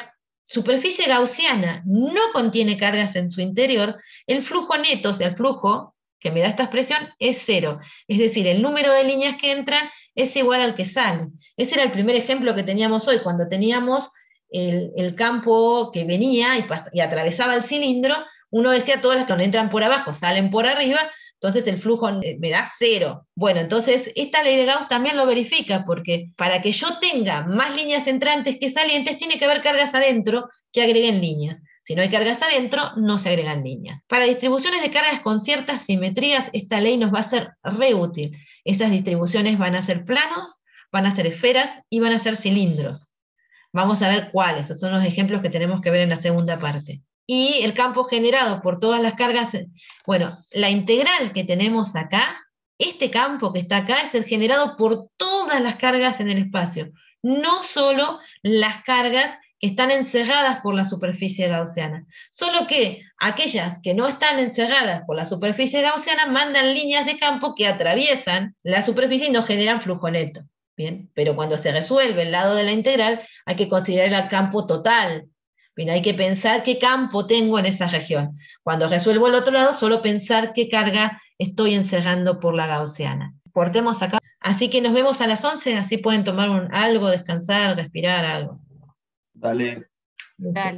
superficie gaussiana no contiene cargas en su interior, el flujo neto, o sea, el flujo que me da esta expresión, es 0. Es decir, el número de líneas que entran es igual al que sale. Ese era el primer ejemplo que teníamos hoy, cuando teníamos el campo que venía y atravesaba el cilindro, uno decía todas las que entran por abajo salen por arriba, entonces el flujo me da 0. Bueno, entonces esta ley de Gauss también lo verifica, porque para que yo tenga más líneas entrantes que salientes, tiene que haber cargas adentro que agreguen líneas. Si no hay cargas adentro, no se agregan líneas. Para distribuciones de cargas con ciertas simetrías, esta ley nos va a ser re útil. Esas distribuciones van a ser planos, van a ser esferas y van a ser cilindros. Vamos a ver cuáles, esos son los ejemplos que tenemos que ver en la segunda parte. Y el campo generado por todas las cargas, bueno, la integral que tenemos acá, este campo que está acá es el generado por todas las cargas en el espacio, no solo las cargas que están encerradas por la superficie gaussiana. Solo que aquellas que no están encerradas por la superficie gaussiana mandan líneas de campo que atraviesan la superficie y nos generan flujo neto. Bien, pero cuando se resuelve el lado de la integral, hay que considerar el campo total. Bien, hay que pensar qué campo tengo en esa región. Cuando resuelvo el otro lado, solo pensar qué carga estoy encerrando por la gaussiana. Cortemos acá. Así que nos vemos a las 11, así pueden tomar algo, descansar, respirar, algo. Dale. Dale.